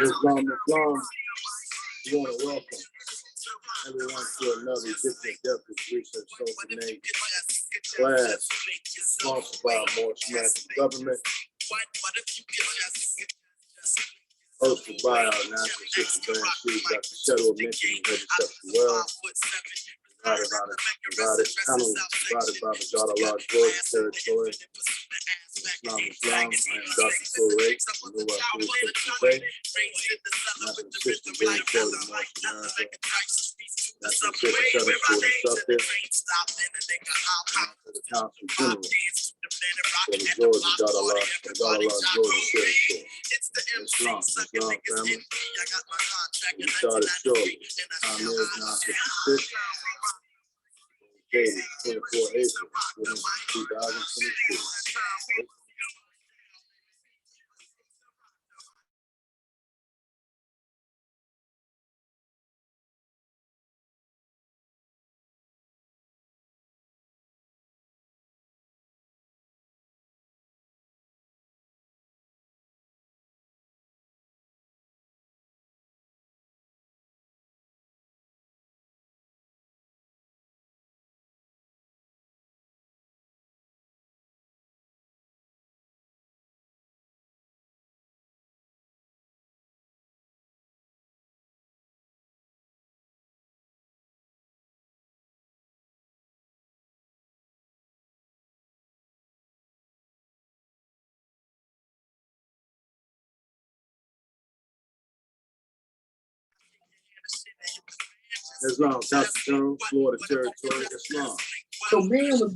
Islam, we want to welcome everyone to another edition of Depth Research Social Name class sponsored by our more American government, hosted by our national sister Grand Chief, Dr. Shat mentioned in her well. Provided by the daughter Law Georgia Territory. Islam. I am Dr. Torre, New York Bay. National Assistant Grand Chief of North America. National Assistant for the Subject. The Council General for the Georgia daughter Law Georgia Territory. Islam family. We started shortly. Time is 9:56. 24 April 2022. Islam, Constitution, Florida Territory, Islam. So man was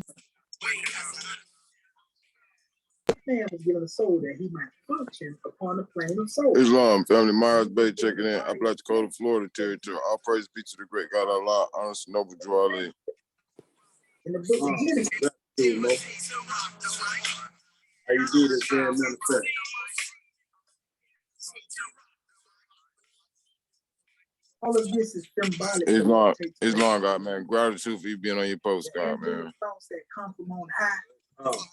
given a soul that he might function upon the plane of soul. Islam, family, Myers Bay checking in. Apalachicola, Florida Territory. All praise be to the great God Allah, honest, noble, Joali. In the book of Genesis. How you do this very manifest? All of this is symbolic. Islam, God, man. Gratitude for you being on your post, God, man. Thoughts that come from on high. Oh.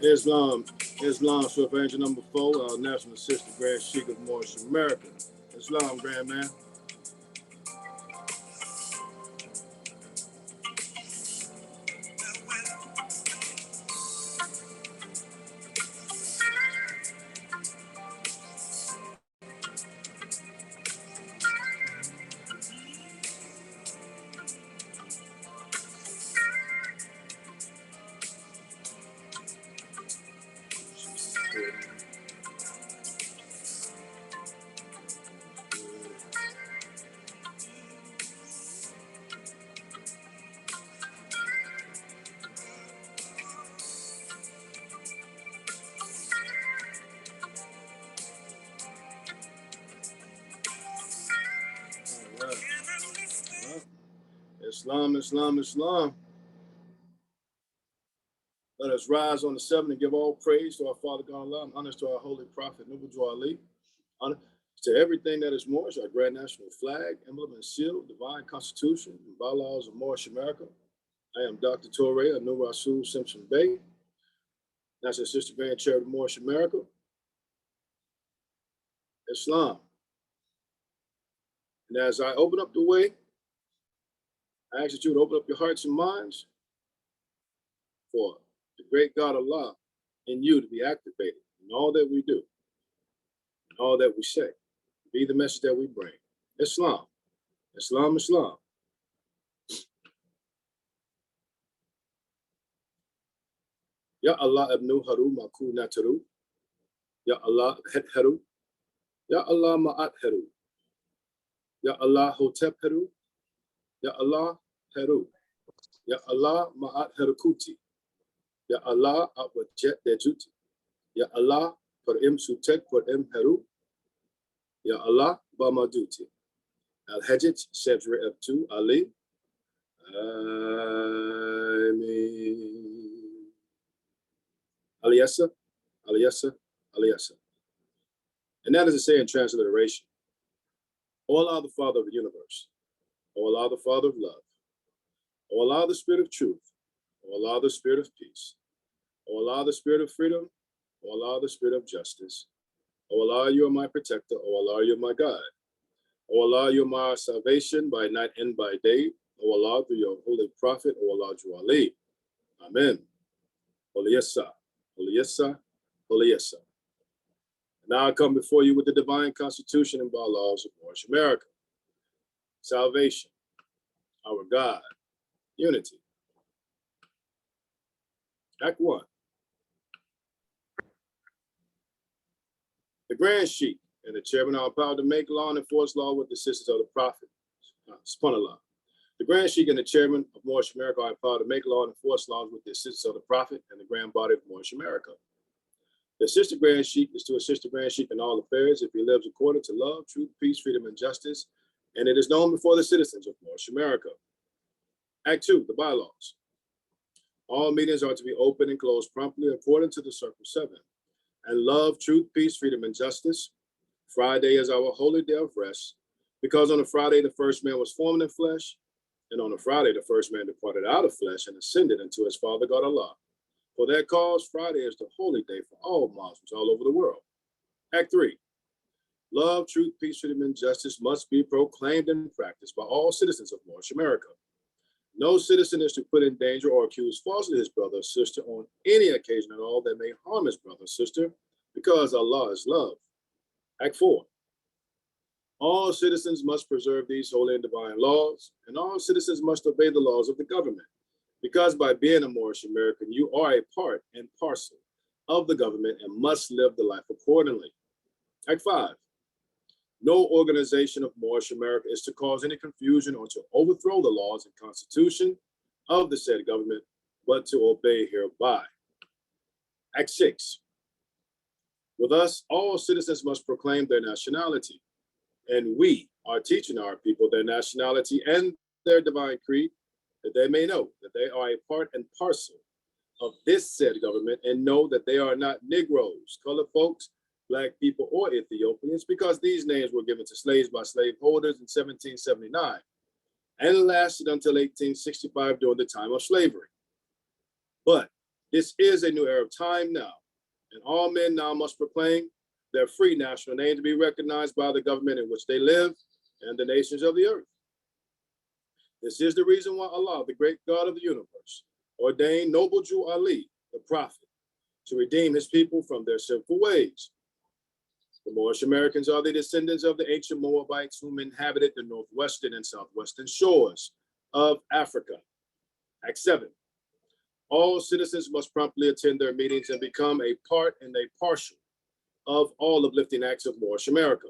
Islam, Swift Angel number 4, our National Assistant Grand Sheik of North America. Islam, Grand Man. Islam. Let us rise on the 7th and give all praise to our Father God Allah, and honor to our holy prophet, Noble Ali. Honor to everything that is Moorish, our grand national flag, emblem and seal, divine constitution, and bylaws of Moorish America. I am Dr. Torre of New Rasul Simpson Bay, National Assistant Grand Chair of Moorish America. Islam. And as I open up the way I ask that you would open up your hearts and minds for the great God Allah in you to be activated in all that we do, in all that we say. Be the message that we bring. Islam, Islam, Islam. Ya Allah abnu haru maku nataru. Ya Allah het haru. Ya Allah ma'at haru. Ya Allah hotep haru. Ya Allah haru. Ya Allah ma'at harukuti. Ya Allah awajat dejuti. Ya Allah per im sutek per im haru. Ya Allah bamaduti. Al-Hajj, Shadri Abtu Ali. Amen. Aliyasa, Aliyasa, Aliyasa. And that is to say in transliteration, O Allah, the Father of the universe, O Allah, the Father of love, O Allah, the Spirit of truth, O Allah, the Spirit of peace, O Allah, the Spirit of freedom, O Allah, the Spirit of justice, O Allah, you are my protector, O Allah, you are my God. O Allah, you are my salvation by night and by day. O Allah, through your holy prophet, O Allah, Ali. Amen. Holy Yessa, Holy Yessa, Holy Yessa. Now I come before you with the divine constitution and bylaws of Moorish America. Salvation, our God, unity. Act 1. The Grand Sheikh and the chairman are empowered to make law and enforce law with the assistance of the prophet. Subhanallah. The Grand Sheikh and the chairman of Moorish America are empowered to make law and enforce laws with the assistance of the prophet and the grand body of Moorish America. The assistant Grand Sheikh is to assist the Grand Sheikh in all affairs if he lives according to love, truth, peace, freedom, and justice, and it is known before the citizens of Moorish America. Act 2, the bylaws. All meetings are to be open and closed promptly according to the Circle 7. And love, truth, peace, freedom, and justice. Friday is our holy day of rest, because on a Friday the first man was formed in flesh, and on a Friday the first man departed out of flesh and ascended into his Father God Allah. For that cause, Friday is the holy day for all Muslims all over the world. Act 3. Love, truth, peace, freedom, and justice must be proclaimed and practiced by all citizens of Moorish America. No citizen is to put in danger or accuse falsely his brother or sister on any occasion at all that may harm his brother or sister, because Allah is love. Act 4. All citizens must preserve these holy and divine laws, and all citizens must obey the laws of the government, because by being a Moorish American, you are a part and parcel of the government and must live the life accordingly. Act 5. No organization of Moorish America is to cause any confusion or to overthrow the laws and constitution of the said government, but to obey hereby. Act 6. With us, all citizens must proclaim their nationality, and we are teaching our people their nationality and their divine creed, that they may know that they are a part and parcel of this said government, and know that they are not Negroes, colored folks, Black people, or Ethiopians, because these names were given to slaves by slaveholders in 1779 and lasted until 1865 during the time of slavery. But this is a new era of time now, and all men now must proclaim their free national name to be recognized by the government in which they live and the nations of the earth. This is the reason why Allah, the great God of the universe, ordained noble Jew Ali, the prophet, to redeem his people from their sinful ways. The Moorish Americans are the descendants of the ancient Moabites whom inhabited the northwestern and southwestern shores of Africa. Act 7. All citizens must promptly attend their meetings and become a part and a partial of all uplifting acts of Moorish America.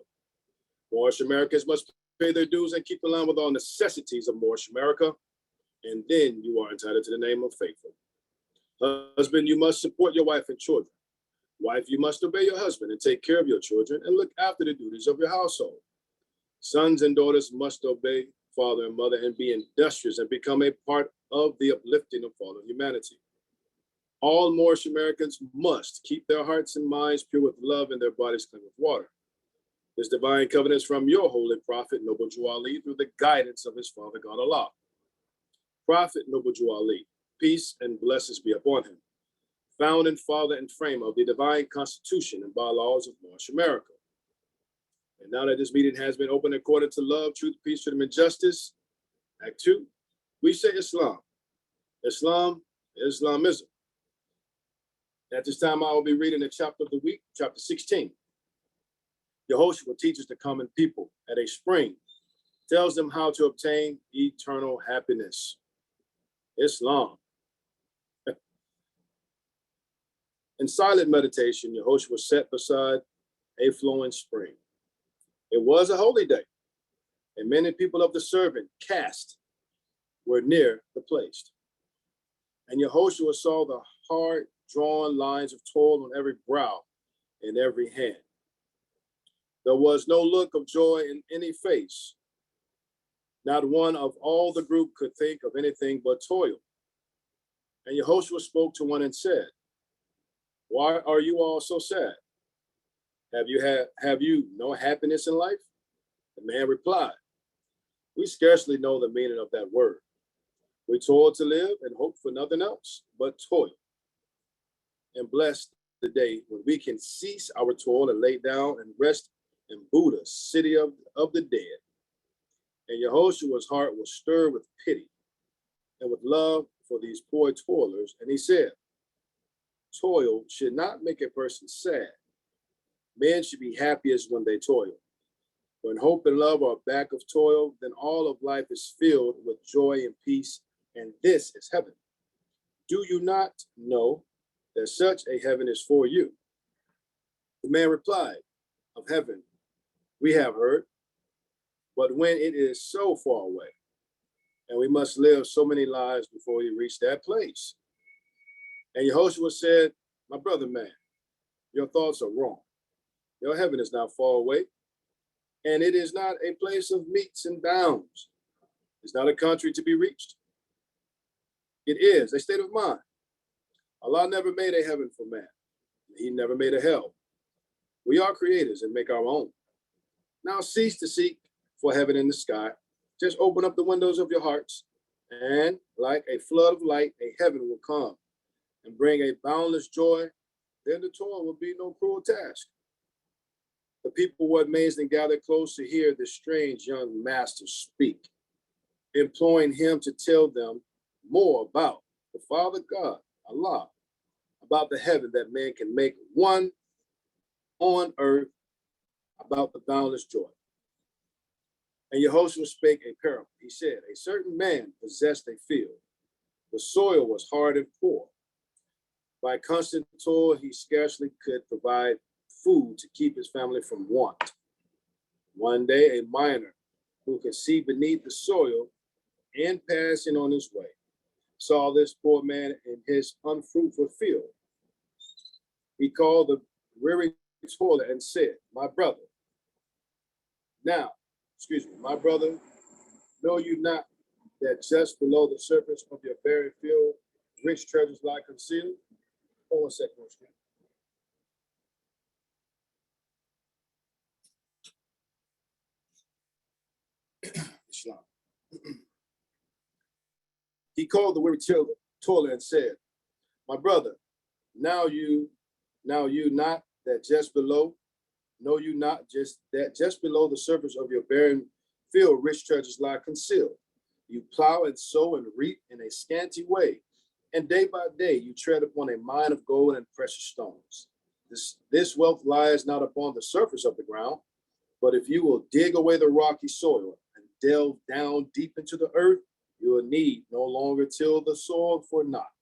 Moorish Americans must pay their dues and keep in line with all necessities of Moorish America, and then you are entitled to the name of faithful. Husband, you must support your wife and children. Wife, you must obey your husband and take care of your children and look after the duties of your household. Sons and daughters must obey father and mother and be industrious and become a part of the uplifting of fallen humanity. All Moorish Americans must keep their hearts and minds pure with love and their bodies clean with water. This divine covenant is from your holy prophet, Noble Jew Ali, through the guidance of his father God Allah. Prophet Noble Jew Ali, peace and blessings be upon him, found in father and frame of the divine constitution and bylaws of Moorish America. And now that this meeting has been opened according to love, truth, peace, freedom, and justice, Act 2, We say Islam. Islam, Islamism. At this time, I will be reading the chapter of the week, chapter 16. Yehoshua teaches the common people at a spring, tells them how to obtain eternal happiness. Islam. In silent meditation, Yehoshua sat beside a flowing spring. It was a holy day, and many people of the servant caste were near the place. And Yehoshua saw the hard drawn lines of toil on every brow and every hand. There was no look of joy in any face. Not one of all the group could think of anything but toil. And Yehoshua spoke to one and said, "Why are you all so sad? Have you no happiness in life?" The man replied, "We scarcely know the meaning of that word. We toil to live and hope for nothing else but toil. And bless the day when we can cease our toil and lay down and rest in Buddha, city of the dead." And Yehoshua's heart was stirred with pity and with love for these poor toilers. And he said, "Toil should not make a person sad. Men should be happiest when they toil. When hope and love are back of toil, then all of life is filled with joy and peace, and this is heaven. Do you not know that such a heaven is for you?" The man replied, "Of heaven we have heard, but when it is so far away, and we must live so many lives before we reach that place." And Yehoshua said, "My brother man, your thoughts are wrong. Your heaven is not far away, and it is not a place of metes and bounds. It's not a country to be reached. It is a state of mind. Allah never made a heaven for man. He never made a hell. We are creators and make our own. Now cease to seek for heaven in the sky. Just open up the windows of your hearts, and like a flood of light, a heaven will come and bring a boundless joy. Then the toil will be no cruel task." The people were amazed and gathered close to hear the strange young master speak, imploring him to tell them more about the Father God, Allah, about the heaven that man can make one on earth, about the boundless joy. And Yehoshua spake a parable. He said, "A certain man possessed a field. The soil was hard and poor. By constant toil, he scarcely could provide food to keep his family from want. One day, a miner who could see beneath the soil and passing on his way saw this poor man in his unfruitful field. He called the weary toiler and said, my brother, know you not that just below the surface of your barren field, rich treasures lie concealed?" Hold on a second. Islam. He called the weary toiler and said, "My brother, know you not that just below the surface of your barren field, rich treasures lie concealed. You plow and sow and reap in a scanty way, and day by day you tread upon a mine of gold and precious stones. This wealth lies not upon the surface of the ground, but if you will dig away the rocky soil and delve down deep into the earth, you will need no longer till the soil for naught.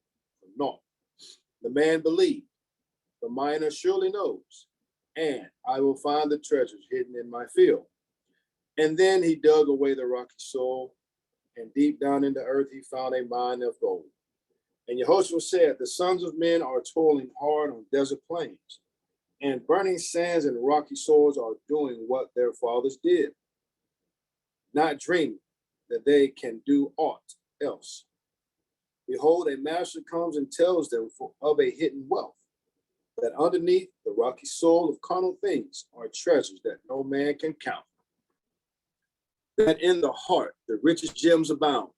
The man believed, the miner surely knows, and I will find the treasures hidden in my field." And then he dug away the rocky soil, and deep down in the earth he found a mine of gold. And Yehoshua said, "The sons of men are toiling hard on desert plains, and burning sands and rocky soils are doing what their fathers did, not dreaming that they can do aught else. Behold, a master comes and tells them of a hidden wealth, that underneath the rocky soil of carnal things are treasures that no man can count, that in the heart the richest gems abound,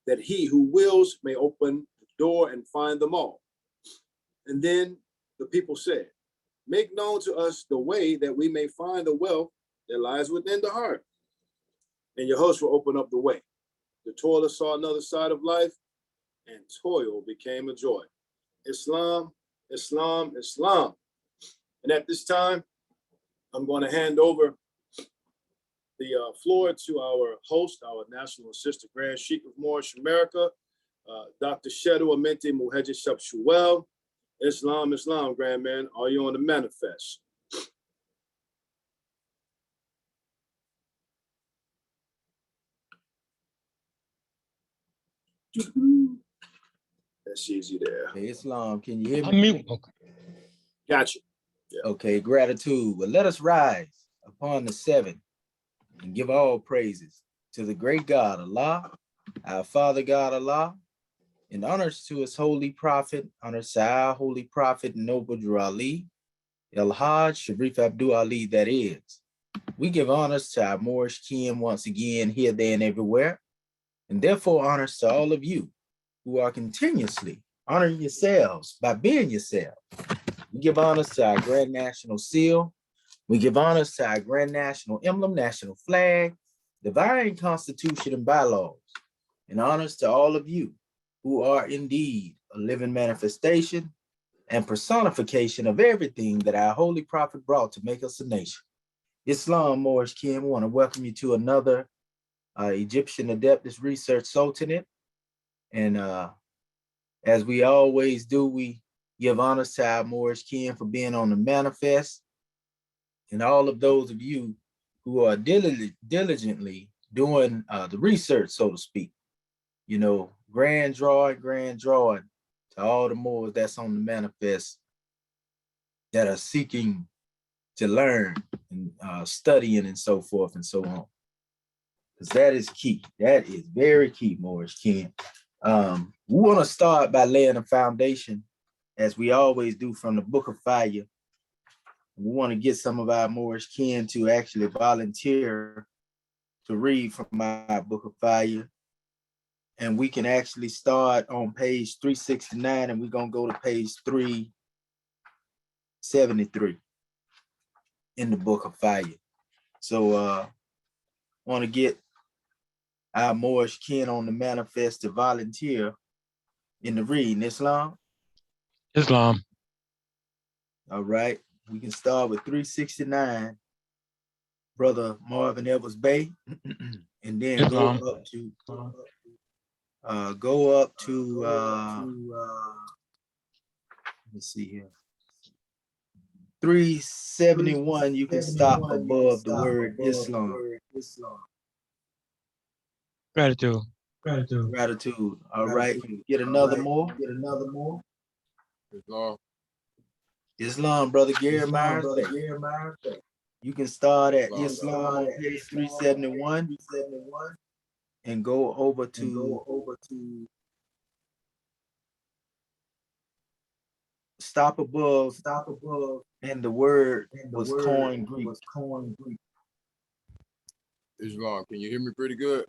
that he who wills may open the door and find them all." And then the people said, "Make known to us the way that we may find the wealth that lies within the heart." And Yehoshua opened up the way. The toiler saw another side of life, and toil became a joy. Islam, Islam, Islam. And at this time, I'm going to hand over the floor to our host, our National Assistant Grand Sheikh of Moorish America, Dr. Shedu Amenti Muhejid Shabshuel. Islam, Islam, Grand Man, are you on the manifest? That's easy there. Hey, Islam, can you hear me? Unmute. Okay. Gotcha. Yeah. Okay, gratitude. Well, let us rise upon the seven and give all praises to the great God, Allah, our Father God, Allah, and honors to his holy prophet, honors to our holy prophet, Noble Drew Ali, El-Hajj Sharif Abdul Ali, that is. We give honors to our Moorish kin once again, here, there, and everywhere, and therefore honors to all of you who are continuously honoring yourselves by being yourself. We give honors to our Grand National Seal. We give honors to our Grand National Emblem, National Flag, Divine Constitution, and bylaws. And honors to all of you who are indeed a living manifestation and personification of everything that our Holy Prophet brought to make us a nation. Islam, Moorish kin, we want to welcome you to another Egyptian Adeptus Research Sultanate. And as we always do, we give honors to our Moorish kin for being on the manifest, and all of those of you who are diligently doing the research, so to speak. You know, grand drawing to all the Moors that's on the manifest that are seeking to learn and studying and so forth and so on. Because that is key. That is very key, Moorish kin. We want to start by laying a foundation, as we always do, from the Book of Fire. We want to get some of our Moorish kin to actually volunteer to read from our Book of Fire. And we can actually start on page 369, and we're going to go to page 373 in the Book of Fire. So want to get our Moorish kin on the manifest to volunteer in the reading. Islam? Islam. All right. We can start with 369, Brother Marvin Evers Bay, and then Islam. go up to let's see here. 371, you can stop above the word Islam. Gratitude. Gratitude. All right. Get another more. Islam. Islam, Brother Gary Myers. You can start at Islam on page 371 and go over to stop above, and the word was corn Greek. Islam. Can you hear me pretty good?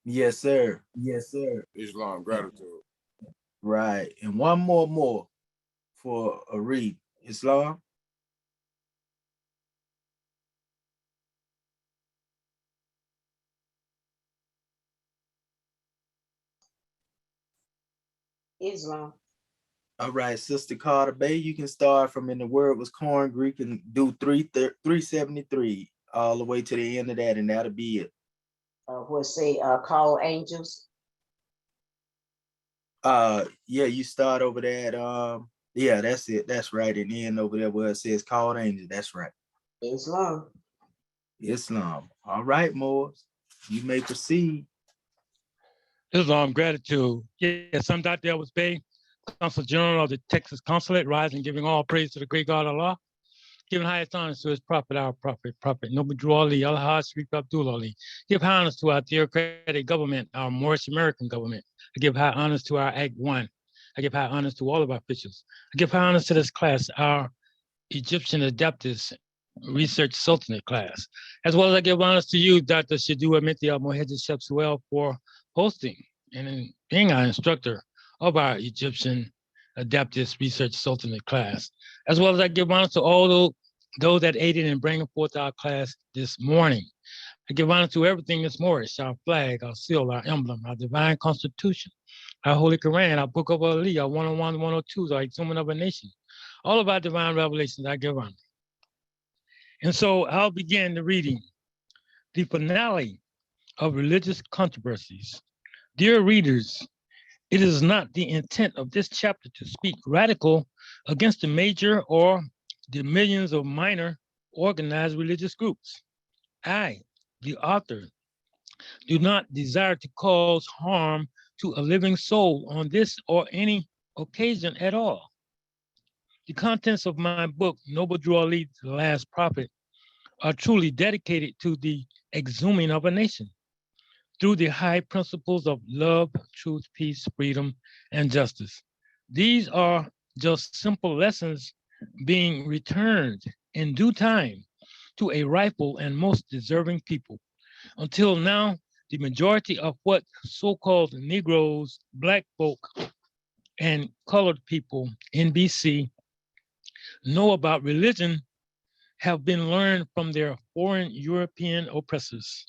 Yes, sir. Islam. Gratitude. Right. And one more for a read. Islam. Islam. All right, Sister Carter Bay, you can start from in the word was corn Greek and do 373 all the way to the end of that, and that'll be it. What say call angels? Yeah, you start over that. Yeah, that's it. That's right. And then over there where it says called angel, that's right. Islam. Islam. All right, Moors, you may proceed. Islam. Gratitude. Yes, I'm Dr. Elvis Bay, Consul General of the Texas Consulate, rising, giving all praise to the great God Allah, giving highest honors to his prophet, our prophet, Noble Drew Ali, Al-Hajj Sharif Abdul Ali. Give high honors to our theocratic government, our Moorish American government. I give high honors to our Act 1. I give high honors to all of our officials. I give high honors to this class, our Egyptian Adeptus Research Sultanate class, as well as I give honors to you, Dr. Shadu Amenti Al-Muhejid Shepsuel, for hosting and being our instructor of our Egyptian Adeptus Research Sultanate class, as well as I give honors to all those that aided in bringing forth our class this morning. I give honor to everything that's Moorish, our flag, our seal, our emblem, our divine constitution, our holy Quran, our book of Ali, our 101, 102s, our exhuman of a nation. All of our divine revelations, I give honor. And so I'll begin the reading. The finale of religious controversies. Dear readers, it is not the intent of this chapter to speak radical against the major or the millions of minor organized religious groups. I, the author, do not desire to cause harm to a living soul on this or any occasion at all. The contents of my book, Noble Drew Ali, The Last Prophet, are truly dedicated to the exhuming of a nation through the high principles of love, truth, peace, freedom, and justice. These are just simple lessons being returned in due time to a rightful and most deserving people. Until now, the majority of what so-called Negroes, Black folk, and colored people in BC know about religion have been learned from their foreign European oppressors.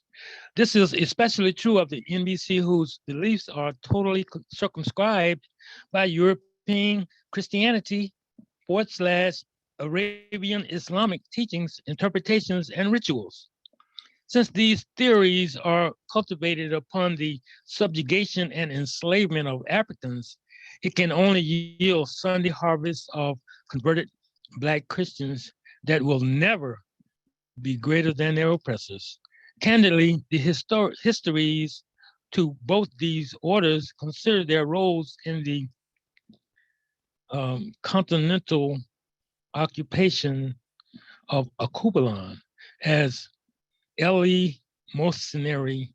This is especially true of the NBC, whose beliefs are totally circumscribed by European Christianity / Arabian Islamic teachings, interpretations, and rituals. Since these theories are cultivated upon the subjugation and enslavement of Africans, it can only yield Sunday harvests of converted Black Christians that will never be greater than their oppressors. Candidly, the histories to both these orders consider their roles in the continental occupation of Akubalan as eleemosynary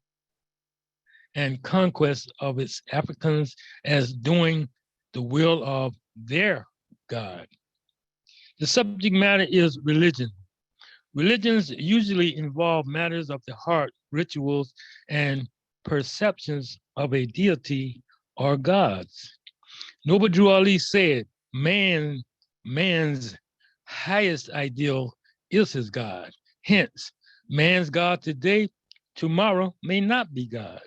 and conquest of its Africans as doing the will of their God. The subject matter is religion. Religions usually involve matters of the heart, rituals, and perceptions of a deity or gods. Noble Drew Ali said, man's highest ideal is his God. Hence, man's God today, tomorrow may not be God,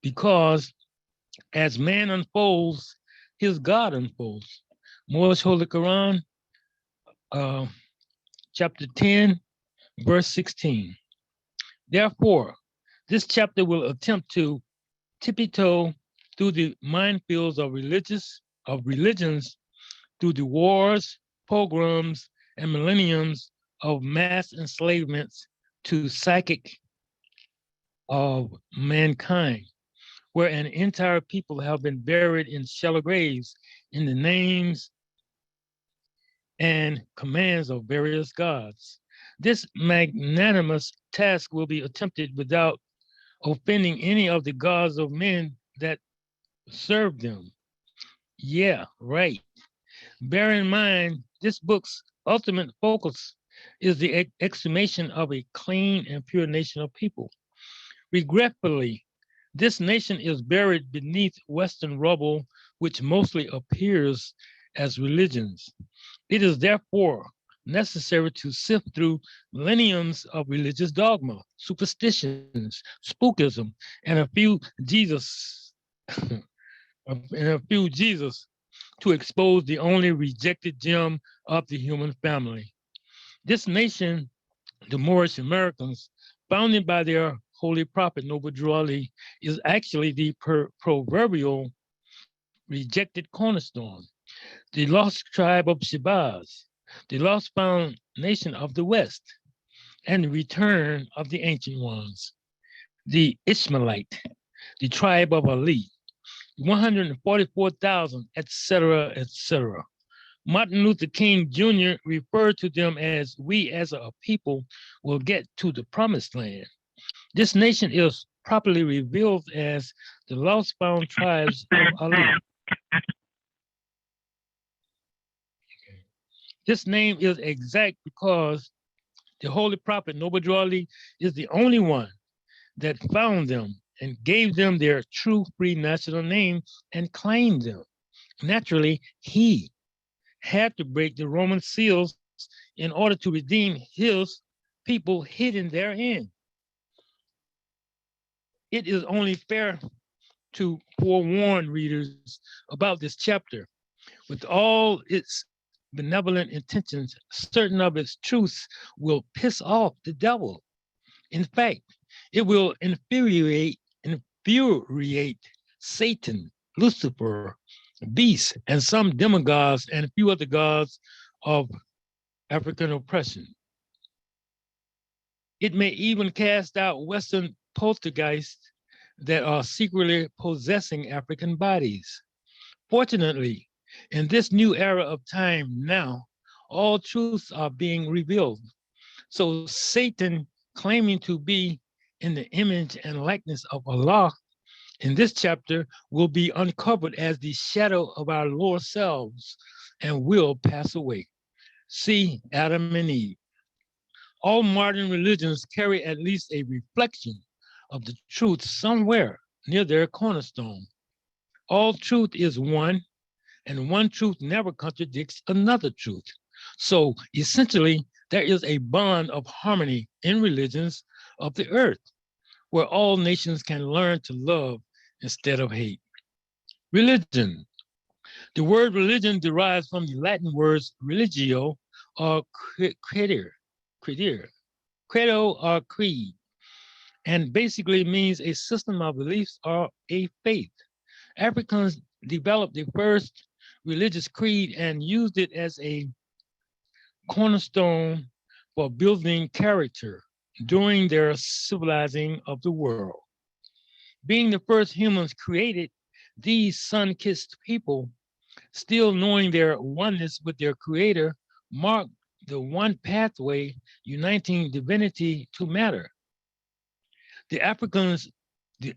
because as man unfolds, his God unfolds. Moore's Holy Quran, chapter 10, verse 16. Therefore, this chapter will attempt to tippy-toe through the minefields of religions, through the wars, pogroms, and millenniums of mass enslavements to psychic of mankind, where an entire people have been buried in shallow graves in the names and commands of various gods. This magnanimous task will be attempted without offending any of the gods of men that serve them. Yeah, right. Bear in mind, this book's ultimate focus is the exhumation of a clean and pure nation of people. Regretfully, this nation is buried beneath Western rubble, which mostly appears as religions. It is therefore necessary to sift through millenniums of religious dogma, superstitions, spookism, and a few Jesus, to expose the only rejected gem of the human family. This nation, the Moorish Americans, founded by their holy prophet Noble Drew Ali, is actually the proverbial rejected cornerstone, the lost tribe of Shabazz, the lost found nation of the West, and the return of the ancient ones, the Ishmaelite, the tribe of Ali, 144,000, etc., etc. Martin Luther King Jr. referred to them as we as a people will get to the promised land. This nation is properly revealed as the lost found tribes of Ali. This name is exact because the holy prophet Noble Drew Ali is the only one that found them and gave them their true free national name and claimed them. Naturally, he had to break the Roman seals in order to redeem his people hidden therein. it is only fair to forewarn readers about this chapter. With all its benevolent intentions, certain of its truths will piss off the devil. In fact, it will infuriate Satan, Lucifer, beasts, and some demigods, and a few other gods of African oppression. It may even cast out Western poltergeists that are secretly possessing African bodies. Fortunately, in this new era of time now, all truths are being revealed. So Satan, claiming to be in the image and likeness of Allah, in this chapter will be uncovered as the shadow of our lower selves and will pass away. See Adam and Eve. All modern religions carry at least a reflection of the truth somewhere near their cornerstone. All truth is one, and one truth never contradicts another truth. So essentially, there is a bond of harmony in religions of the earth, where all nations can learn to love instead of hate. Religion. The word religion derives from the Latin words religio or credo, or creed, and basically means a system of beliefs or a faith. Africans developed the first religious creed and used it as a cornerstone for building character during their civilizing of the world. Being the first humans created, these sun-kissed people, still knowing their oneness with their creator, marked the one pathway uniting divinity to matter. The Africans, the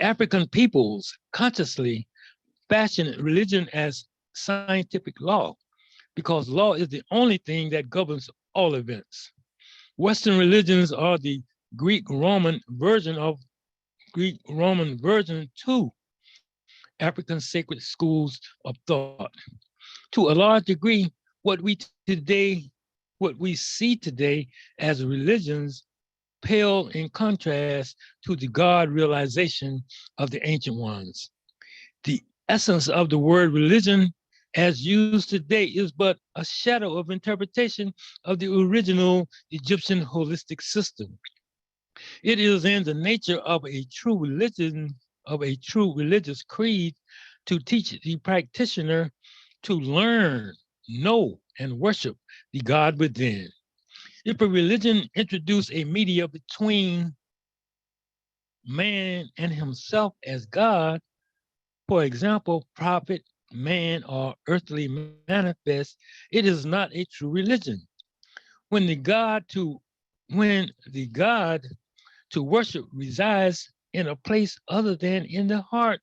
African peoples consciously fashioned religion as scientific law, because law is the only thing that governs all events. Western religions are the Greek-Roman version to African sacred schools of thought. To a large degree, what we see today as religions pale in contrast to the God realization of the ancient ones. The essence of the word religion as used today is but a shadow of interpretation of the original Egyptian holistic system. It is in the nature of a true religion, of a true religious creed, to teach the practitioner to learn, know, and worship the God within. If a religion introduced a media between man and himself as God, for example, prophet, man, or earthly manifest, it is not a true religion. When the God to worship resides in a place other than in the heart,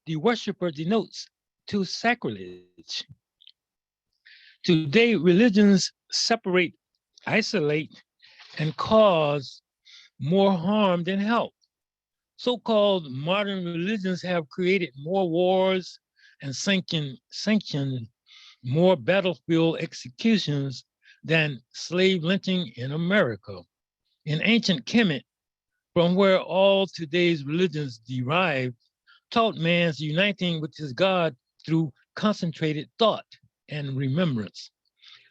the worshiper denotes to sacrilege. Today, religions separate, isolate, and cause more harm than help. So-called modern religions have created more wars and sanctioned more battlefield executions than slave lynching in America. In ancient Kemet, from where all today's religions derive, taught man's uniting with his God through concentrated thought and remembrance,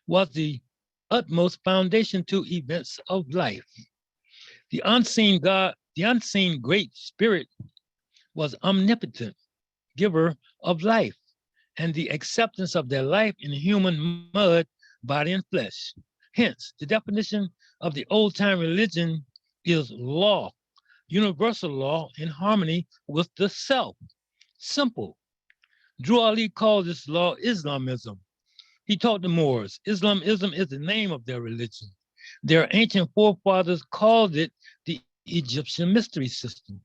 was the utmost foundation to events of life. The unseen God, the unseen Great Spirit was omnipotent, giver of life, and the acceptance of their life in human mud, body, and flesh. Hence, the definition of the old-time religion is law, universal law in harmony with the self. Simple. Drew Ali called this law Islamism. He taught the Moors, Islamism is the name of their religion. Their ancient forefathers called it the Egyptian mystery system.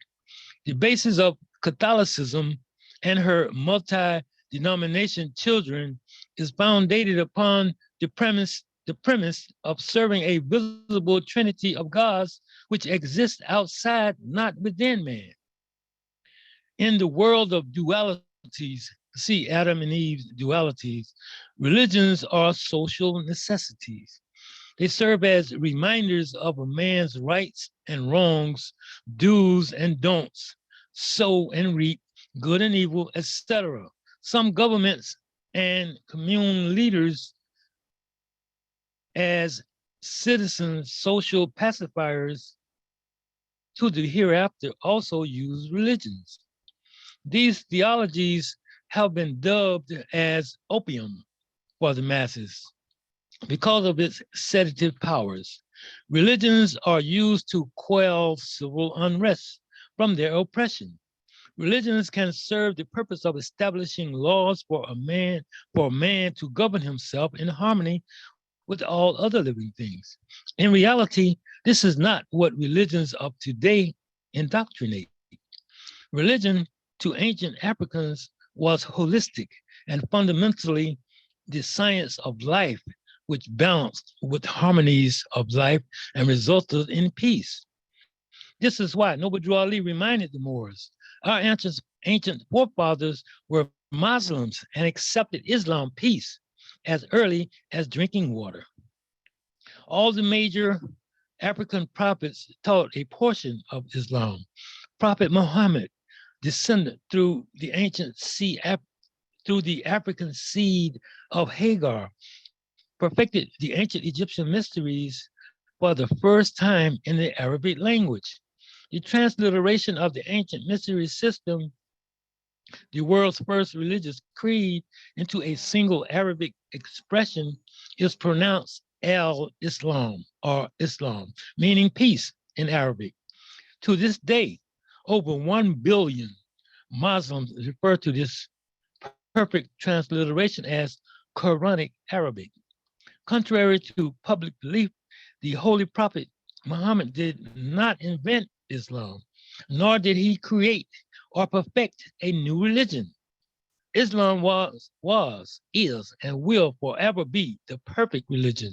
The basis of Catholicism and her multi-denomination children is founded upon the premise of serving a visible trinity of gods which exists outside, not within man. In the world of dualities, see Adam and Eve's dualities, religions are social necessities. They serve as reminders of a man's rights and wrongs, do's and don'ts, sow and reap, good and evil, etc. Some governments and commune leaders as citizens, social pacifiers to the hereafter also use religions. These theologies have been dubbed as opium for the masses because of its sedative powers. Religions are used to quell civil unrest from their oppression. Religions can serve the purpose of establishing laws for a man to govern himself in harmony with all other living things. In reality, this is not what religions of today indoctrinate. Religion to ancient Africans was holistic and fundamentally the science of life, which balanced with harmonies of life and resulted in peace. This is why Noble Drew Ali reminded the Moors, our ancient forefathers were Muslims and accepted Islam peace as early as drinking water. All the major African prophets taught a portion of Islam. Prophet Muhammad descended through the through the African seed of Hagar, perfected the ancient Egyptian mysteries for the first time in the Arabic language. The transliteration of the ancient mystery system, the world's first religious creed, into a single Arabic expression is pronounced al-Islam or Islam, meaning peace in Arabic. To this day, over 1 billion Muslims refer to this perfect transliteration as Quranic Arabic. Contrary to public belief, the Holy Prophet Muhammad did not invent Islam, nor did he create or perfect a new religion. Islam is, and will forever be the perfect religion.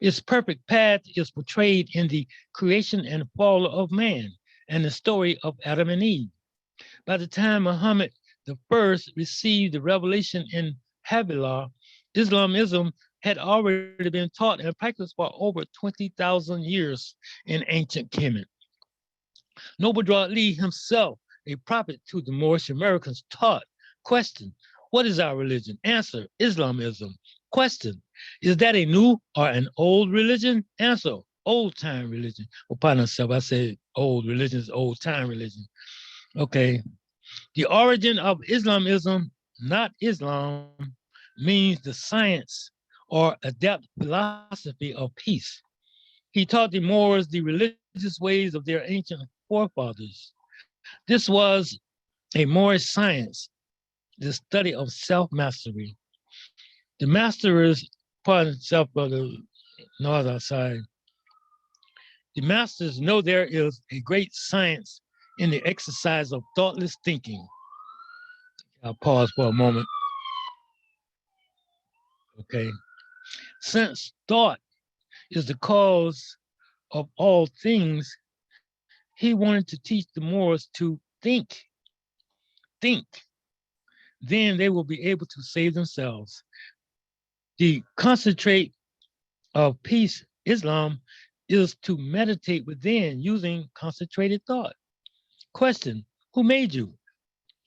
Its perfect path is portrayed in the creation and fall of man and the story of Adam and Eve. By the time Muhammad the first received the revelation in Havilah, Islamism had already been taught and practiced for over 20,000 years in ancient Kemet. Noble Drew Ali himself, a prophet to the Moorish Americans, taught, question, what is our religion? Answer, Islamism. Question, is that a new or an old religion? Answer, old time religion. Upon myself, I say old religion is old time religion. Okay. The origin of Islamism, not Islam, means the science or adept philosophy of peace. He taught the Moors the religious ways of their ancient forefathers. This was a Moorish science, the study of self-mastery. The masters, pardon self, brother, north outside. The masters know there is a great science in the exercise of thoughtless thinking. I'll pause for a moment. Okay. Since thought is the cause of all things, he wanted to teach the Moors to think. Think. Then they will be able to save themselves. The concentrate of peace, Islam, is to meditate within using concentrated thought. Question, who made you?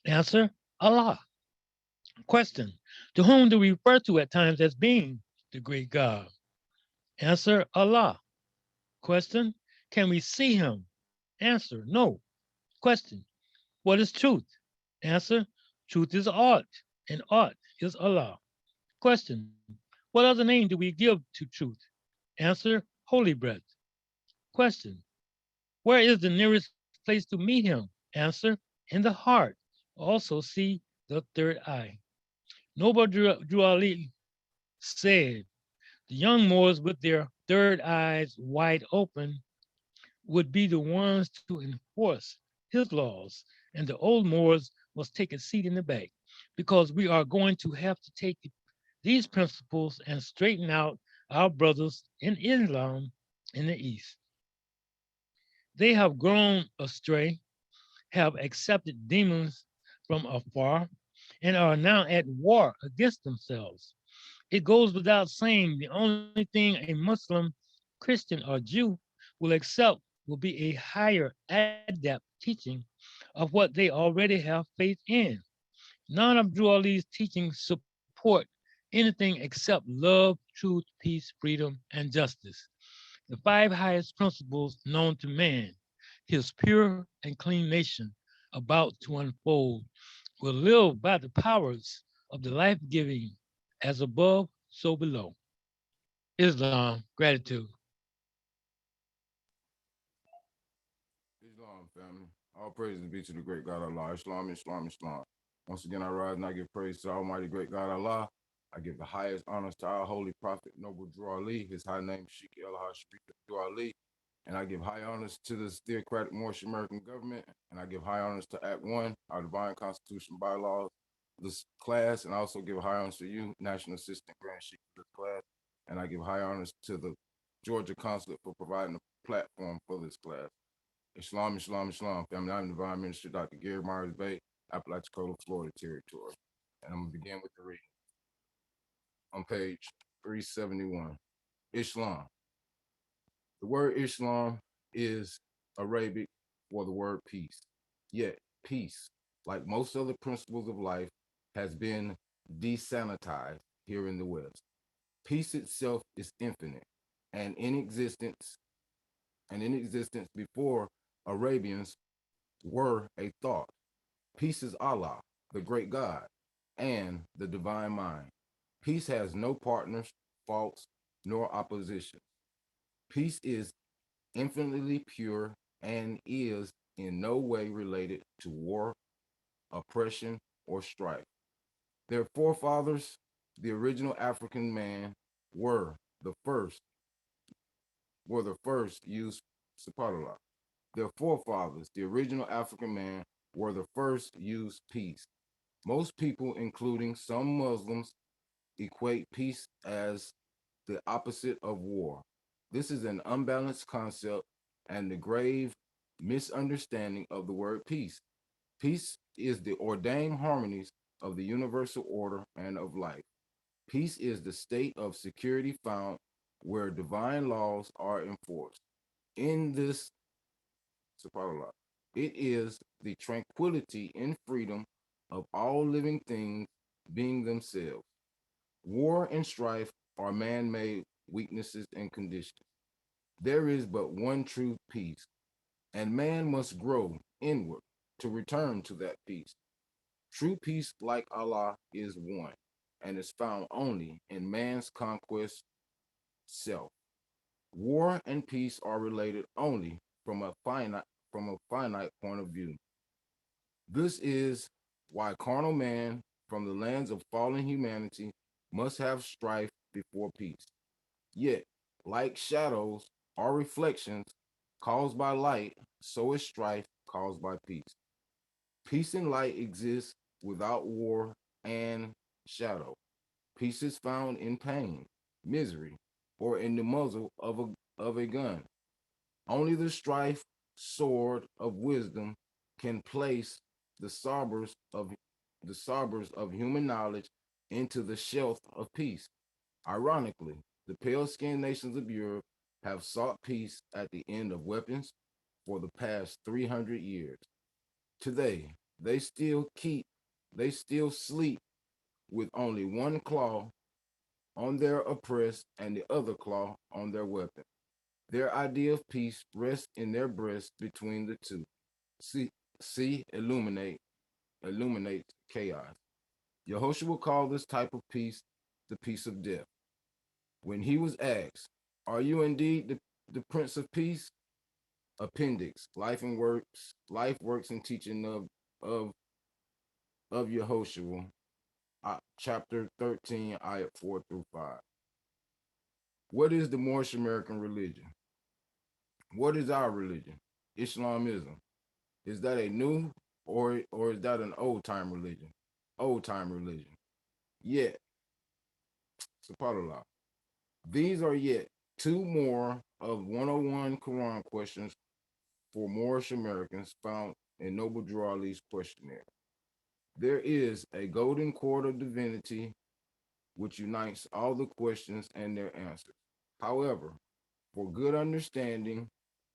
Answer, Allah. Question, to whom do we refer to at times as being the great God? Answer, Allah. Question, can we see him? Answer, no. Question, what is truth? Answer, truth is art, and art is Allah. Question, what other name do we give to truth? Answer, holy breath. Question, where is the nearest place to meet him? Answer, in the heart. Also see the third eye. Noble Drew Ali said, the young Moors with their third eyes wide open would be the ones to enforce his laws, and the old Moors must take a seat in the back because we are going to have to take these principles and straighten out our brothers in Islam in the East. They have grown astray, have accepted demons from afar, and are now at war against themselves. It goes without saying the only thing a Muslim, Christian, or Jew will accept will be a higher adept teaching of what they already have faith in. None of Drew Ali's teachings support anything except love, truth, peace, freedom, and justice. The five highest principles known to man, his pure and clean nation about to unfold, will live by the powers of the life giving as above, so below. Islam, gratitude. Islam, family. All praises be to the great God Allah. Islam, Islam, Islam. Once again, I rise and I give praise to the Almighty great God Allah. I give the highest honors to our holy prophet, Noble Drew Ali, his high name, Sheikh El Hashbik Drew Ali. And I give high honors to the theocratic Moorish American government. And I give high honors to Act 1, our divine constitution bylaws, this class. And I also give high honors to you, National Assistant Grand Sheikh, for this class. And I give high honors to the Georgia Consulate for providing a platform for this class. Islam, Islam, Islam. Family, I'm Divine Minister Dr. Gary Myers Bay, Apalachicola, Florida Territory. And I'm going to begin with the reading. On page 371, Islam. The word Islam is Arabic for the word peace. Yet, peace, like most other principles of life, has been desanitized here in the West. Peace itself is infinite and in existence before Arabians were a thought. Peace is Allah, the great God, and the divine mind. Peace has no partners, faults, nor opposition. Peace is infinitely pure and is in no way related to war, oppression, or strife. Their forefathers, the original African man, were the first used subhanAllah. Their forefathers, the original African man, were the first used peace. Most people, including some Muslims, equate peace as the opposite of war. This is an unbalanced concept and the grave misunderstanding of the word peace. Peace is the ordained harmonies of the universal order and of life. Peace is the state of security found where divine laws are enforced. In this, subhanAllah, it is the tranquility and freedom of all living things being themselves. War and strife are man-made weaknesses and conditions. There is but one true peace, and man must grow inward to return to that peace. True peace, like Allah, is one, and is found only in man's conquest self. War and peace are related only from a finite point of view. This is why carnal man from the lands of fallen humanity must have strife before peace. Yet, like shadows or reflections caused by light, so is strife caused by peace. Peace and light exist without war and shadow. Peace is found in pain, misery, or in the muzzle of a gun. Only the strife sword of wisdom can place the sabers of human knowledge into the shelf of peace. Ironically, the pale-skinned nations of Europe have sought peace at the end of weapons for the past 300 years. Today, they still sleep with only one claw on their oppressed and the other claw on their weapon. Their idea of peace rests in their breast between the two. See, see, illuminate chaos. Yehoshua called this type of peace the peace of death. When he was asked, "Are you indeed the Prince of Peace?" Appendix: Life, works, and teaching of of Yehoshua, chapter 13, ayat 4 through 5. What is the Moorish American religion? What is our religion? Islamism. Is that a new or is that an old time religion? Old time religion. Yet, subhanAllah. These are yet two more of 101 Quran questions for Moorish Americans found in Noble Drew Ali's questionnaire. There is a golden cord of divinity which unites all the questions and their answers. However, for good understanding,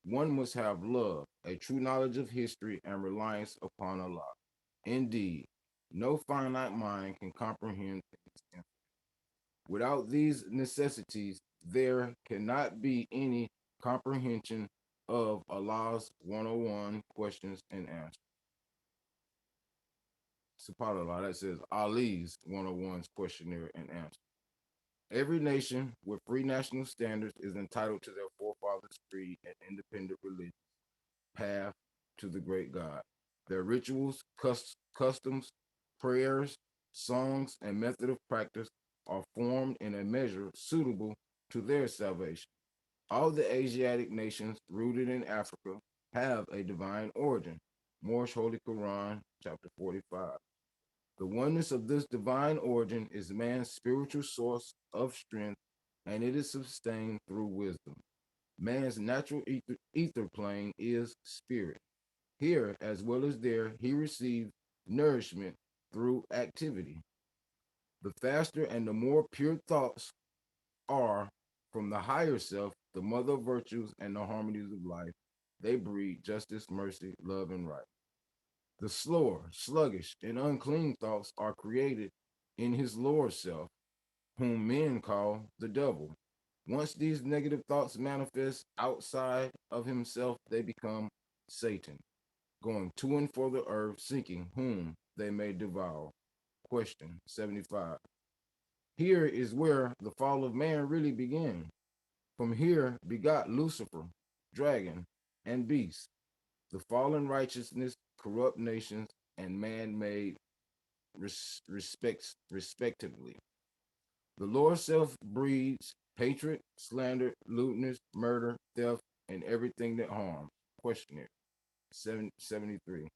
one must have love, a true knowledge of history, and reliance upon Allah. Indeed, no finite mind can comprehend things infinite. Without these necessities, there cannot be any comprehension of Allah's 101 questions and answers. SubhanAllah, that says Ali's 101's questionnaire and answer. Every nation with free national standards is entitled to their forefathers' free and independent religion path to the great God. Their rituals, customs, prayers, songs, and method of practice are formed in a measure suitable to their salvation. All the Asiatic nations rooted in Africa have a divine origin. Moore's Holy Quran, chapter 45. The oneness of this divine origin is man's spiritual source of strength, and it is sustained through wisdom. Man's natural ether plane is spirit. Here, as well as there, he receives nourishment through activity. The faster and the more pure thoughts are from the higher self, the mother of virtues and the harmonies of life. They breed justice, mercy, love, and right. The slower, sluggish, and unclean thoughts are created in his lower self, whom men call the devil. Once these negative thoughts manifest outside of himself, they become Satan, going to and fro the earth, seeking whom they may devour. Question 75. Here is where the fall of man really began. From here begot Lucifer, dragon, and beast. The fallen righteousness corrupt nations and man-made respectively. The lower self breeds hatred, slander, lewdness, murder, theft, and everything that harms. Questionnaire 73.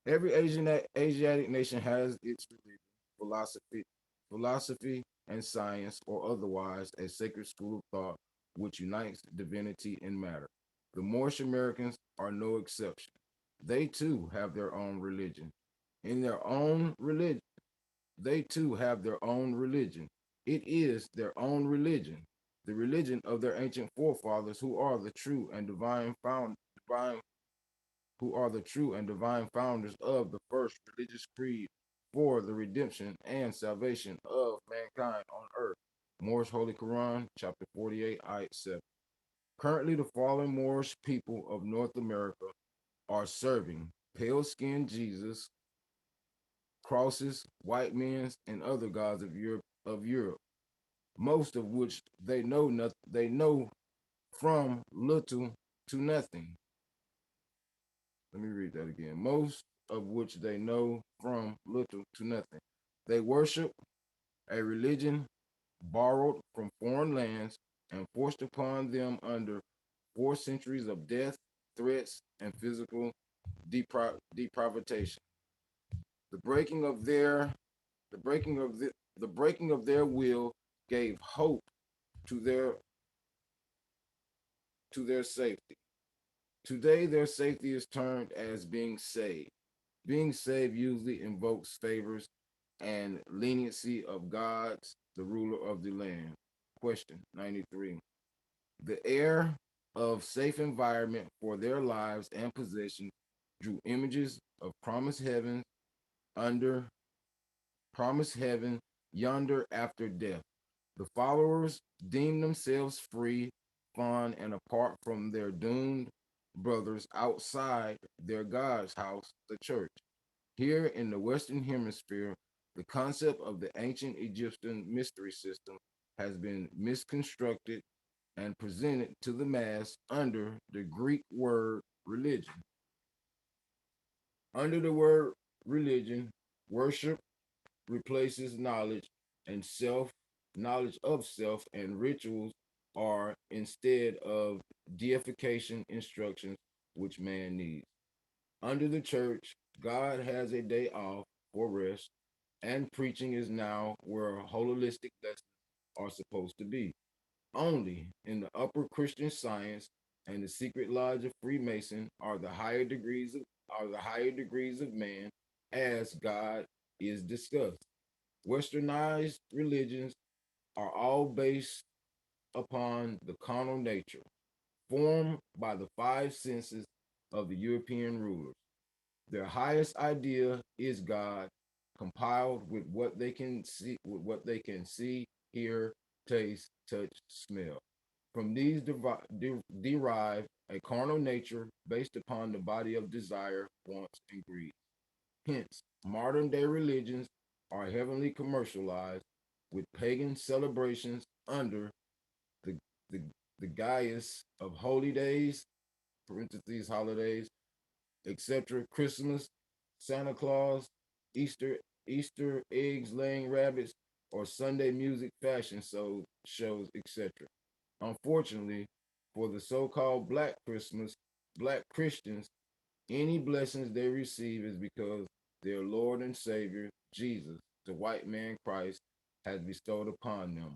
Every Asiatic nation has its religion, philosophy, and science, or otherwise a sacred school of thought which unites divinity and matter. The Moorish Americans are no exception. They too have their own religion. In their own religion, they too have their own religion. It is their own religion, the religion of their ancient forefathers who are the true and divine who are the true and divine founders of the first religious creed for the redemption and salvation of mankind on earth. Moore's Holy Quran, chapter 48, ayat 7. Currently, the fallen Moorish people of North America are serving pale-skinned Jesus, crosses, white men, and other gods of Europe, most of which they know from little to nothing. Let me read that again. Most of which they know from little to nothing. They worship a religion borrowed from foreign lands and forced upon them under 4 centuries of death, threats, and physical deprivation. The breaking of their the breaking of the breaking of their will gave hope to their safety. Today their safety is termed as being saved. Being saved usually invokes favors and leniency of God's, the ruler of the land. Question 93. The air of safe environment for their lives and possessions drew images of under promised heaven yonder after death. The followers deemed themselves free, fond, and apart from their doomed brothers outside their God's house, the church. Here in the Western Hemisphere, the concept of the ancient Egyptian mystery system has been misconstructed and presented to the mass under the Greek word religion. Under the word religion, worship replaces knowledge of self, and rituals are instead of deification instructions which man needs. Under the church, God has a day off for rest, and preaching is now where holistic lessons are supposed to be. Only in the upper Christian Science and the secret lodge of Freemason are the higher degrees of man as God is discussed. Westernized religions are all based upon the carnal nature, formed by the five senses of the European rulers. Their highest idea is God, compiled with what they can see, hear, taste, touch, smell. From these derive a carnal nature based upon the body of desire, wants, and greed. Hence, modern day religions are heavily commercialized with pagan celebrations under the, the, the guise of holy days, parentheses, holidays, etc., Christmas, Santa Claus, Easter eggs laying rabbits, or Sunday music fashion shows, etc. Unfortunately, for the so-called Black Christmas, Black Christians, any blessings they receive is because their Lord and Savior, Jesus, the white man Christ, has bestowed upon them.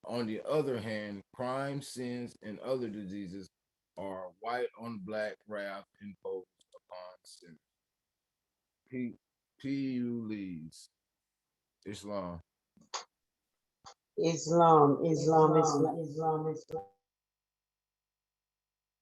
On the other hand, crime, sins, and other diseases are white on black wrath imposed upon sinners. P.U. Lees, Islam. Islam, Islam, Islam,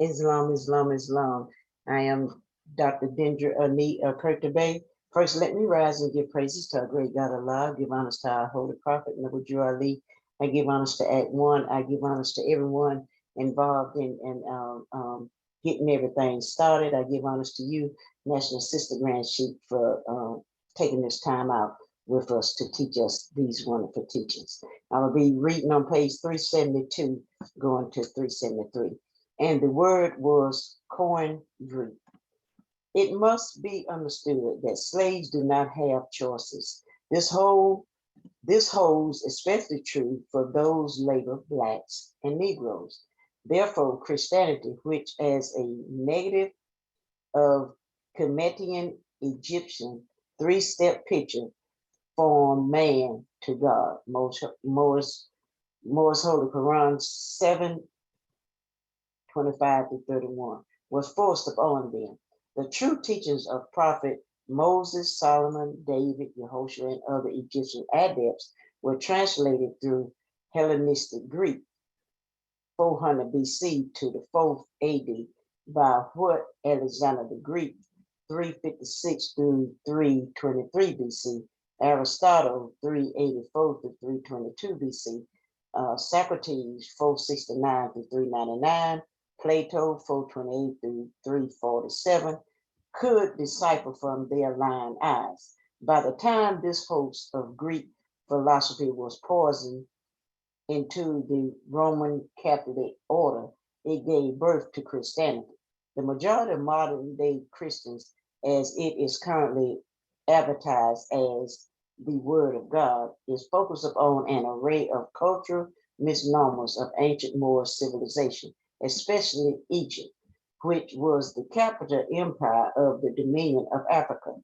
Islam, Islam, Islam. I am Dr. Dendra Ani Kurtabe. First, let me rise and give praises to our great God Allah, give honors to our holy prophet, Nabi Ali. I give honors to Act One. I give honors to everyone involved in getting everything started. I give honors to you, National Sister Grand Chief, for taking this time out with us to teach us these wonderful teachings. I'll be reading on page 372, going to 373. And the word was corn Greek. It must be understood that slaves do not have choices. This holds especially true for those labeled blacks and Negroes. Therefore, Christianity, which as a negative of Kemetian Egyptian three-step picture from man to God, Moore's Holy Quran 7:25-31, was forced upon them. The true teachings of Prophet Moses, Solomon, David, Yehoshua, and other Egyptian adepts were translated through Hellenistic Greek, 400 BC to the 4th AD, by what Alexander the Greek, 356 through 323 BC, Aristotle, 384 to 322 BC, Socrates, 469 to 399, Plato, 428 through 347, could decipher from their lying eyes. By the time this host of Greek philosophy was poisoned into the Roman Catholic order, it gave birth to Christianity. The majority of modern day Christians, as it is currently advertised as the Word of God, is focused upon an array of cultural misnomers of ancient Moorish civilization, especially Egypt, which was the capital empire of the Dominion of Africa.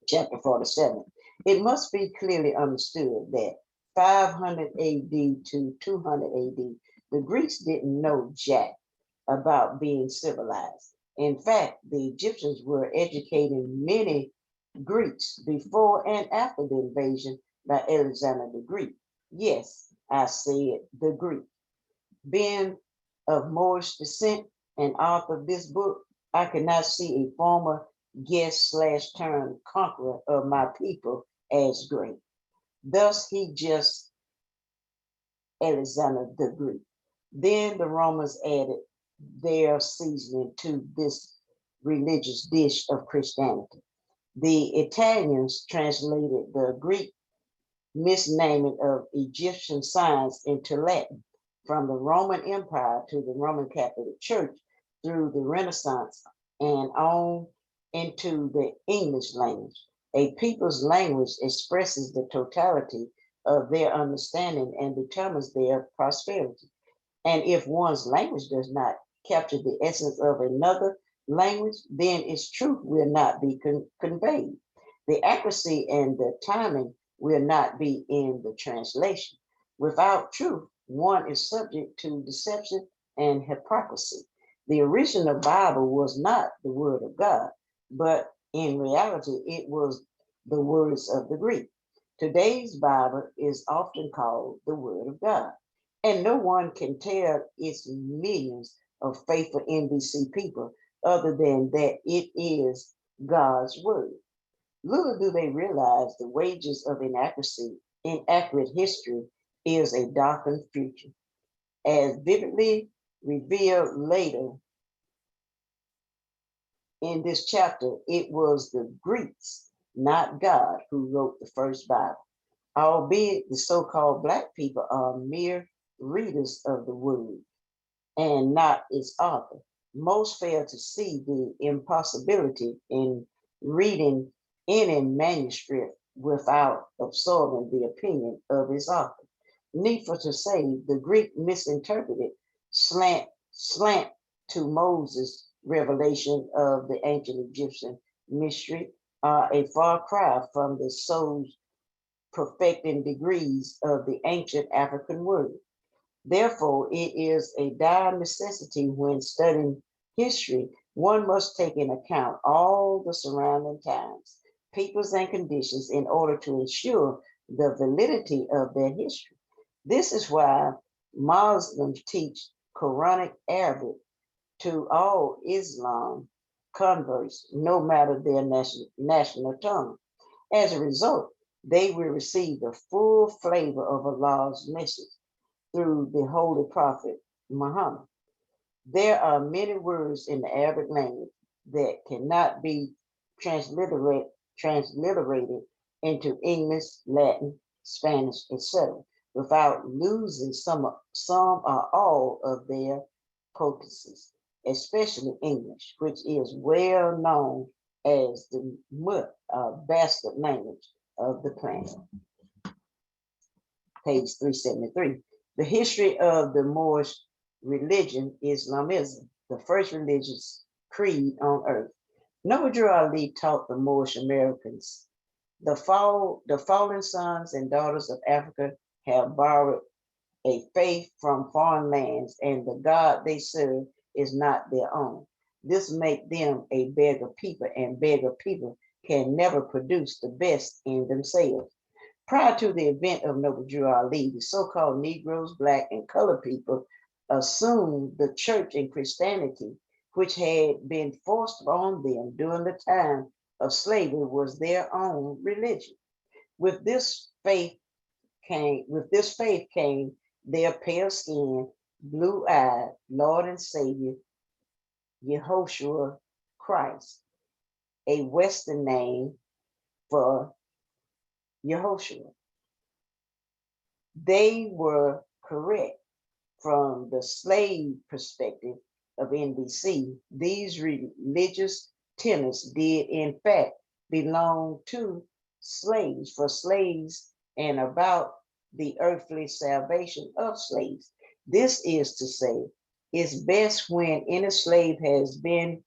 Chapter 47. It must be clearly understood that 500 AD to 200 AD, the Greeks didn't know jack about being civilized. In fact, the Egyptians were educating many Greeks before and after the invasion by Alexander the Greek. Yes, I said the Greek. Being of Moorish descent and author of this book, I could not see a former guest / turned conqueror of my people as great. Thus, he just Alexander the Greek. Then the Romans added their seasoning to this religious dish of Christianity. The Italians translated the Greek misnaming of Egyptian signs into Latin. From the Roman Empire to the Roman Catholic Church through the Renaissance and on into the English language. A people's language expresses the totality of their understanding and determines their prosperity. And if one's language does not capture the essence of another language, then its truth will not be conveyed. The accuracy and the timing will not be in the translation. Without truth, one is subject to deception and hypocrisy. The original Bible was not the word of God, but in reality, it was the words of the Greek. Today's Bible is often called the Word of God, and no one can tell its millions of faithful NBC people other than that it is God's Word. Little do they realize the wages of inaccurate history is a darkened future. As vividly revealed later in this chapter, it was the Greeks, not God, who wrote the first Bible. Albeit the so-called Black people are mere readers of the word and not its author. Most fail to see the impossibility in reading any manuscript without absorbing the opinion of its author. Needful to say, the Greek misinterpreted slant to Moses' revelation of the ancient Egyptian mystery are a far cry from the soul's perfecting degrees of the ancient African word. Therefore, it is a dire necessity when studying history, one must take into account all the surrounding times, peoples, and conditions in order to ensure the validity of their history. This is why Muslims teach Quranic Arabic to all Islam converts, no matter their national tongue. As a result, they will receive the full flavor of Allah's message through the Holy Prophet Muhammad. There are many words in the Arabic language that cannot be transliterated into English, Latin, Spanish, etc., without losing some or all of their potencies, especially English, which is well known as the bastard language of the planet. Page 373. The history of the Moorish religion, Islamism, the first religious creed on earth. Noble Ali taught the Moorish Americans, the fallen sons and daughters of Africa have borrowed a faith from foreign lands, and the God they serve is not their own. This makes them a beggar people, and beggar people can never produce the best in themselves. Prior to the event of Noble Drew Ali, the so-called Negroes, Black, and colored people assumed the church and Christianity, which had been forced on them during the time of slavery, was their own religion. With this faith came their pale skin, blue-eyed Lord and Savior, Yehoshua Christ, a Western name for Yehoshua. They were correct from the slave perspective of NBC. These religious tenets did in fact belong to slaves, for slaves, and about the earthly salvation of slaves. This is to say, it's best when any slave has been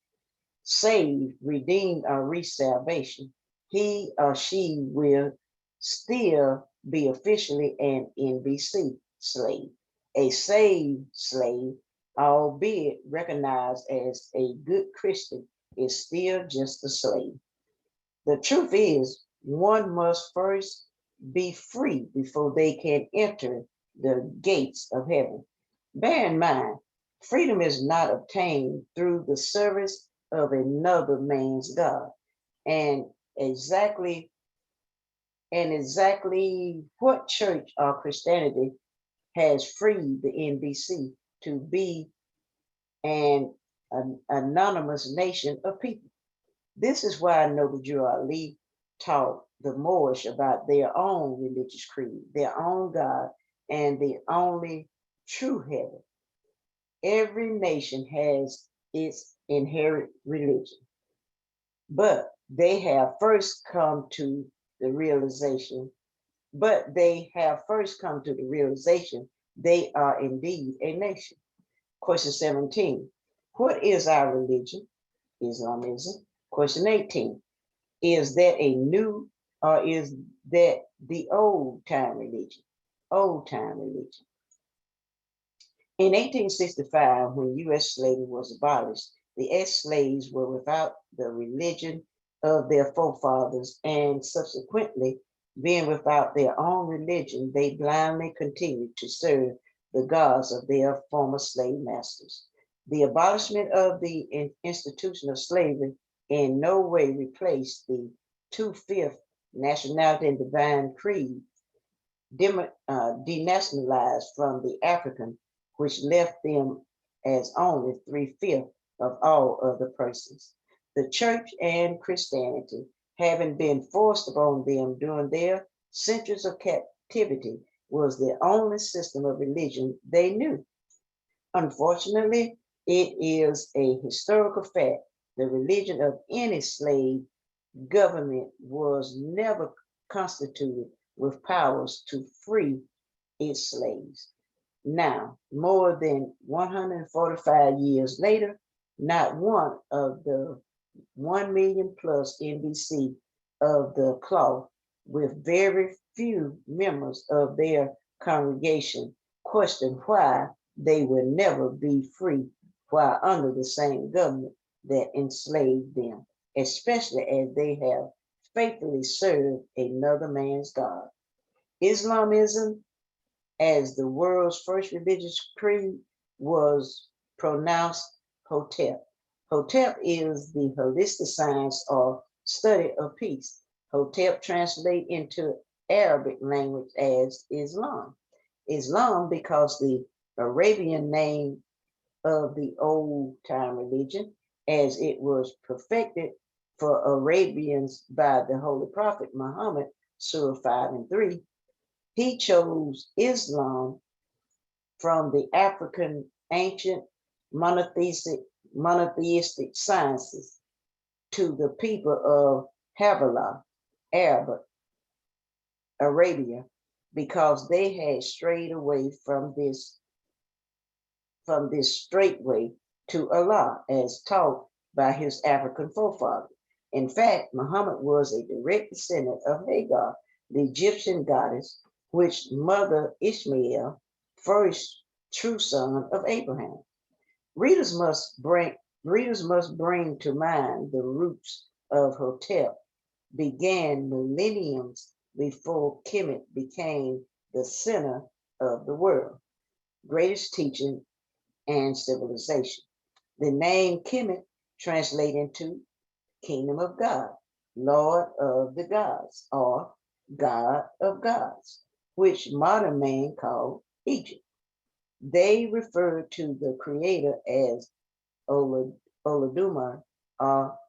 saved, redeemed, or reached salvation, he or she will still be officially an NBC slave. A saved slave, albeit recognized as a good Christian, is still just a slave. The truth is, one must first be free before they can enter the gates of heaven. Bear in mind, freedom is not obtained through the service of another man's God. And exactly what church or Christianity has freed the NBC to be an anonymous nation of people? This is why Noble Drew Ali taught the Moorish about their own religious creed, their own God, and the only true heaven. Every nation has its inherent religion, but they have first come to the realization they are indeed a nation. Question 17, what is our religion? Islamism. Question 18, is that a new or is that the old time religion? Old time religion. In 1865, when U.S. slavery was abolished, the ex-slaves were without the religion of their forefathers, and subsequently, Being without their own religion, they blindly continued to serve the gods of their former slave masters. The abolishment of the institution of slavery in no way replaced the 2/5 nationality and divine creed denationalized from the African, which left them as only 3/5 of all other persons. The church and Christianity, having been forced upon them during their centuries of captivity, was the only system of religion they knew. Unfortunately, it is a historical fact the religion of any slave government was never constituted with powers to free its slaves. Now, more than 145 years later, not one of the 1 million plus NBC of the cloth, with very few members of their congregation, questioned why they will never be free while under the same government that enslaved them, especially as they have faithfully served another man's God. Islamism, as the world's first religious creed, was pronounced Hotep. Hotep is the holistic science or study of peace. Hotep translates into Arabic language as Islam. Islam because the Arabian name of the old time religion, as it was perfected for Arabians by the Holy Prophet Muhammad, Surah 5 and 3. He chose Islam from the African ancient monotheistic sciences to the people of Havilah, Arabia, because they had strayed away from this straight way to Allah as taught by his African forefather. In fact, Muhammad was a direct descendant of Hagar, the Egyptian goddess, which mother Ishmael, first true son of Abraham. Readers must bring to mind the roots of Hotep began millenniums before Kemet became the center of the world, greatest teaching and civilization. The name Kemet translates into Kingdom of God, Lord of the gods, or God of gods, which modern man called Egypt. They refer to the creator as Olodumare or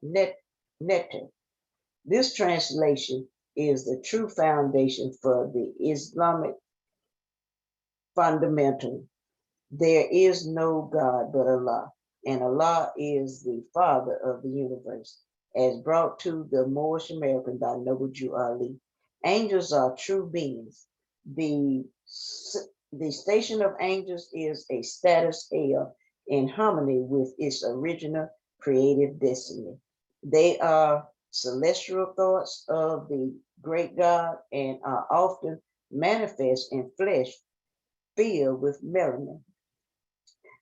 Nectar. This translation is the true foundation for the Islamic fundamental. There is no God but Allah, and Allah is the Father of the universe, as brought to the Moorish American by Noble Jew Ali. Angels are true beings. The station of angels is a status scale in harmony with its original creative destiny. They are celestial thoughts of the great God and are often manifest in flesh filled with melanin.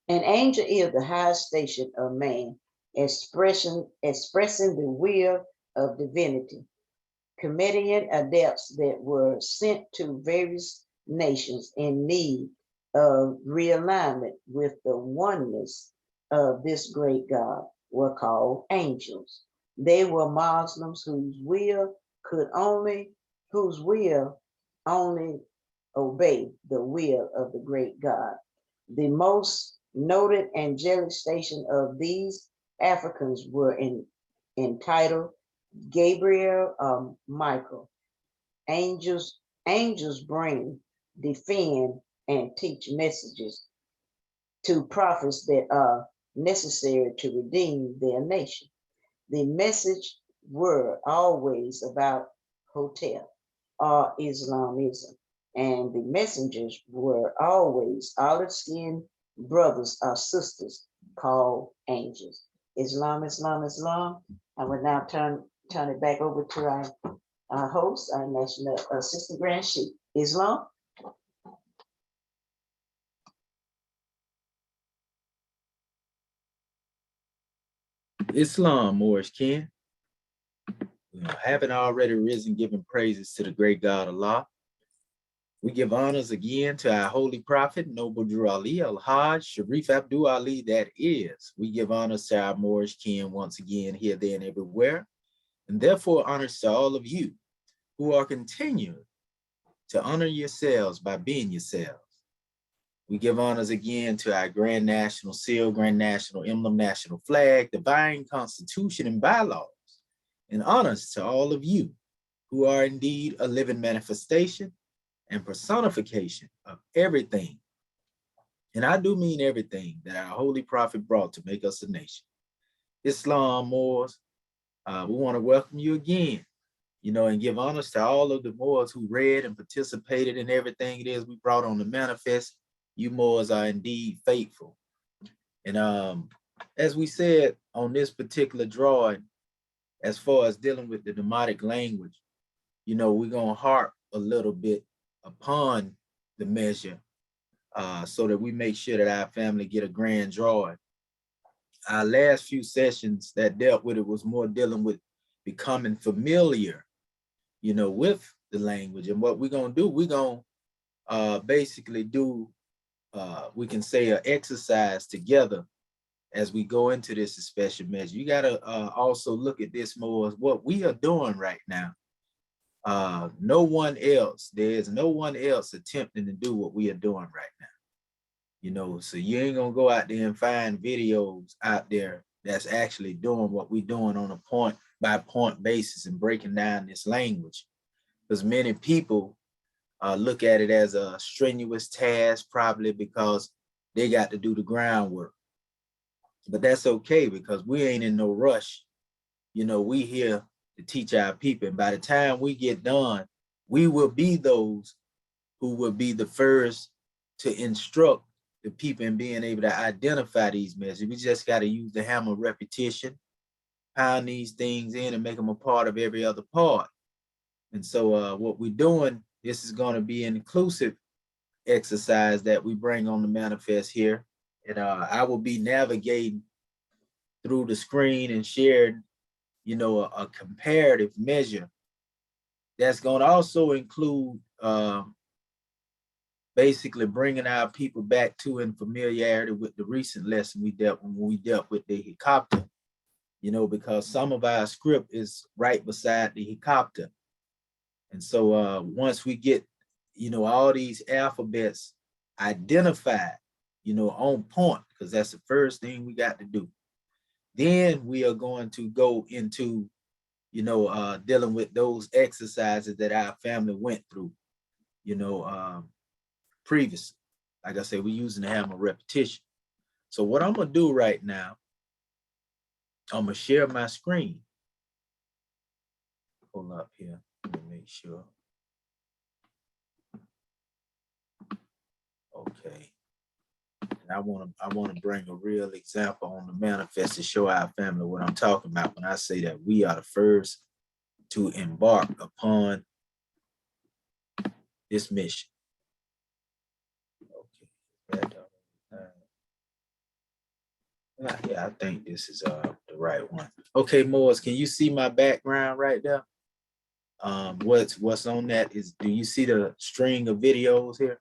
An angel is the highest station of man, expressing the will of divinity. Comedian adepts that were sent to various nations in need of realignment with the oneness of this great God were called angels. They were Muslims whose will only obey the will of the great God. The most noted angelic station of these Africans were entitled Gabriel, Michael. Angels bring, defend, and teach messages to prophets that are necessary to redeem their nation. The message were always about Hotep or Islamism, and the messengers were always olive-skinned brothers or sisters called angels. Islam, Islam, Islam. I will now turn it back over to our host, our national assistant grand chief. Islam. Islam, Moorish kin, Having already risen, giving praises to the great God Allah. We give honors again to our holy prophet, Noble Drew Ali Al-Hajj Sharif Abdul Ali, that is. We give honors to our Moorish kin once again, here, there, and everywhere. And therefore honors to all of you who are continuing to honor yourselves by being yourselves. We give honors again to our Grand National Seal, Grand National Emblem, National Flag, Divine Constitution, and bylaws. And honors to all of you who are indeed a living manifestation and personification of everything. And I do mean everything that our holy prophet brought to make us a nation. Islam, Moors, we want to welcome you again, and give honors to all of the Moors who read and participated in everything it is we brought on the manifest. You Moors are indeed faithful. And as we said on this particular drawing, as far as dealing with the Demotic language, we're going to harp a little bit upon the measure so that we make sure that our family get a grand drawing. Our last few sessions that dealt with it was more dealing with becoming familiar, with the language. And what we're going to do, we're going to basically do, we can say, an exercise together as we go into this special measure. You got to also look at this more as what we are doing right now. No one else, there's no one else attempting to do what we are doing right now. So you ain't gonna go out there and find videos out there that's actually doing what we're doing on a point by point basis and breaking down this language. Because many people look at it as a strenuous task, probably because they got to do the groundwork. But that's okay, because we ain't in no rush. We here to teach our people. And by the time we get done, we will be those who will be the first to instruct the people in being able to identify these messages. We just got to use the hammer of repetition, pound these things in and make them a part of every other part. And so what we're doing, this is going to be an inclusive exercise that we bring on the manifest here. And I will be navigating through the screen and sharing, a comparative measure that's going to also include basically bringing our people back to in familiarity with the recent lesson we dealt when we dealt with the helicopter, because some of our script is right beside the helicopter. And so once we get, all these alphabets identified, on point, because that's the first thing we got to do. Then we are going to go into, dealing with those exercises that our family went through, previously. Like I said, we're using the hammer of repetition. So what I'm going to do right now, I'm going to share my screen. Pull up here. Let me make sure. Okay. I want to bring a real example on the manifest to show our family what I'm talking about when I say that we are the first to embark upon this mission. Okay. Yeah, I think this is the right one. Okay, Moors, can you see my background right there? What's on that is, do you see the string of videos here?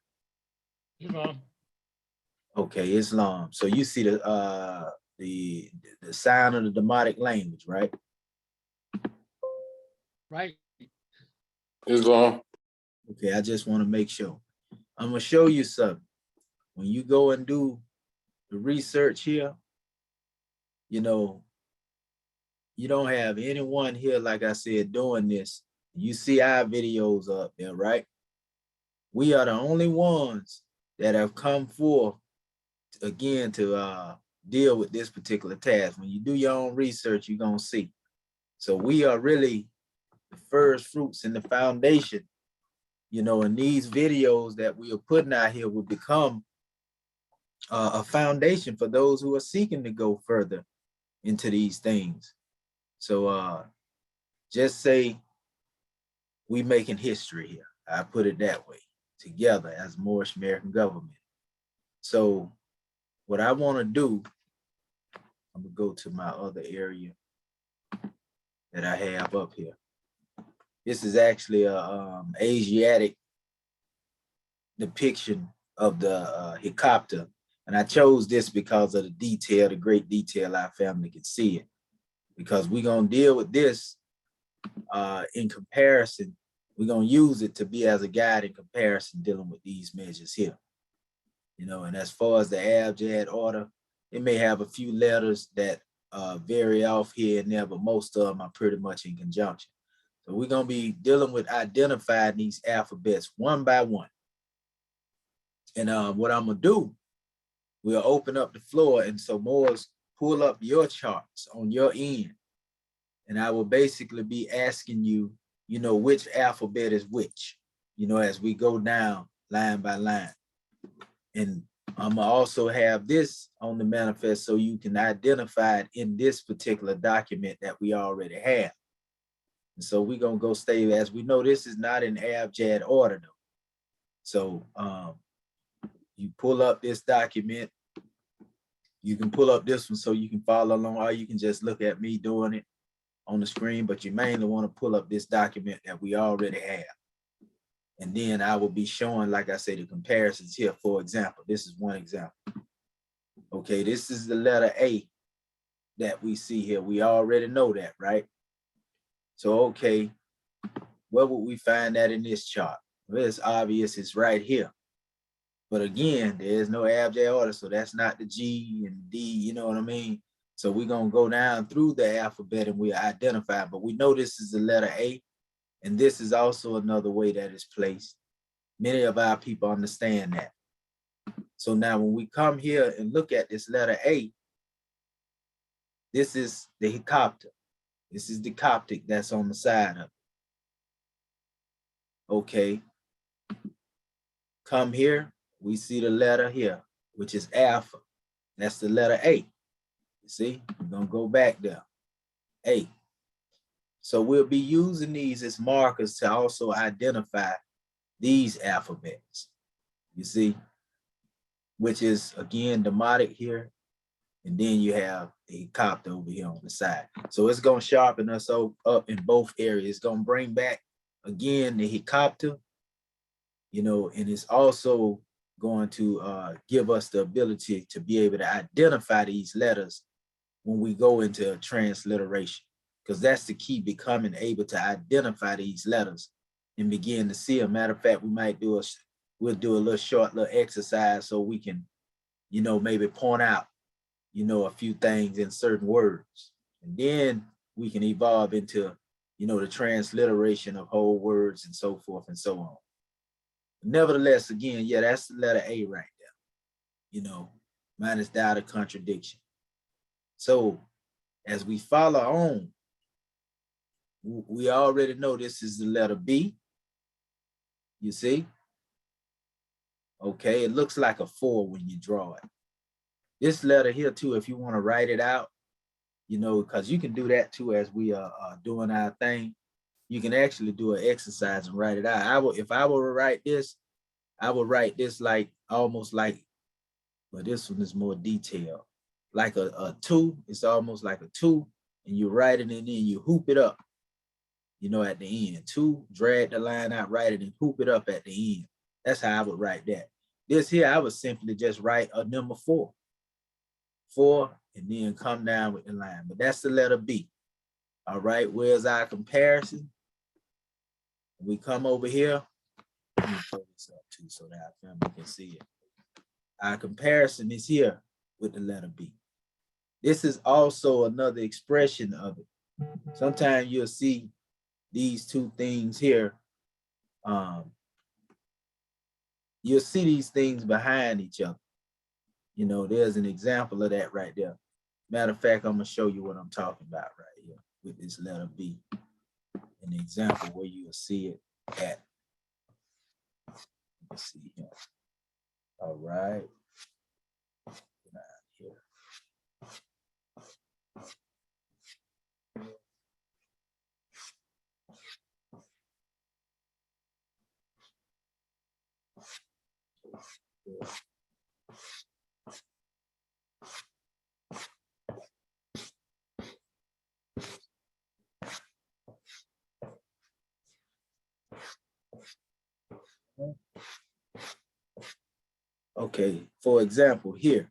Islam. Okay, Islam. So you see the sign of the Demotic language, right? Right. Islam. Okay, I just want to make sure. I'm gonna show you something. When you go and do the research here, you don't have anyone here, like I said, doing this. You see our videos up there, right? We are the only ones that have come forth again to deal with this particular task. When you do your own research, you're gonna see. So we are really the first fruits and the foundation, and these videos that we are putting out here will become a foundation for those who are seeking to go further into these things. So just say we making history here. I put it that way, together as Moorish American government. So what I want to do, I'm gonna go to my other area that I have up here. This is actually a Asiatic depiction of the helicopter. And I chose this because of the detail, the great detail our family can see it. Because we're going to deal with this in comparison. We're going to use it to be as a guide in comparison dealing with these measures here. You know, and as far as the abjad order, it may have a few letters that vary off here and there, but most of them are pretty much in conjunction. So we're going to be dealing with identifying these alphabets one by one. And what I'm going to do, we'll open up the floor. And so Moore's pull up your charts on your end. And I will basically be asking you, you know, which alphabet is which, you know, as we go down line by line. And I'm gonna also have this on the manifest so you can identify it in this particular document that we already have. And so we're gonna go stay, as we know, this is not in abjad order though. So you pull up this document, you can pull up this one so you can follow along, or you can just look at me doing it on the screen, but you mainly want to pull up this document that we already have. And then I will be showing, like I say, the comparisons here. For example, this is one example. Okay, this is the letter A that we see here. We already know that, right? So, okay, where would we find that in this chart? Well, it's obvious it's right here. But again, there is no abjad order, so that's not the G and D, you know what I mean? So we're going to go down through the alphabet and we'll identify, but we know this is the letter A, and this is also another way that it's placed. Many of our people understand that. So now when we come here and look at this letter A, this is the helicopter. This is the Coptic that's on the side of it. Okay. Come here, we see the letter here, which is alpha. That's the letter A. You see, we're gonna go back there. A. So we'll be using these as markers to also identify these alphabets. You see, which is again Demotic here, and then you have a copter over here on the side. So it's gonna sharpen us up in both areas. It's gonna bring back again the helicopter, you know, and it's also going to give us the ability to be able to identify these letters when we go into transliteration, because that's the key, becoming able to identify these letters and begin to see them. Matter of fact, we'll do a little short little exercise so we can, you know, maybe point out, you know, a few things in certain words. And then we can evolve into, you know, the transliteration of whole words and so forth and so on. Nevertheless, again, yeah, that's the letter A right there, you know, minus doubt of contradiction. So as we follow on, we already know this is the letter B. You see? Okay, it looks like a 4 when you draw it. This letter here too, if you want to write it out, you know, because you can do that too as we are doing our thing. You can actually do an exercise and write it out. If I were to write this, I would write this like almost like, well, this one is more detailed. Like a 2, it's almost like a 2, and you write it and then you hoop it up, you know, at the end. 2, drag the line out, write it and hoop it up at the end. That's how I would write that. This here, I would simply just write a number 4. 4, and then come down with the line. But that's the letter B. All right, where's our comparison? We come over here. Let me pull this up too so that our family can see it. Our comparison is here with the letter B. This is also another expression of it. Sometimes you'll see these two things here. You'll see these things behind each other. You know, there's an example of that right there. Matter of fact, I'm gonna show you what I'm talking about right here with this letter B. An example where you'll see it at. Let's see here. All right. Here. Okay, for example, here,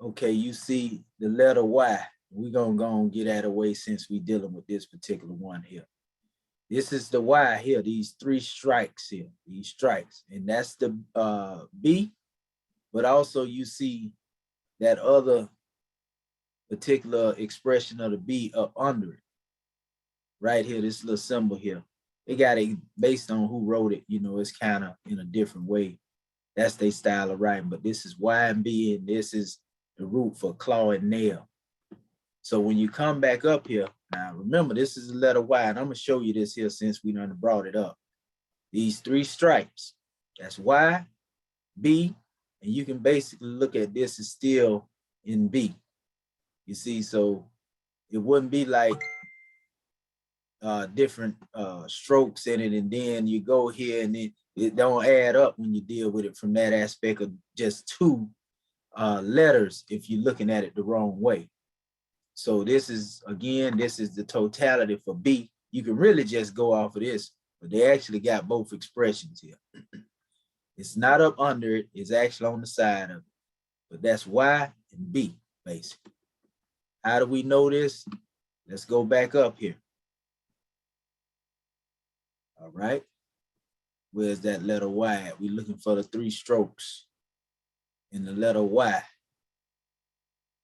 okay, you see the letter Y. We're gonna go and get out of the way since we're dealing with this particular one here. This is the Y here, these three strikes here, these strikes, and that's the B, but also you see that other particular expression of the B up under it, right here, this little symbol here. They got it based on who wrote it, you know, it's kind of in a different way. That's their style of writing, but this is Y and B, and this is the root for claw and nail. So when you come back up here, now remember, this is the letter Y, and I'm gonna show you this here since we done brought it up. These three stripes, that's Y, B, and you can basically look at this as still in B. You see, so it wouldn't be like different strokes in it, and then you go here and it don't add up when you deal with it from that aspect of just two letters if you're looking at it the wrong way. So this is, again, this is the totality for B. You can really just go off of this, but they actually got both expressions here. It's not up under it, it's actually on the side of it. But that's Y and B, basically. How do we know this? Let's go back up here. All right. Where's that letter Y? We're looking for the three strokes in the letter Y.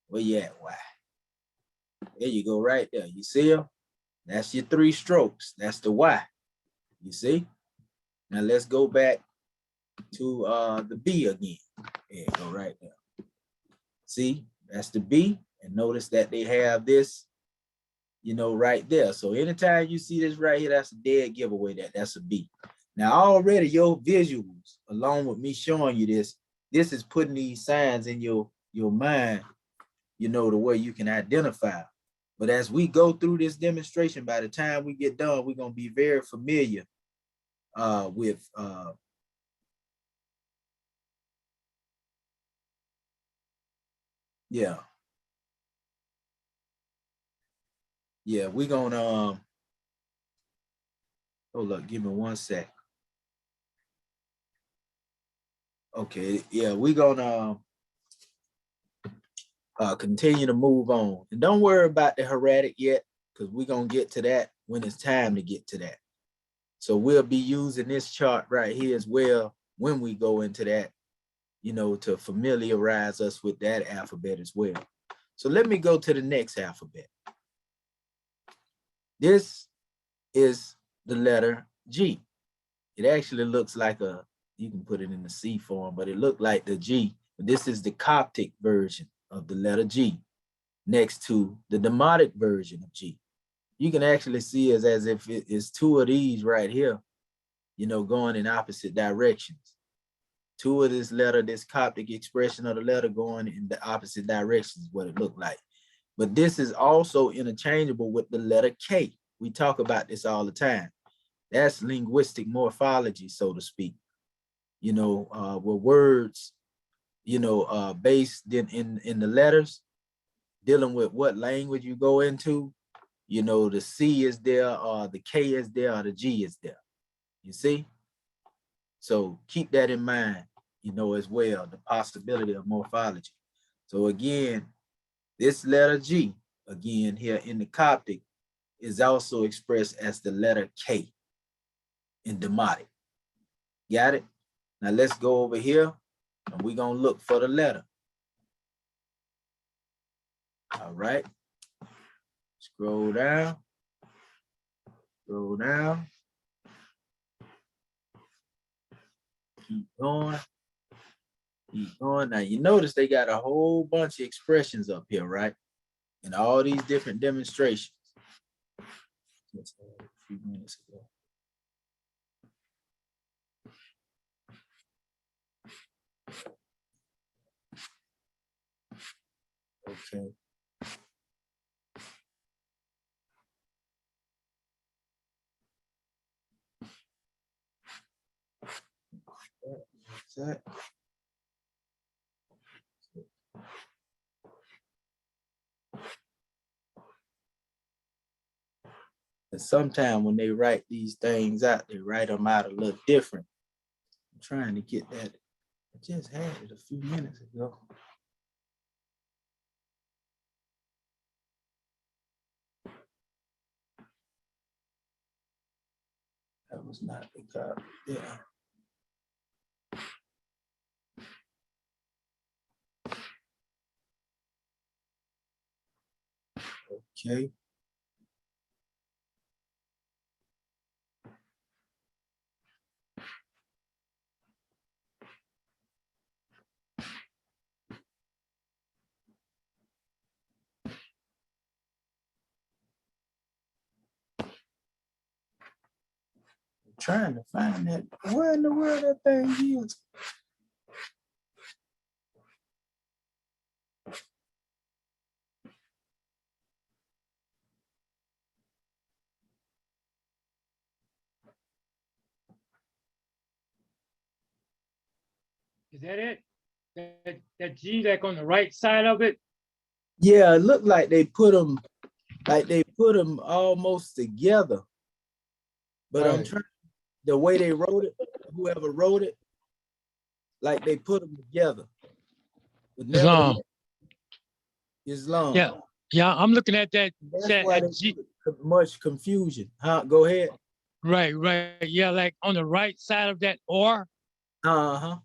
Where you at, Y? There you go, right there. You see them? That's your three strokes. That's the Y. You see? Now let's go back to the B again. There you go, right there. See, that's the B. And notice that they have this, you know, right there. So anytime you see this right here, that's a dead giveaway that that's a B. Now already your visuals, along with me showing you this is putting these signs in your mind, you know, the way you can identify. But as we go through this demonstration, by the time we get done, we're going to be very familiar with yeah, we're going to hold up, give me 1 sec. Okay, yeah, we're going to continue to move on. And don't worry about the hieratic yet, because we're going to get to that when it's time to get to that. So we'll be using this chart right here as well when we go into that, you know, to familiarize us with that alphabet as well. So let me go to the next alphabet. This is the letter G. It actually looks like a, you can put it in the C form, but it looked like the G. But this is the Coptic version of the letter G next to the Demotic version of G. You can actually see it as if it is two of these right here, you know, going in opposite directions. Two of this letter, this Coptic expression of the letter going in the opposite directions, what it looked like. But this is also interchangeable with the letter K. We talk about this all the time. That's linguistic morphology, so to speak. You know, where words, you know, based in the letters, dealing with what language you go into, you know, the C is there, or the K is there, or the G is there. You see? So keep that in mind, you know, as well, the possibility of morphology. So again, this letter G, again, here in the Coptic, is also expressed as the letter K in Demotic. Got it? Now let's go over here and we're going to look for the letter. All right. Scroll down. Scroll down. Keep going. Keep going. Now you notice they got a whole bunch of expressions up here, right? And all these different demonstrations. Just a few minutes ago. Okay. What's that? And sometimes when they write these things out, they write them out a little different trying to get that. I just had it a few minutes ago. That was not the copy. Yeah. Okay. Trying to find that. Where in the world that thing is? Is that it? That G like on the right side of it? Yeah, it looked like they put them, almost together. But I'm Right. trying, the way they wrote it, whoever wrote it, like they put them together. But Islam. Islam. Yeah. Yeah, I'm looking at that. That's why That there's G. much confusion. Huh? Go ahead. Right. Yeah, like on the right side of that or, Uh-huh.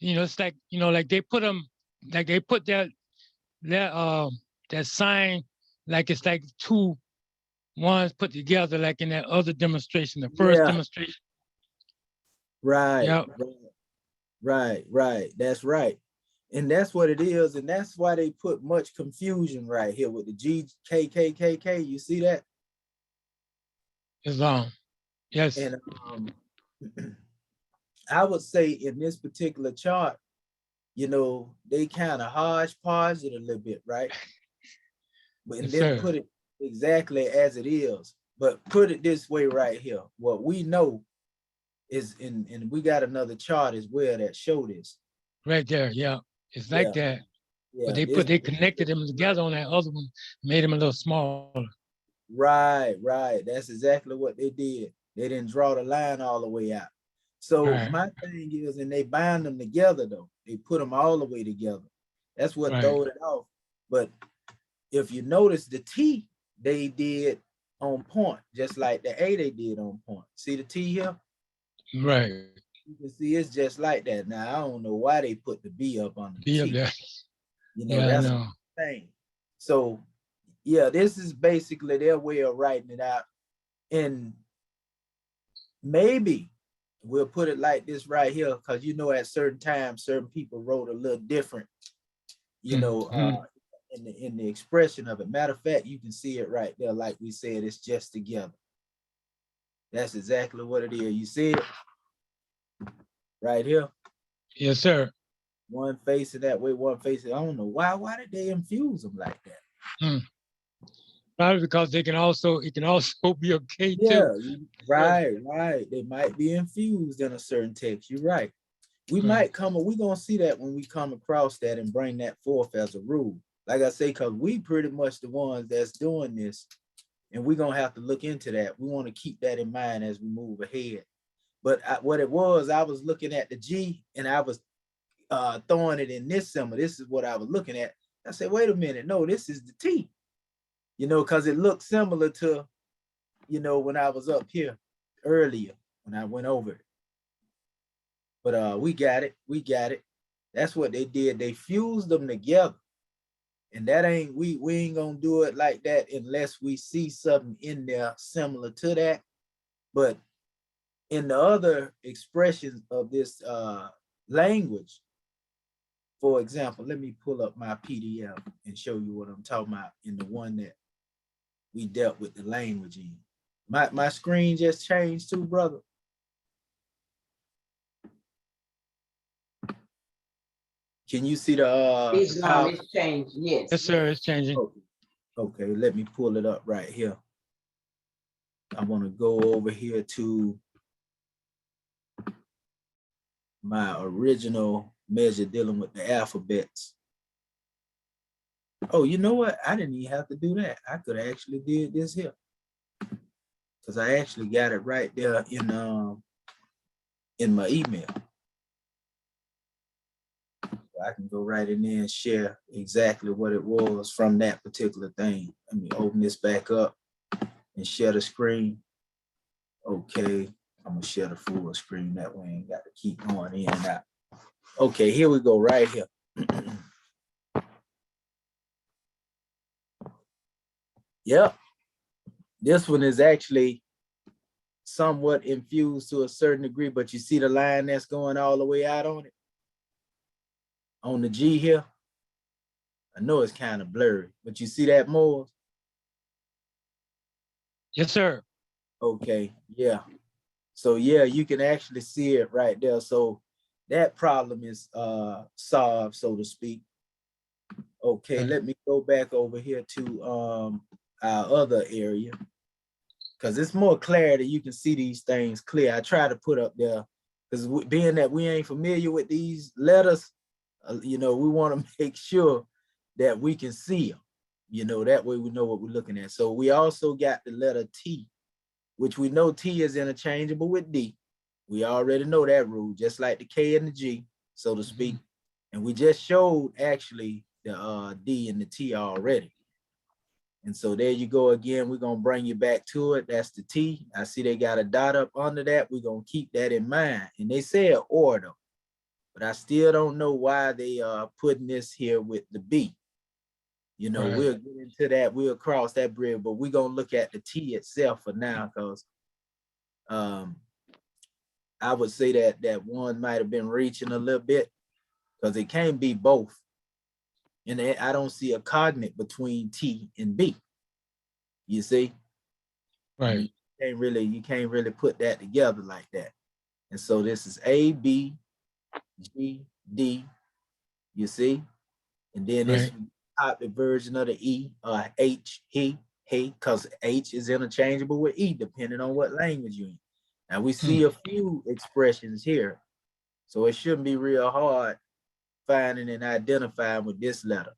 it's like, like they put them, like they put that sign, like it's like two ones put together, like in that other demonstration, the first Yeah. demonstration. Right. Yep. Right. That's right. And that's what it is. And that's why they put much confusion right here with the GKKKK. You see that? Islam. Yes. And I would say in this particular chart, they kind of hodgepodge it a little bit, right? But and Yes, then sir. put it exactly as it is. But put it this way right here. What we know is and we got another chart as well that show this. Right there. Yeah. It's like Yeah. that. Yeah, But they connected them together on that other one, made them a little smaller. right. That's exactly what they did. They didn't draw the line all the way out. So Right. my thing is, and they bind them together though. They put them all the way together. That's what Right. throwed it off. But if you notice the T, they did on point, just like the A they did on point. See the T here? Right. You can see it's just like that. Now I don't know why they put the B up on the Be up T. there. That's I know. the thing. So yeah, this is basically their way of writing it out. And maybe we'll put it like this right here, because at certain times, certain people wrote a little different, in the expression of it. Matter of fact, you can see it right there. Like we said, it's just together. That's exactly what it is. You see it right here? Yes, sir. One facing that way, one facing. I don't know why did they infuse them like that? Probably because it can also be a K too. Right. They might be infused in a certain text. You're right. We're gonna see that when we come across that and bring that forth as a rule. Like I say, because we pretty much the ones that's doing this, and we're gonna have to look into that. We want to keep that in mind as we move ahead. But what it was, I was looking at the G and I was throwing it in this symbol. This is what I was looking at. I said, wait a minute, no, this is the T. Because it looked similar to, when I was up here earlier, when I went over it. But we got it. That's what they did. They fused them together. And that ain't, we ain't gonna do it like that unless we see something in there similar to that. But in the other expressions of this language, for example, let me pull up my PDF and show you what I'm talking about in the one that we dealt with the language in. My screen just changed too, brother. Can you see the It's changed, yes. Yes, sir. It's changing. Okay, let me pull it up right here. I want to go over here to my original measure dealing with the alphabets. Oh, you know what? I didn't even have to do that. I could have actually did this here, because I actually got it right there in my email. I can go right in there and share exactly what it was from that particular thing. Let me open this back up and share the screen. Okay, I'm gonna share the full screen, that way I ain't got to keep going in and out. Okay, here we go right here. Yep, this one is actually somewhat infused to a certain degree, but you see the line that's going all the way out on it? On the G here? I know it's kind of blurry, but you see that more? Yes, sir. Okay, yeah. So yeah, you can actually see it right there. So that problem is solved, so to speak. Okay, let me go back over here to our other area, because it's more clarity. You can see these things clear. I try to put up there, because being that we ain't familiar with these letters, you know, we want to make sure that we can see them. You know, that way we know what we're looking at. So we also got the letter T, which we know T is interchangeable with D. We already know that rule, just like the K and the G, so to speak. And we just showed actually the D and the T already. And so there you go again. We're gonna bring you back to it. That's the T. I see they got a dot up under that. We're gonna keep that in mind. And they said order, but I still don't know why they are putting this here with the B. You know, we'll get into that, we'll cross that bridge, but we're gonna look at the T itself for now, because I would say that one might have been reaching a little bit, because it can't be both. And I don't see a cognate between T and B. You see? Right. I mean, you can't really put that together like that. And so this is A, B, G, D, you see? And then this opposite version of the E, H, he, because H is interchangeable with E, depending on what language you're in. Now we see a few expressions here, so it shouldn't be real hard finding and identifying with this letter.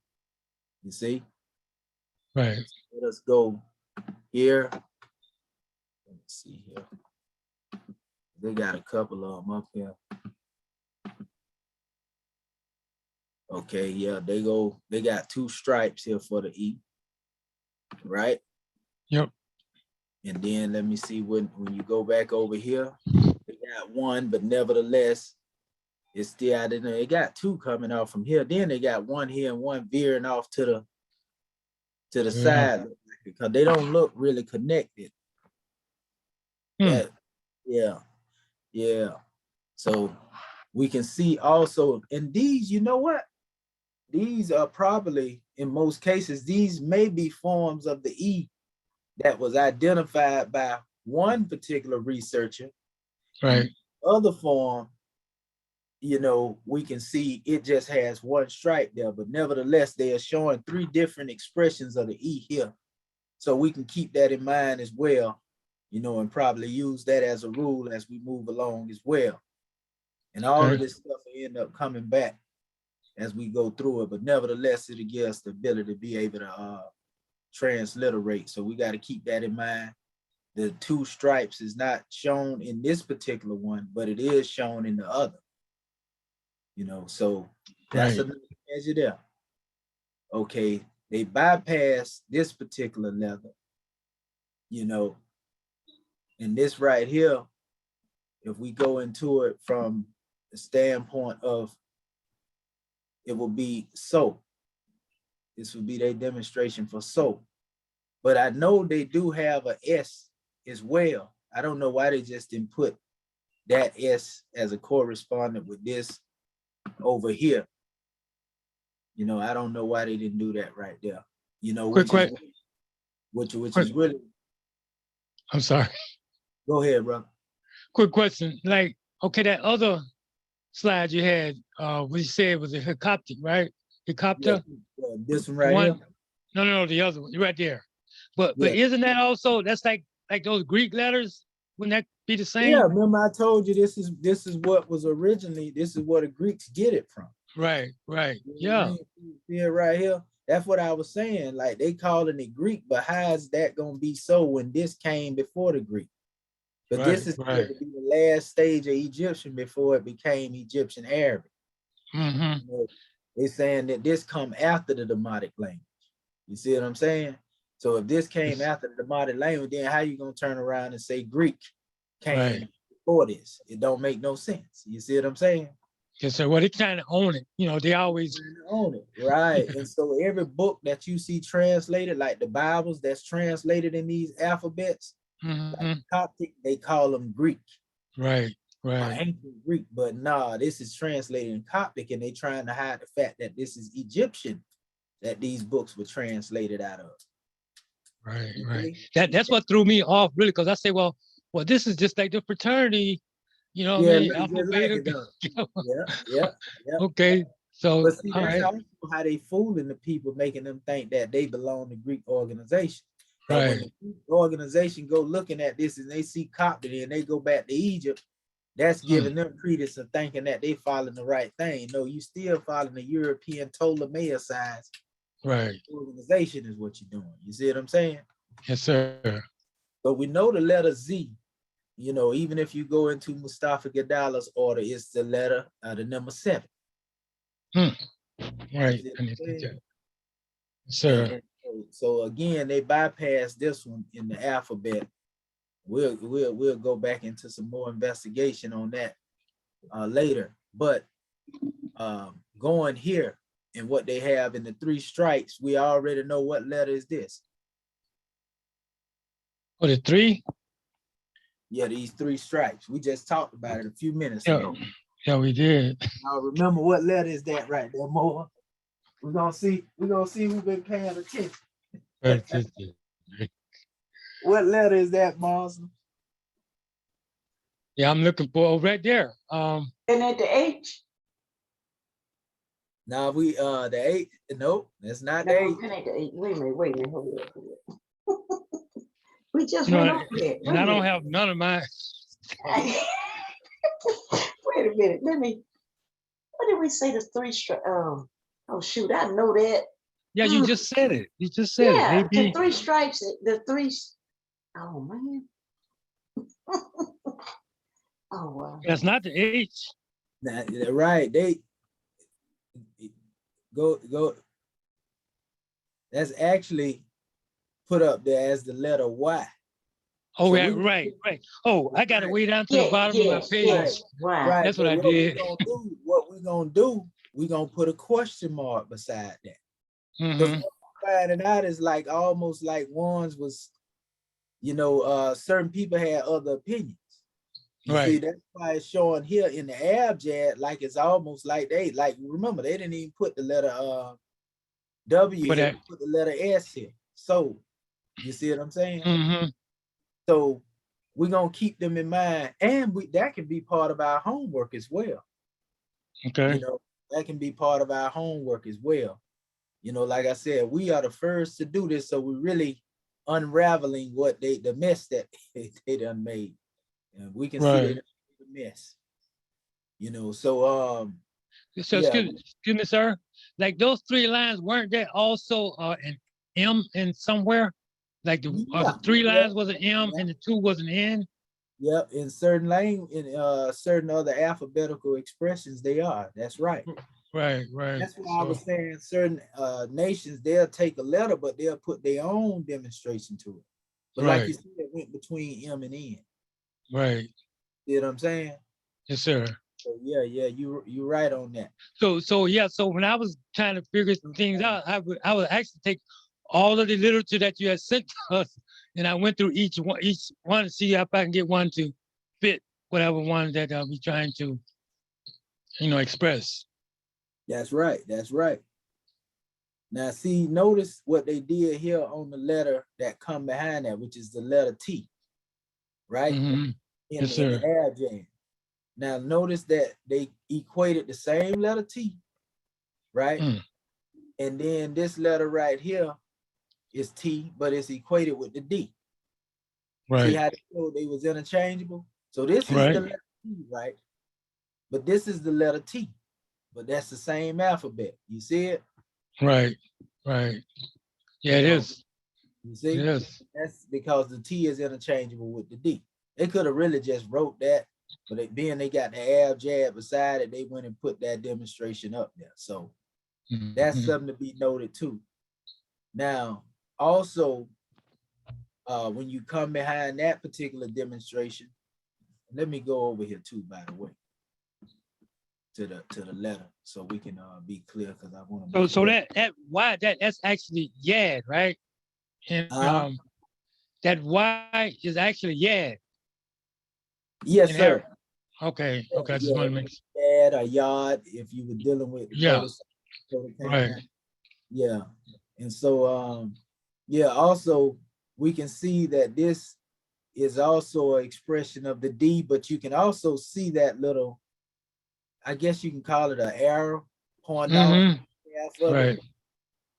You see? Right. Let us go here. Let me see here. They got a couple of them up here. Okay, yeah, they got two stripes here for the E, right? Yep. And then let me see, when you go back over here, they got one, but nevertheless, it's still out in there. They got two coming off from here. Then they got one here and one veering off to the side, because they don't look really connected. That, yeah. So we can see also, and these, you know what? These are probably, in most cases, these may be forms of the E that was identified by one particular researcher. Right. Other form, you know, we can see it just has one stripe there, but nevertheless, they are showing three different expressions of the E here. So we can keep that in mind as well, you know, and probably use that as a rule as we move along as well. And all of this stuff will end up coming back as we go through it, but nevertheless, it'll give us the ability to be able to transliterate. So we got to keep that in mind. The two stripes is not shown in this particular one, but it is shown in the other. You know, so that's another measure there. Okay, they bypass this particular letter, you know, and this right here, if we go into it from the standpoint of, it will be so. This would be their demonstration for so. But I know they do have a S as well. I don't know why they just didn't put that S as a correspondent with this over here. You know, I don't know why they didn't do that right there. You know, which is really. I'm sorry. Go ahead, bro. Quick question. Like, okay, that other slide you had, what you said was a helicopter, right? Helicopter. Yeah, this one right here. No, the other one. You're right there. But isn't that also, that's like those Greek letters? Wouldn't that be the same? Yeah, remember I told you this is what was originally, this is where the Greeks get it from. Right. Yeah. Yeah, right here. That's what I was saying. Like, they calling it Greek, but how is that gonna be so when this came before the Greek? But Right, this is right. supposed to be the last stage of Egyptian before it became Egyptian Arabic. Mm-hmm. You know, they're saying that this come after the Demotic language. You see what I'm saying? So if this came after the Demotic language, then how you gonna turn around and say Greek came Right. before this? It don't make no sense. You see what I'm saying? Yes, sir. Well, they trying to own it. You know, they always. Own it, right? And so every book that you see translated, like the Bibles that's translated in these alphabets, Mm-hmm. Coptic, they call them Greek. Right, Or right, ancient Greek, but nah, this is translated in Coptic, and they trying to hide the fact that this is Egyptian that these books were translated out of. right, You right. see? That's what threw me off really, because I say, well, this is just like the fraternity, you know what I Yeah, mean? look Alpha, just like beta. it does. Yeah, yeah, yeah. Okay, so But see, all that's right, also how they fooling the people, making them think that they belong to Greek organization. Because when right, the Greek organization go looking at this and they see Coptic and they go back to Egypt, that's giving them credence of thinking that they following the right thing. No, you still following the European Ptolemaic-sized right. organization is what you're doing. You see what I'm saying? Yes, sir. But we know the letter Z, you know, even if you go into Mustafa Gadala's order, it's the letter, the number 7. Right. You see what I I'm need to saying? get that. Yes, sir. And so again, they bypass this one in the alphabet. We'll go back into some more investigation on that later. But going here and what they have in the 3 stripes, we already know what letter is this. Oh, the 3? Yeah, these 3 stripes. We just talked about it a few minutes Yeah, ago. yeah, we did. Now remember what letter is that right there, more? We're gonna see who's been paying attention. What letter is that, Marlon? Yeah, I'm looking for right there. And at the H? Now we the 8, nope, that's not No, the 8. it ain't the H. Wait a minute, hold up. We just You know, went over that. and I don't have none of mine. Wait a minute, what did we say the 3 stripes? Oh shoot, I know that. Yeah, you just said it. You just said it. Yeah, the AB. 3 stripes, the 3. Oh man. Oh wow. That's not the H. Now, right, they go. That's actually put up there as the letter Y. Oh, So yeah, right. Oh, I got it way down to the bottom of my page. Yes, right. That's what I What did. we're gonna do, we're gonna put a question mark beside that. Because Mm-hmm. what we're finding out is like almost like ones was, you know, certain people had other opinions. You see, Right. that's why it's showing here in the abjad, like it's almost like remember, they didn't even put the letter W But here, put the letter S here. So, you see what I'm saying? mm-hmm. So we're gonna keep them in mind, and that can be part of our homework as well. Okay. You know, that can be part of our homework as well. You know, like I said, we are the first to do this, so we're really unraveling what the mess that they done made. And we can see they done made a mess. You know, so So yeah. excuse me, sir. Like those 3 lines, weren't there also an M in somewhere? Like the 3 lines was an M and the 2 was an N? Yep, in certain certain other alphabetical expressions, they are. That's right. Right. That's why I was saying certain nations, they'll take a letter, but they'll put their own demonstration to it. But like you said, it went between M and N. Right. See what I'm saying? Yes, sir. So yeah, you're right on that. So when I was trying to figure some things out, I would actually take all of the literature that you had sent to us, and I went through each one to see if I can get one to fit whatever one that I'll be trying to, express. That's right. That's right. Now see, notice what they did here on the letter that come behind that, which is the letter T, right? Mm-hmm. In Yes, sir. the abjad. Now notice that they equated the same letter T, right? And then this letter right here is T, but it's equated with the D. Right. See how they was interchangeable? So this is the letter T, right? But this is the letter T, but that's the same alphabet. You see it? Right. Yeah, it is. You see? It is. That's because the T is interchangeable with the D. They could have really just wrote that, but being they got the abjad beside it, they went and put that demonstration up there. So that's Mhm. something to be noted too. Now, also, when you come behind that particular demonstration, let me go over here too, by the way, to the letter, so we can be clear, because I want to make So sure. that why that's actually Yad, right? And that Y is actually Yad Yes, in sir. Arabic. Okay, I just Yeah, want to make add a yard if you were dealing with the yeah, right, yeah. And so yeah, also we can see that this is also an expression of the D, but you can also see that little, I guess you can call it an arrow pointing out half of it. right,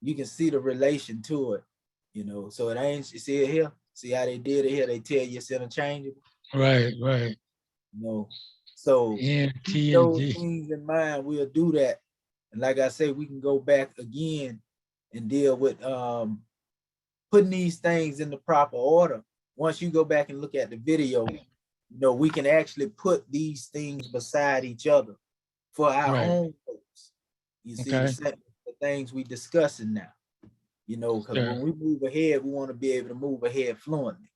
You can see the relation to it, you know. So it ain't, you see it here? See how they did it here? They tell you it's interchangeable, right. you know. So N, keep T, and those D. things in mind. We'll do that. And like I say, we can go back again and deal with putting these things in the proper order. Once you go back and look at the video, you know, we can actually put these things beside each other for our Right. own folks. You see, Okay. the things we discussing now, you know, because Sure. when we move ahead, we want to be able to move ahead fluently.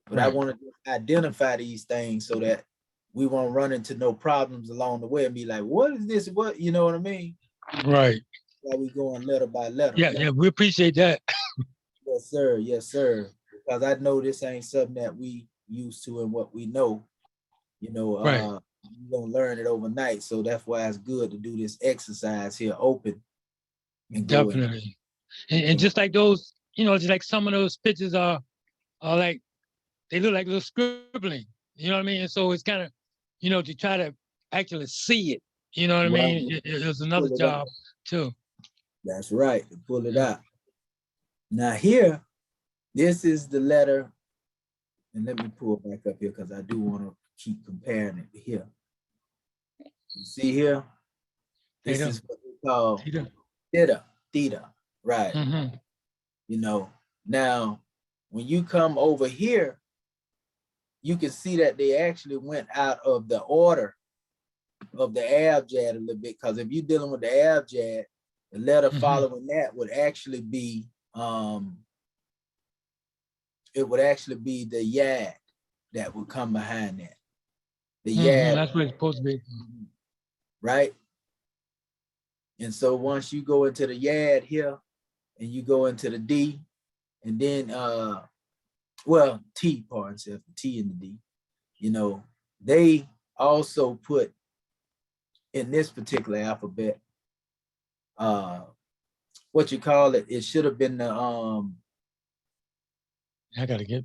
But I Right. want to identify these things so that we won't run into no problems along the way and be like, what is this? What, you know what I mean? Right. While we going letter by letter. Yeah, we appreciate that. Yes, sir. Yes, sir. Because I know this ain't something that we used to and what we know. You know, Right. you don't learn it overnight. So that's why it's good to do this exercise here open and go in. Definitely. And just like those, just like some of those pictures are like they look like little scribbling. You know what I mean? And so it's kind of, to try to actually see it. You know what I Right. mean? It's another Pull it out. job too. That's right. To pull it Yeah. out. Now here, this is the letter. And let me pull it back up here because I do want to keep comparing it here. You see here? This Theta. is what we call Theta. theta, right? Mm-hmm. You know, now when you come over here, you can see that they actually went out of the order of the abjad a little bit, because if you're dealing with the abjad, the letter following that would actually be it would actually be the yad that would come behind that. The yad, That's what it's supposed to be. right? And so once you go into the yad here and you go into the D, and then well, T, pardon self, the T and the D, you know, they also put in this particular alphabet, what you call it, it should have been the I gotta get.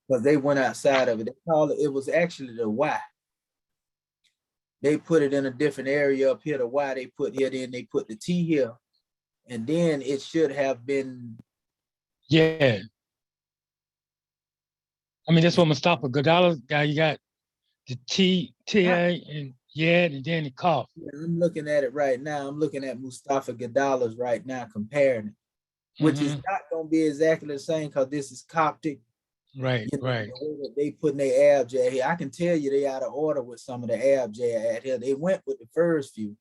because they went outside of it. They call it, it was actually the Y. They put it in a different area up here, the Y they put here, then they put the T here. And then it should have been. Yeah. I mean, that's what Mustafa Godala's guy. You got the T-A and and then the cough. I'm looking at it right now. I'm looking at Mustafa Gadala's right now, comparing it, which is not going to be exactly the same because this is Coptic. Right, You know, right. the way that they put their abjad here. I can tell you they out of order with some of the abjad here. They went with the first few,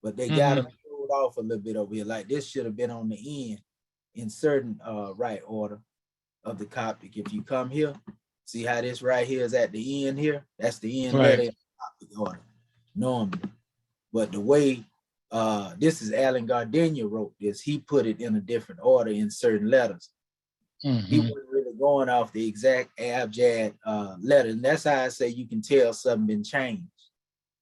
but they got them pulled off a little bit over here. Like this should have been on the end in certain right order of the Coptic. If you come here, see how this right here is at the end here? That's the end letter in the Coptic order normally. But the way this is Alan Gardenia wrote this, he put it in a different order in certain letters. He wasn't really going off the exact abjad letter. And that's how I say you can tell something been changed.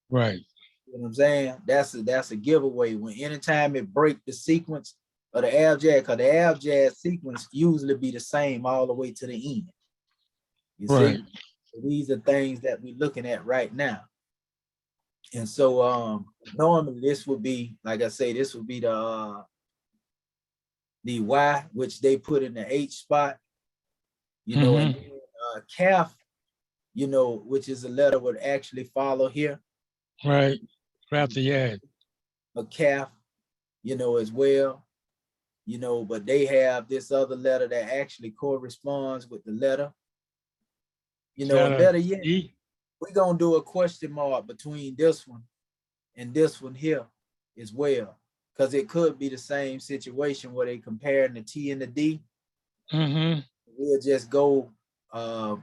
Right. You know what I'm saying? That's a giveaway. When anytime it break the sequence of the abjad, because the abjad sequence usually be the same all the way to the end. You see? So these are things that we're looking at right now. And so normally this would be, like I say, this would be the Y, which they put in the H spot, you know, and then calf, you know, which is a letter would actually follow here. Right. Grab the yad. A calf, you know, as well, you know, but they have this other letter that actually corresponds with the letter, You know, and Letter better yet, E. we're gonna do a question mark between this one and this one here as well, because it could be the same situation where they comparing the T and the D. Mm-hmm. We'll just go,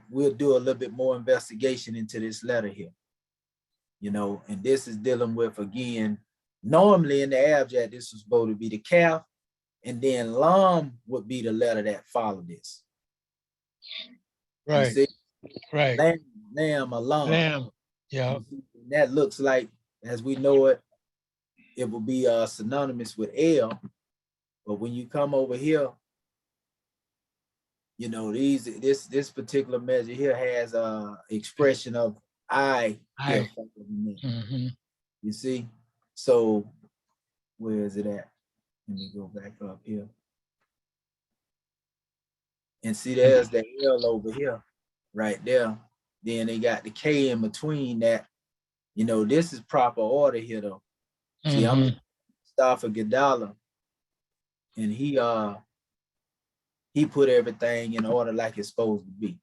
we'll do a little bit more investigation into this letter here, you know, and this is dealing with, again, normally in the abject, this was supposed to be the calf, and then lam would be the letter that followed this. You Right. see, Right. lamb, a lam. Lamb. Yeah. That looks like, as we know it, it will be synonymous with L. But when you come over here, you know, this particular measure here has a expression of I here. Mm-hmm. You see? So where is it at? Let me go back up here. And see, there's the L over here, right there. Then they got the K in between that. You know, this is proper order here though. See, I'm Mm-hmm. Mustafa Gadala, and he put everything in order like it's supposed to be.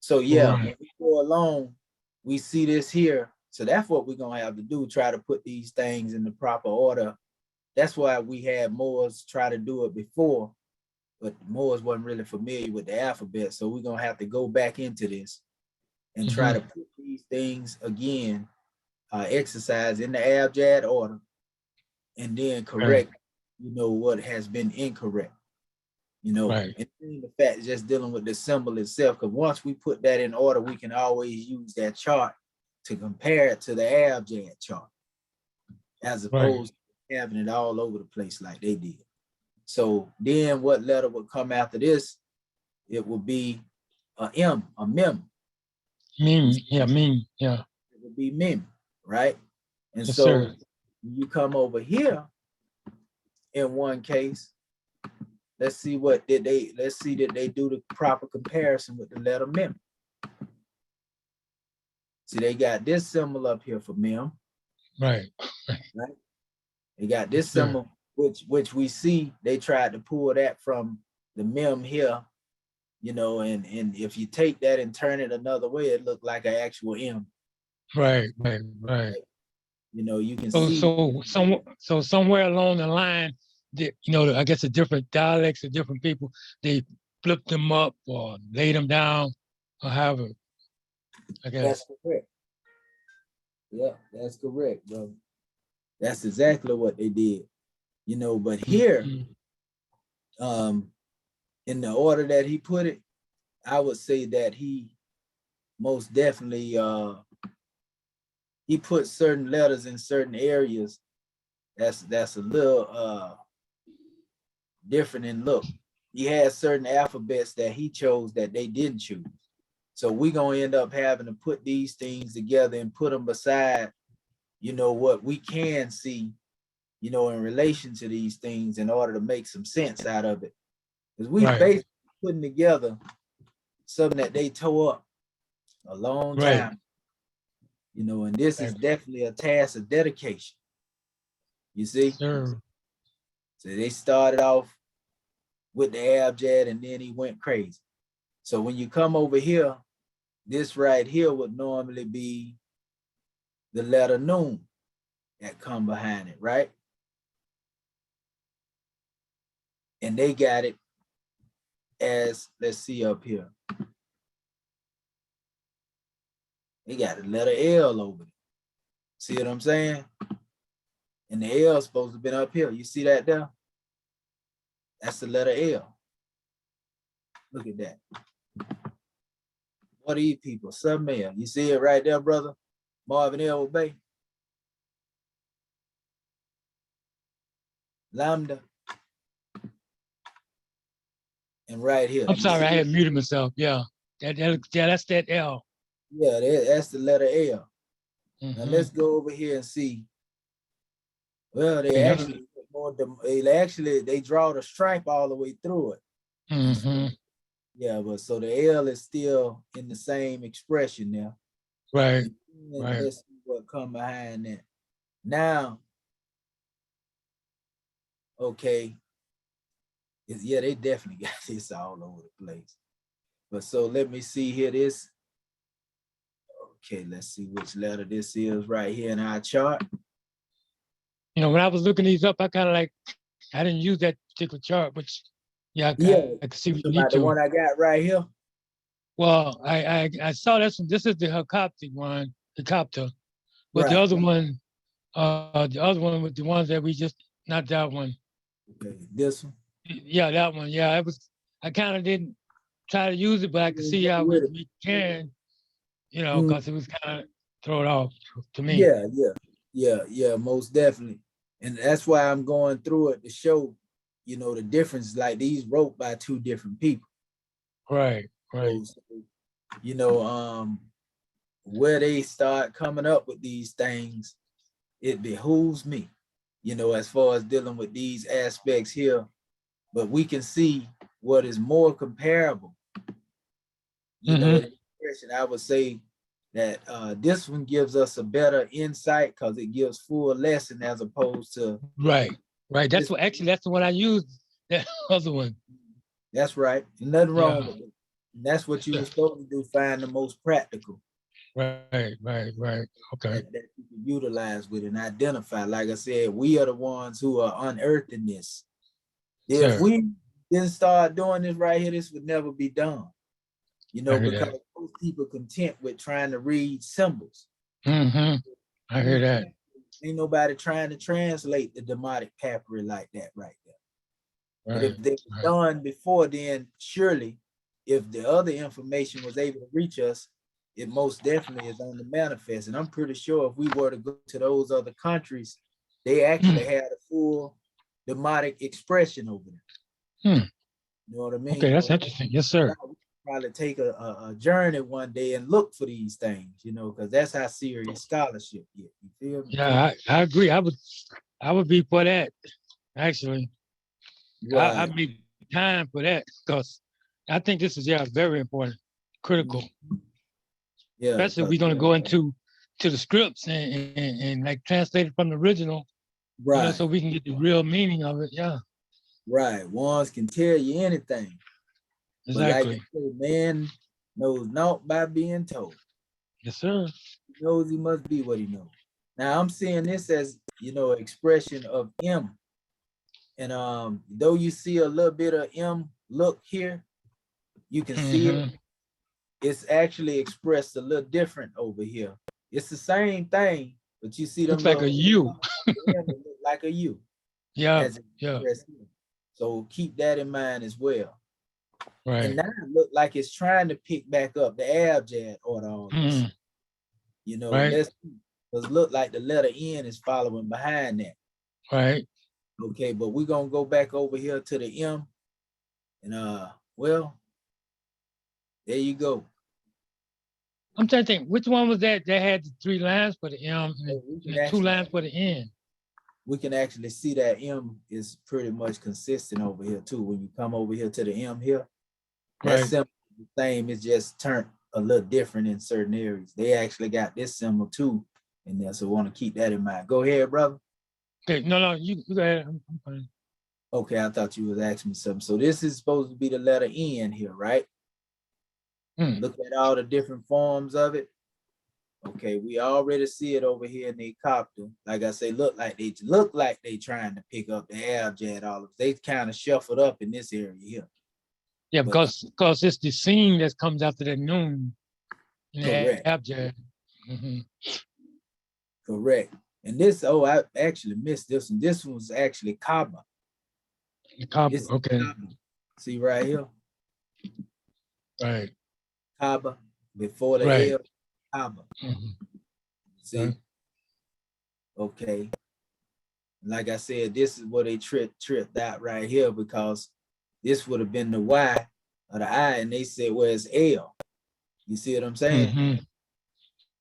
So yeah, Right. when we go along, we see this here. So that's what we're gonna have to do, try to put these things in the proper order. That's why we had Moors try to do it before, but Moors wasn't really familiar with the alphabet. So we're gonna have to go back into this and try to put these things again, exercise in the abjad order, and then correct, you know, what has been incorrect. You know, Right. and the fact just dealing with the symbol itself, because once we put that in order, we can always use that chart to compare it to the abjad chart, as opposed to having it all over the place like they did. So then what letter would come after this? It would be a M, a mem. Meme. Yeah, meme. Yeah. It would be mem, right? And Yes, so sir. you come over here in one case, let's see that they do the proper comparison with the letter mem. See, they got this symbol up here for mem. Right. Right? They got this Yes, sir. symbol, which we see they tried to pull that from the mem here, you know, and if you take that and turn it another way, it looked like an actual M. Right. Right. Right. You know, you can So, see. so somewhere along the line, you know, I guess the different dialects of different people, they flipped them up or laid them down, or however. I guess. That's correct. Yeah, that's correct, bro. That's exactly what they did. You know, but here, in the order that he put it, I would say that he most definitely he put certain letters in certain areas that's a little different in look. He had certain alphabets that he chose that they didn't choose. So we're gonna end up having to put these things together and put them beside, you know, what we can see, you know, in relation to these things in order to make some sense out of it. Because we basically putting together something that they tore up a long time, you know, and this is definitely a task of dedication. You see? Sure. So they started off with the abjad and then he went crazy. So when you come over here, this right here would normally be the letter Nun that come behind it, right? And they got it as, let's see up here. They got the letter L over it. See what I'm saying? And the L is supposed to have been up here. You see that there? That's the letter L. Look at that. What are these people? Sub-male. You see it right there, brother? Marvin L. Bay. Lambda. And right here. I'm sorry, I had muted myself. Yeah. That's that L. Yeah, that's the letter L. Now let's go over here and see. Well, they draw the stripe all the way through it. Yeah, but so the L is still in the same expression now. Right. Let's see what come behind that. Now, okay. Yeah, they definitely got this all over the place. But so let me see here this. Okay, let's see which letter this is right here in our chart. You know, when I was looking these up, I kind of like, I didn't use that particular chart, which, yeah, Yeah, I could see we about need the to. one I got right here. Well, I saw this one. This is the helicopter one, helicopter. But Right. the other one with the ones that we just, not that one. Okay, this one. Yeah, that one. Yeah, I kind of didn't try to use it, but I could see how With it. we can, you know, Mm. because it was kind of thrown off to me. Yeah, most definitely. And that's why I'm going through it to show, you know, the difference. Like these wrote by two different people. Right. So, you know, where they start coming up with these things, it behooves me, you know, as far as dealing with these aspects here. But we can see what is more comparable. You know, in expression, I would say that this one gives us a better insight because it gives full lesson as opposed to Right. That's what actually that's the one I used. That other one. That's right. Nothing wrong Yeah. with it. And that's what you were supposed to do, find the most practical. Right. Okay. That you can utilize with and identify. Like I said, we are the ones who are unearthing this. If Sure. we didn't start doing this right here, this would never be done. You know, because that. most people content with trying to read symbols. I hear that. Ain't nobody trying to translate the Demotic papyri like that right there. But if they were done before then, surely if the other information was able to reach us, it most definitely is on the manifest. And I'm pretty sure if we were to go to those other countries, they actually had a full Demotic expression over there. You know what I mean? Okay, that's interesting. Yes, sir. Probably take a journey one day and look for these things, you know, because that's how serious scholarship is. You feel me? Yeah, I agree. I would be for that, actually. Right. I'd make time for that because I think this is very important, critical. Yeah. Especially if we're gonna go into the scripts and like translate it from the original. Right. You know, so we can get the real meaning of it. Yeah. Right. Ones can tell you anything. Exactly. But like I say, man knows naught by being told. Yes, sir. He knows he must be what he knows. Now I'm seeing this as, you know, expression of M. And though you see a little bit of M look here, you can see it. It's actually expressed a little different over here. It's the same thing, but you see them looks like a U. look like a U. Yeah. So keep that in mind as well. Right. And now it look like it's trying to pick back up the abjad order all this. You know, let's look like the letter N is following behind that. Right. Okay, but we're gonna go back over here to the M. And well, there you go. I'm trying to think, which one was that had the 3 lines for the M and the 2 lines for the N? We can actually see that M is pretty much consistent over here too. When you come over here to the M here, that symbol is the same, it's just turned a little different in certain areas. They actually got this symbol too in there, so want to keep that in mind. Go ahead, brother. Okay, no, you go ahead. I'm fine. Okay, I thought you was asking me something. So this is supposed to be the letter N here, right? Look at all the different forms of it. Okay, we already see it over here in the copter. Like I say, look like they trying to pick up the abjad. All of they kind of shuffled up in this area here. Yeah, because it's the scene that comes after that noon. Correct. Abjad. Correct. And this, I actually missed this one. This one was actually Kaaba. Kaaba, okay. Kaaba. See right here? Right. Kaaba, before the L, Kaaba. See? Okay. Like I said, this is where they tripped out right here because this would have been the Y or the I, and they said, well, it's L. You see what I'm saying?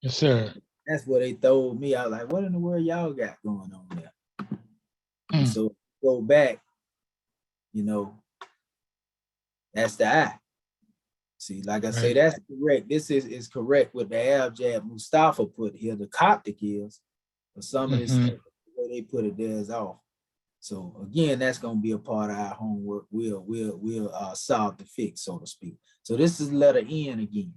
Yes, sir. That's what they told me. I was like, what in the world y'all got going on there? And so go back, you know, that's the I. See, like I say, that's correct. This is correct with the abjad Mustafa put here. The Coptic is, but some of this stuff, the way they put it there is off. So again, that's going to be a part of our homework. We'll solve the fix, so to speak. So this is letter N again.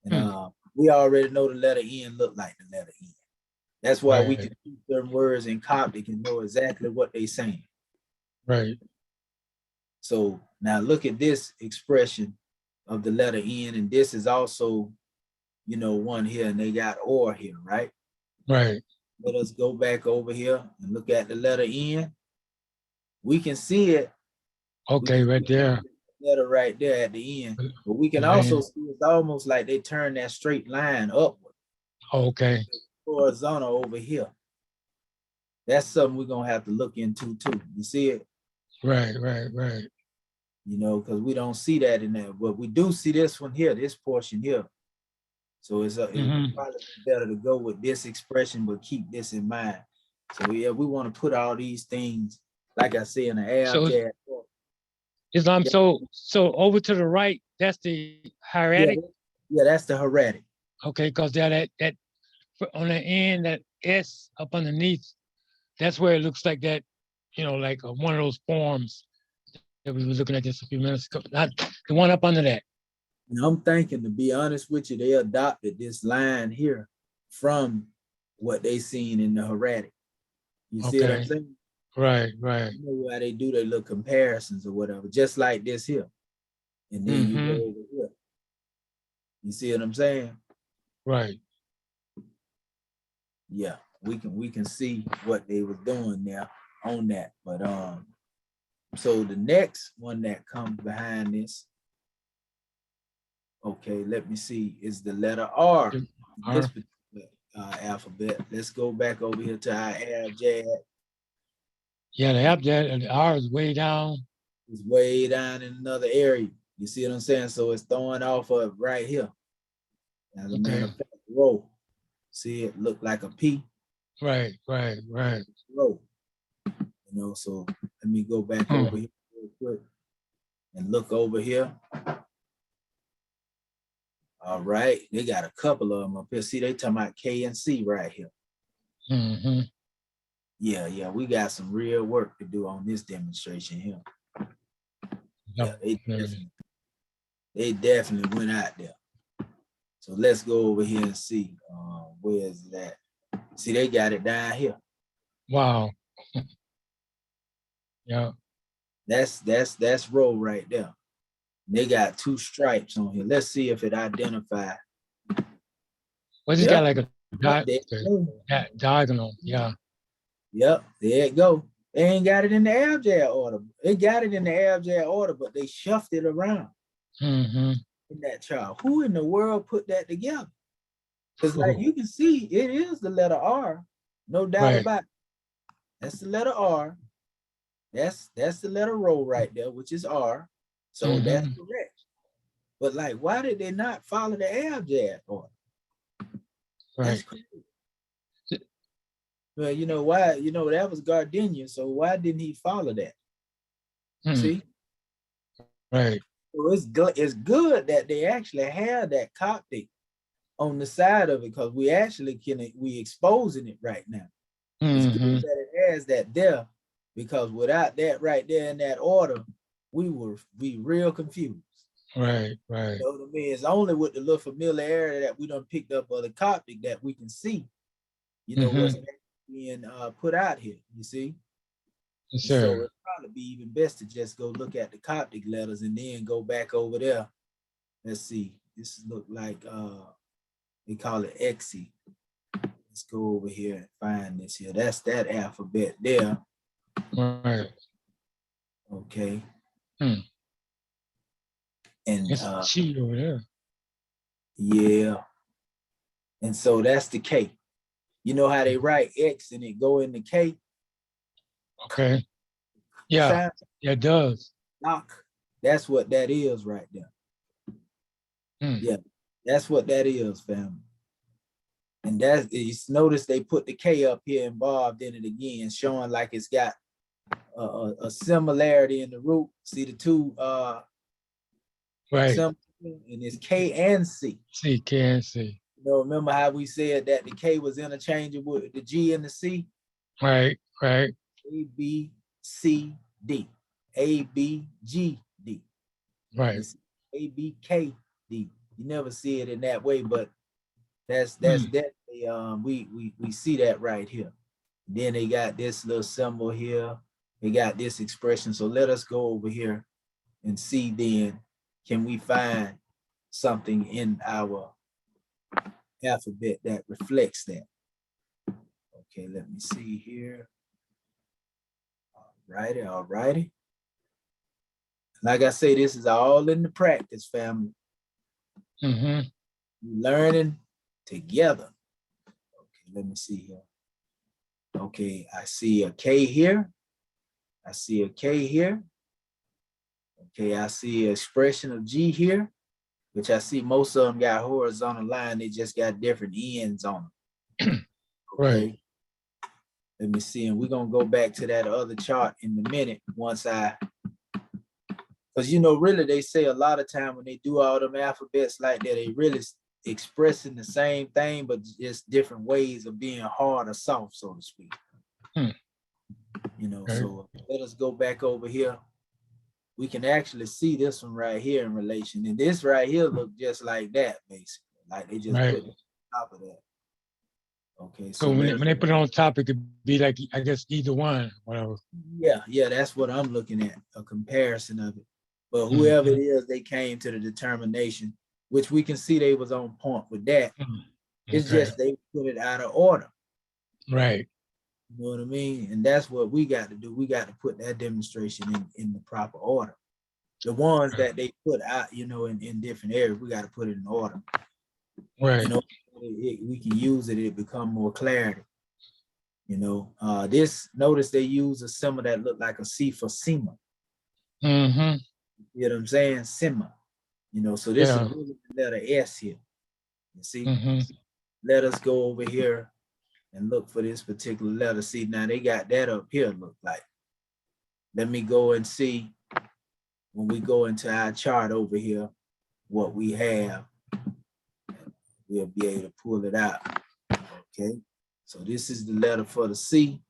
And we already know the letter N look like the letter N. That's why we can use certain words in Coptic and know exactly what they're saying. Right. So now look at this expression of the letter N, and this is also, you know, one here, and they got or here, right? Right. Let us go back over here and look at the letter N. We can see it. Okay, right there. Letter right there at the end. But we can also see it's almost like they turn that straight line upward. Okay. Horizontal over here. That's something we're gonna have to look into too. You see it? Right, right, right. You know, because we don't see that in there, but we do see this one here, this portion here. So it's probably better to go with this expression, but keep this in mind. So yeah, we want to put all these things, like I say, in the abjad. Islam, so over to the right, that's the hieratic. Yeah, that's the hieratic. Okay, because that on the end, that S up underneath, that's where it looks like that, you know, like one of those forms that we were looking at just a few minutes ago. Not the one up under that. And I'm thinking, to be honest with you, they adopted this line here from what they seen in the hieratic. You see what I'm saying? Right, right. You know why they do their little comparisons or whatever, just like this here. And then you go over here. You see what I'm saying? Right. Yeah, we can see what they were doing there on that. But so the next one that comes behind this, okay, let me see, is the letter R. This particular alphabet. Let's go back over here to our abjad. Yeah, the abjad and the R is way down. It's way down in another area. You see what I'm saying? So it's throwing off of right here. As a matter of fact, row. See, it look like a P. Right, right, right. Row. You know, so let me go back over here real quick and look over here. All right, they got a couple of them up here. See, they talking about K and C right here. Yeah, we got some real work to do on this demonstration here. Yeah, they definitely went out there. So let's go over here and see where is that. See, they got it down here. Wow. Yeah. That's row right there. They got two stripes on here. Let's see if it identifies. Well, it's got like a diagonal. Yeah. Yep, there it go. They ain't got it in the abjad order. They got it in the abjad order, but they shuffled it around in that chart. Who in the world put that together? Because like you can see, it is the letter R, no doubt about it. That's the letter R. That's the letter row right there, which is R. So that's correct. But like, why did they not follow the abjad order? That's crazy. Well, you know why? You know, that was Gardenia, so why didn't he follow that? See? Right. So it's good that they actually have that Coptic on the side of it, because we actually we exposing it right now. It's good that it has that there, because without that right there in that order, we would be real confused. Right, right. You know what I mean? It's only with the little familiarity that we done picked up of the Coptic that we can see, you know, what's being put out here, you see? Yes, so sir. it'd probably be even best to just go look at the Coptic letters and then go back over there. Let's see. This look like they call it Xe. Let's go over here and find this here. That's that alphabet there. Right. Okay. And it's Chi over there. Yeah. And so that's the K. You know how they write X and it go in the K? Okay. Yeah, it does. Knock. That's what that is right there. Yeah, that's what that is, family. And that's, you notice they put the K up here involved in it again, showing like it's got a similarity in the root. See the two right. And it's K and C. C, K and C. You know, remember how we said that the K was interchangeable with the G and the C? Right, right. A, B, C, D. A, B, G, D. Right. It's A, B, K, D. You never see it in that way, but that's Mm. definitely we see that right here. Then they got this little symbol here. They got this expression. So let us go over here and see then, can we find something in our alphabet that reflects that? Okay, let me see here. All righty. Like I say, this is all in the practice, family. Mm-hmm. Learning together. Okay, let me see here. Okay, I see a K here. I see a K here. Okay, I see an expression of G here, which I see most of them got horizontal line. They just got different ends on them. Okay. Right. Let me see, and we're gonna go back to that other chart in a minute once because really they say a lot of time when they do all them alphabets like that, they really expressing the same thing, but just different ways of being hard or soft, so to speak. Hmm. Okay. So let us go back over here. We can actually see this one right here in relation, and this right here look just like that, basically, like they just Right. put it on top of that. Okay, So when they put it on top, it could be like, I guess, either one, whatever. yeah, that's what I'm looking at, a comparison of it. But whoever it is, they came to the determination, which we can see they was on point with that. It's Okay. just they put it out of order. Right. You know what I mean? And that's what we got to do. We got to put that demonstration in the proper order. The ones that they put out, in different areas, we got to put it in order. Right. We can use it, it become more clarity. This, notice they use a symbol that looked like a C for SEMA. Mm-hmm. You know what I'm saying? SEMA. So this is really the letter S here. You see? Mm-hmm. Let us go over here and look for this particular letter. See, now they got that up here, look like. Let me go and see when we go into our chart over here, what we have. We'll be able to pull it out. Okay. So this is the letter for the C.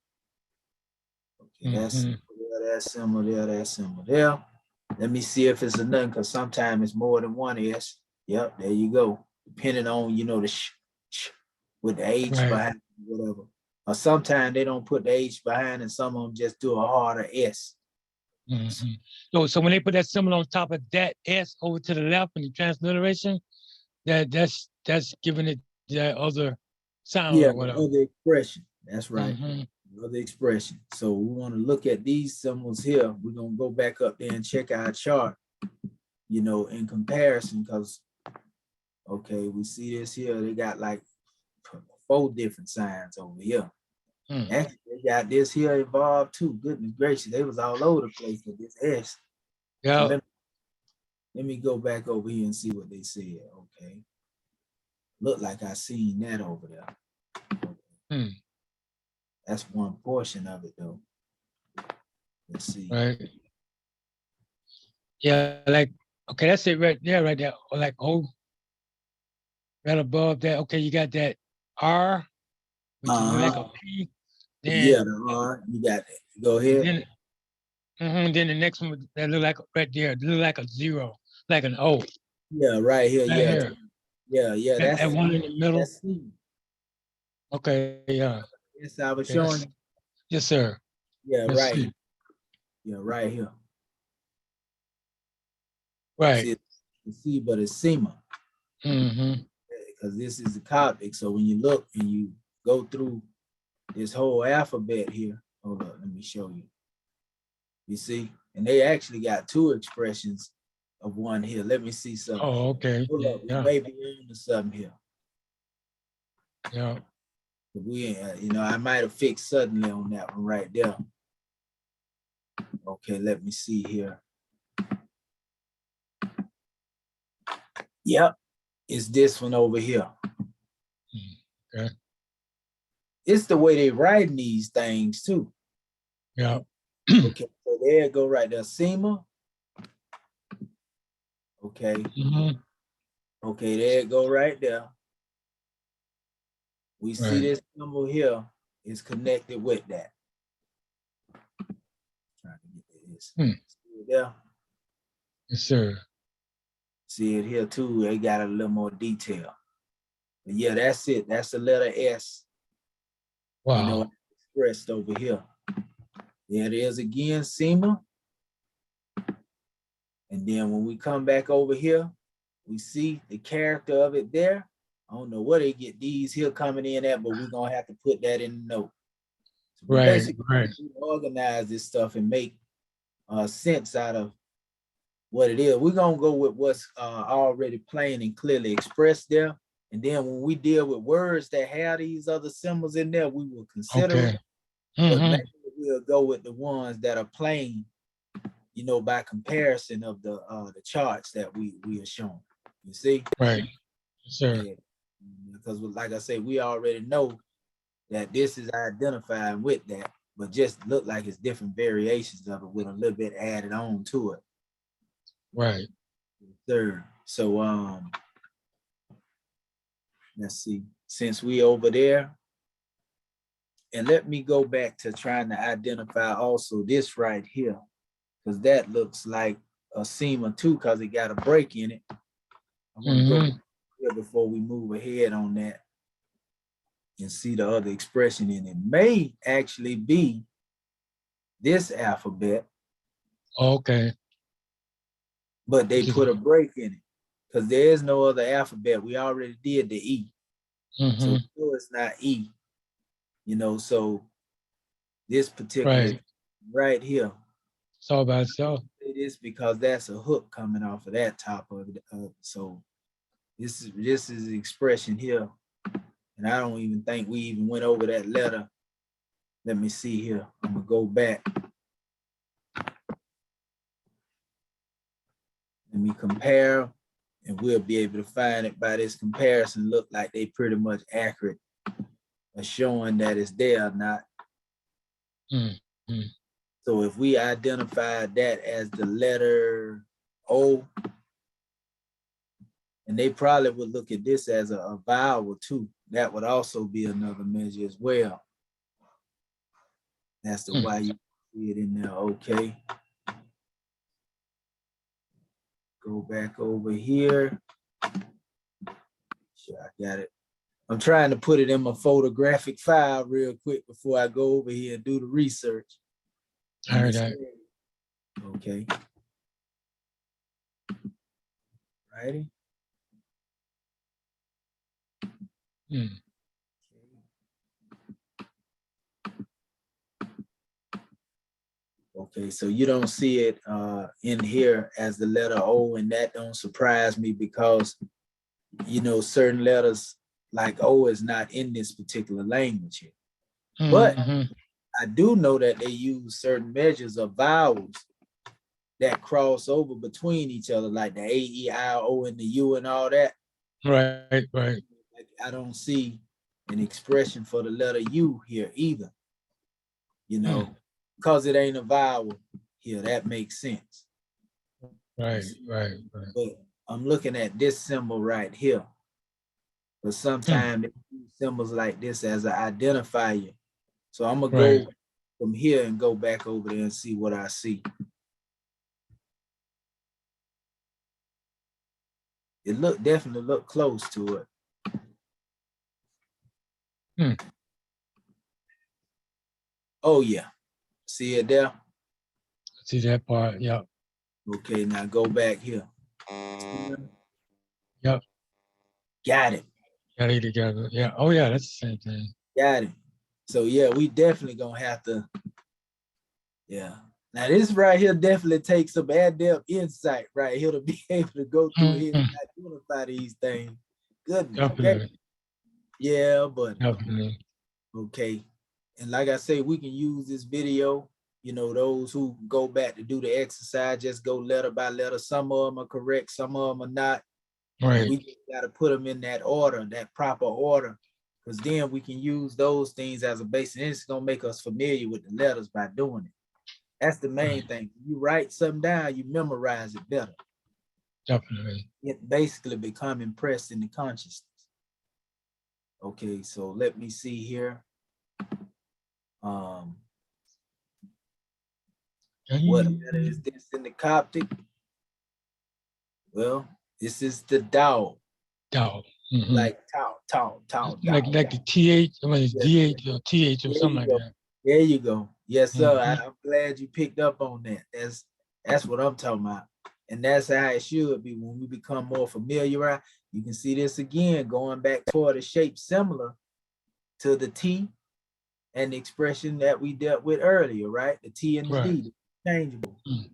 Okay, that's that symbol there, that symbol there. Let me see if it's a none, because sometimes it's more than one S. Yep, there you go. Depending on, the with the H behind, whatever. Or sometimes they don't put the H behind, and some of them just do a harder S. Mm-hmm. So when they put that symbol on top of that S over to the left in the transliteration, that's giving it that other sound or whatever. Other expression. That's right. Other expression. So we want to look at these symbols here. We're gonna go back up there and check our chart, in comparison, because we see this here. They got like 4 different signs over here. Actually, they got this here involved too. Goodness gracious, they was all over the place with this S. Yeah. So let me go back over here and see what they said. Okay. Look like I seen that over there. That's one portion of it though. Let's see. Right. Yeah, like, okay, that's it right there, Or like, right above that. Okay, you got that R, which is like a P. Then, the R, you got it. Go ahead. Then the next one that look like right there, look like a 0, like an O. Yeah, right here. Right Yeah. here. That's that one in the middle. That's C. Okay, yeah. Yes, I was showing you. Yes, sir. Yeah, Let's right. see. Yeah, right here. Right. See, but it's SEMA. Because this is the Coptic. So when you look and you go through this whole alphabet here, hold up, let me show you. You see, and they actually got 2 expressions of one here. Let me see something. Oh, okay. Hold up, we may be on to something here. Yeah. We, I might have fixed suddenly on that one right there. Okay, let me see here. Yep, it's this one over here. Okay. It's the way they writing these things too. Yeah. Okay, so there you go right there, SEMA. Okay. Okay, there you go right there. We see this symbol here is connected with that. It's, Hmm. see it there? Yes, sir. See it here too. They got a little more detail. But yeah, that's it. That's the letter S. Wow. You know, expressed over here. There it is again, SEMA. And then when we come back over here, we see the character of it there. I don't know where they get these here coming in at, but we're gonna have to put that in the note. So we Right, basically right. organize this stuff and make sense out of what it is. We're gonna go with what's already plain and clearly expressed there. And then when we deal with words that have these other symbols in there, we will consider Okay. it. But Mhm. mainly we'll go with the ones that are plain, you know, by comparison of the charts that we are shown. You see? Right. Yes, sir. Yeah. Because like I say, we already know that this is identified with that, but just look like it's different variations of it with a little bit added on to it. Right. Third. So let's see. Since we over there, and let me go back to trying to identify also this right here, because that looks like a SEMA too, because it got a break in it. I want to go here before we move ahead on that and see the other expression in it. May actually be this alphabet, Okay. but they put a break in it because there is no other alphabet. We already did the E. So we know it's not E, you know, so this particular right here, It's all by itself. it is because that's a hook coming off of that top of it. So this is the expression here. And I don't even think we even went over that letter. Let me see here. I'm gonna go back. Let me compare, and we'll be able to find it by this comparison. Look like they pretty much accurate, showing that it's there or not. So if we identify that as the letter O, and they probably would look at this as a vowel too. That would also be another measure as well. That's the why you see it in there. Okay. Go back over here. Sure, I got it. I'm trying to put it in my photographic file real quick before I go over here and do the research. I heard that. Okay. Righty. Okay, so you don't see it in here as the letter O, and that don't surprise me because, you know, certain letters like O is not in this particular language here. But I do know that they use certain measures of vowels that cross over between each other, like the A, E, I, O, and the U and all that. Right, right. I don't see an expression for the letter U here either, you know, because it ain't a vowel here. That makes sense. Right, right, right. But I'm looking at this symbol right here. But sometimes they use symbols like this as an identifier. So I'm gonna go from here and go back over there and see what I see. It definitely look close to it. Oh yeah, see it there? See that part, yeah. Okay, now go back here. Yep. Got it. Got it together. Yeah. Oh yeah, that's the same thing. Got it. So yeah, we definitely gonna have to, yeah. Now this right here definitely takes some adept insight right here to be able to go through here and identify these things. Goodness. Definitely. Okay. Yeah, but definitely. Okay. And like I say, we can use this video, you know, those who go back to do the exercise, just go letter by letter. Some of them are correct, some of them are not. Right. We just got to put them in that order, that proper order, because then we can use those things as a basis. And it's going to make us familiar with the letters by doing it. That's the main thing. You write something down, you memorize it better. Definitely. It basically become impressed in the consciousness. Okay, so let me see here. What letter is this in the Coptic? Well, this is the Dao, Dog. like Tao, Like Dao. the TH, I mean, it's Yes, DH or TH or there something you like go. that. There you go. Yes, sir. Mhm. I'm glad you picked up on that. That's what I'm talking about. And that's how it should be when we become more familiar. You can see this again, going back toward a shape similar to the T and the expression that we dealt with earlier, right? The T and the Right. D, changeable. Mm.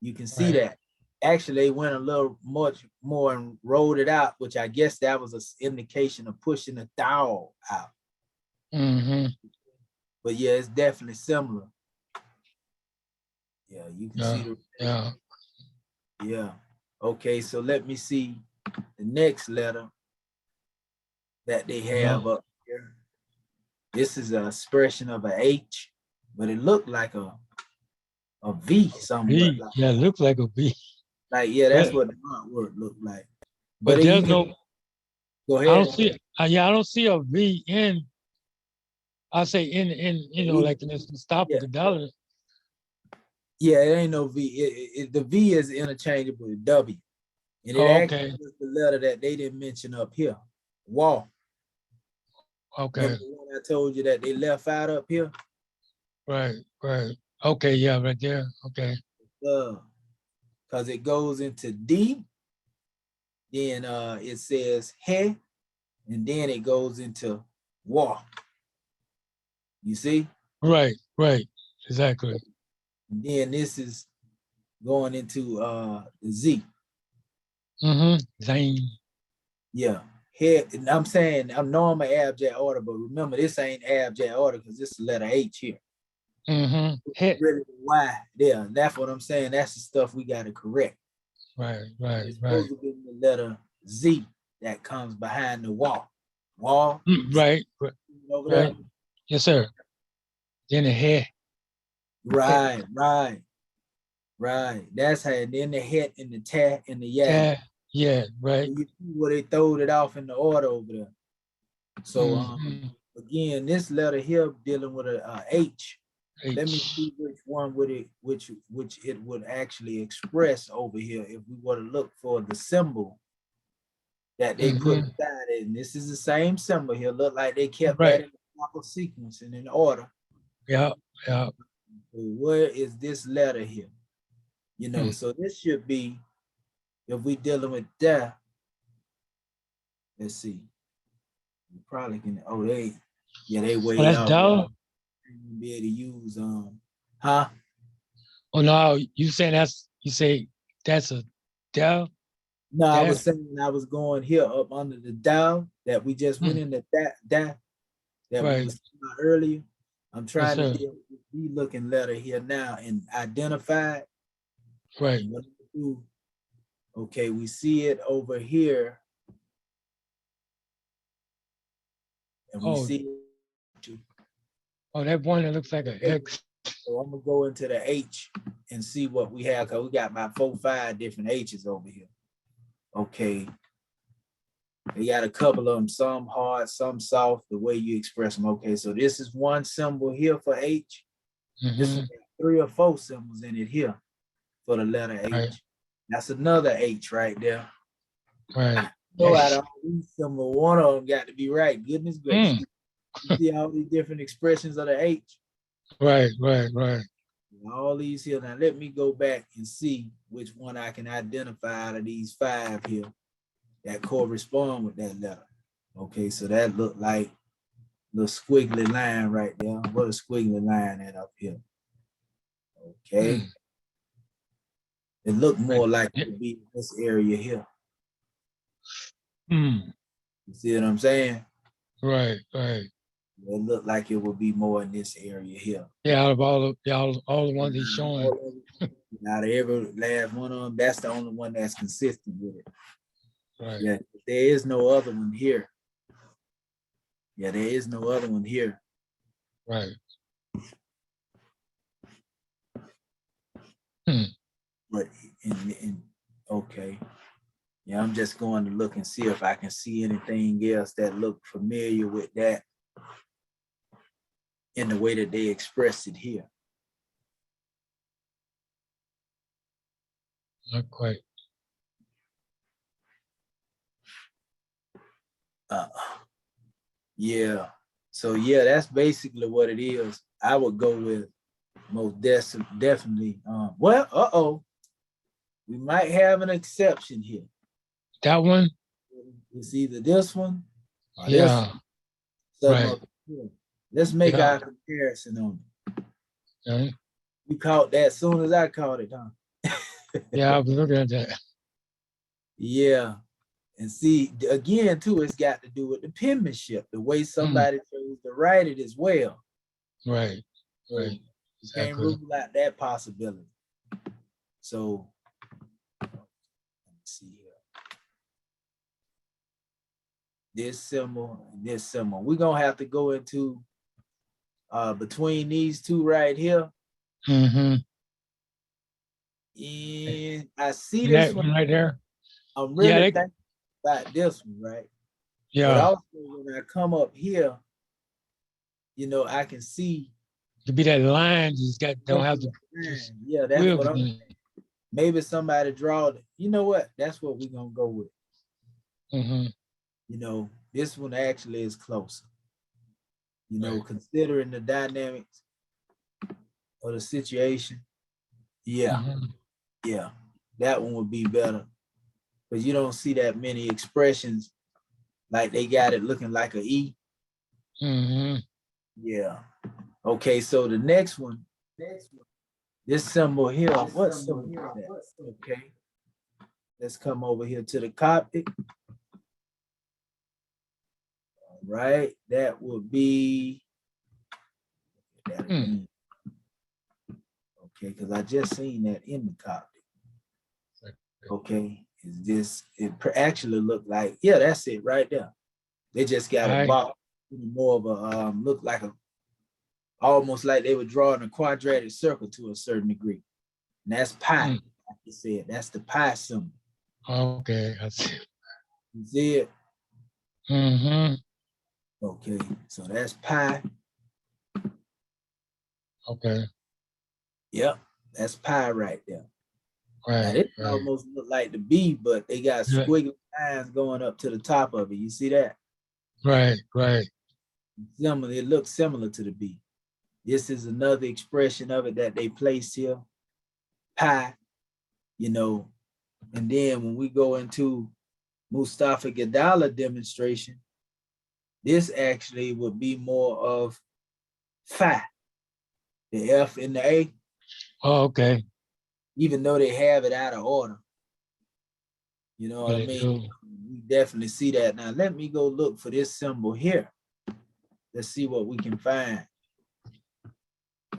You can see Right. that. Actually, they went a little much more and rolled it out, which I guess that was an indication of pushing the thou out. Mm-hmm. But yeah, it's definitely similar. Yeah, you can see the Yeah. yeah. Okay, so let me see the next letter that they have up here. This is an expression of an H, but it looked like a V somewhat. V. Yeah, it looks like a V. Like yeah, that's But, what the artwork looked like. but But you there's can no, go I don't ahead. see, yeah, I don't see a V in, I say in, you know, like in the stop Yeah. of the dollar. Yeah, it ain't no V. The V is interchangeable with W. And it Oh, actually okay. was the letter that they didn't mention up here. Wall. Okay. Remember the one I told you that they left out up here? Right. Right. Okay. Yeah. Right there. Okay. Because it goes into D, then it says he, and then it goes into wall. You see? Right. Right. Exactly. And then this is going into the Z. Mm-hmm. Zane. Yeah. Head, and I'm saying I'm normal abject order, but remember this ain't abject order because this is letter H here. Mm-hmm. Hit. Really why? Yeah, that's what I'm saying. That's the stuff we got to correct. Right. Right. It's Right. supposed to be the letter Z that comes behind the wall. Wall. Right. Right. Over Right. there. Yes, sir. Then the hair. Right, right, right. That's how. And then the hit and the tat and the yeah. Yeah. Yeah. Right. You see where they throwed it off in the order over there. So again, this letter here dealing with a H. H. Let me see which one would it, which it would actually express over here if we were to look for the symbol that they put inside it. And this is the same symbol here. Look like they kept that in the proper sequence and in order. Yeah. Yeah. So where is this letter here? You know, so this should be, if we dealing with that, let's see. You probably can, oh, they way that's out. down. Be able to use, huh? Oh no, you saying you say that's a down? No, I was saying I was going here up under the down that we just went into that we was talking about earlier. I'm trying to deal with the looking letter here now and identify it. Right. Okay, we see it over here. And we see it. Oh, that one that looks like an X. So I'm gonna go into the H and see what we have, because we got about 4 or 5 different H's over here. Okay. They got a couple of them, some hard, some soft, the way you express them. Okay, so this is one symbol here for H. This is 3 or 4 symbols in it here for the letter H. Right. That's another H right there. Right. So out of all these symbols, one of them got to be right. Goodness gracious. You see all these different expressions of the H? Right, right, right. All these here. Now let me go back and see which one I can identify out of these 5 here that correspond with that letter. Okay, so that looked like the squiggly line right there. What a squiggly line at up here. Okay. It looked more like it would be in this area here. You see what I'm saying? Right, right. It looked like it would be more in this area here. Yeah, out of all the ones he's showing. Out of every last one of them, that's the only one that's consistent with it. Right. Yeah, there is no other one here. Yeah, there is no other one here. Right. But okay. Yeah, I'm just going to look and see if I can see anything else that look familiar with that in the way that they expressed it here. Not quite. Yeah. So yeah, that's basically what it is. I would go with most definitely. Well, we might have an exception here. That one? It's either this one or this Yeah. one. Something Right. up here. Let's make Yeah. our comparison on it. Okay. You caught that as soon as I caught it, huh? Yeah, I was looking at that. Yeah. And see, again, too, it's got to do with the penmanship, the way somebody chose to write it as well. Right. So Right. you can't Exactly. rule out that possibility. So let me see here. This symbol and this symbol. We're gonna have to go into between these two right here. Mm-hmm. And I see That this one one. right there. I'm Yeah, really thinking about this one, right? But yeah. also when I come up here, you know, I can see. To be that line, you just don't have to just Yeah, that's wheel what I'm. within. Maybe somebody draw it. You know what? That's what we're gonna go with. Mm-hmm. You know, this one actually is closer. You know, Right. considering the dynamics of the situation. Yeah, Mm-hmm. yeah, that one would be better. Because you don't see that many expressions like they got it looking like a E. Mm-hmm. Yeah. Okay, so the next one, this symbol here, what symbol is that? Okay, let's come over here to the Coptic. All right, that would be that again. Okay, because I just seen that in the Coptic. Okay, is this, it actually looked like, yeah, that's it right there. They just got a box, more of a look like a, almost like they were drawing a quadratic circle to a certain degree. And that's pi, like you said, that's the pi symbol. Okay, I see. You see it? Mm-hmm. Okay, so that's pi. Okay. Yep, that's pi right there. Now Right. this Right. almost look like the B, but they got Yeah. squiggly lines going up to the top of it. You see that? Right. Right. Similar, it looks similar to the B. This is another expression of it that they placed here. Pi, you know, and then when we go into Mustafa Gadala demonstration, this actually would be more of phi, the F and the A, Oh, okay. even though they have it out of order. You know what I They mean? do. We definitely see that. Now let me go look for this symbol here. Let's see what we can find.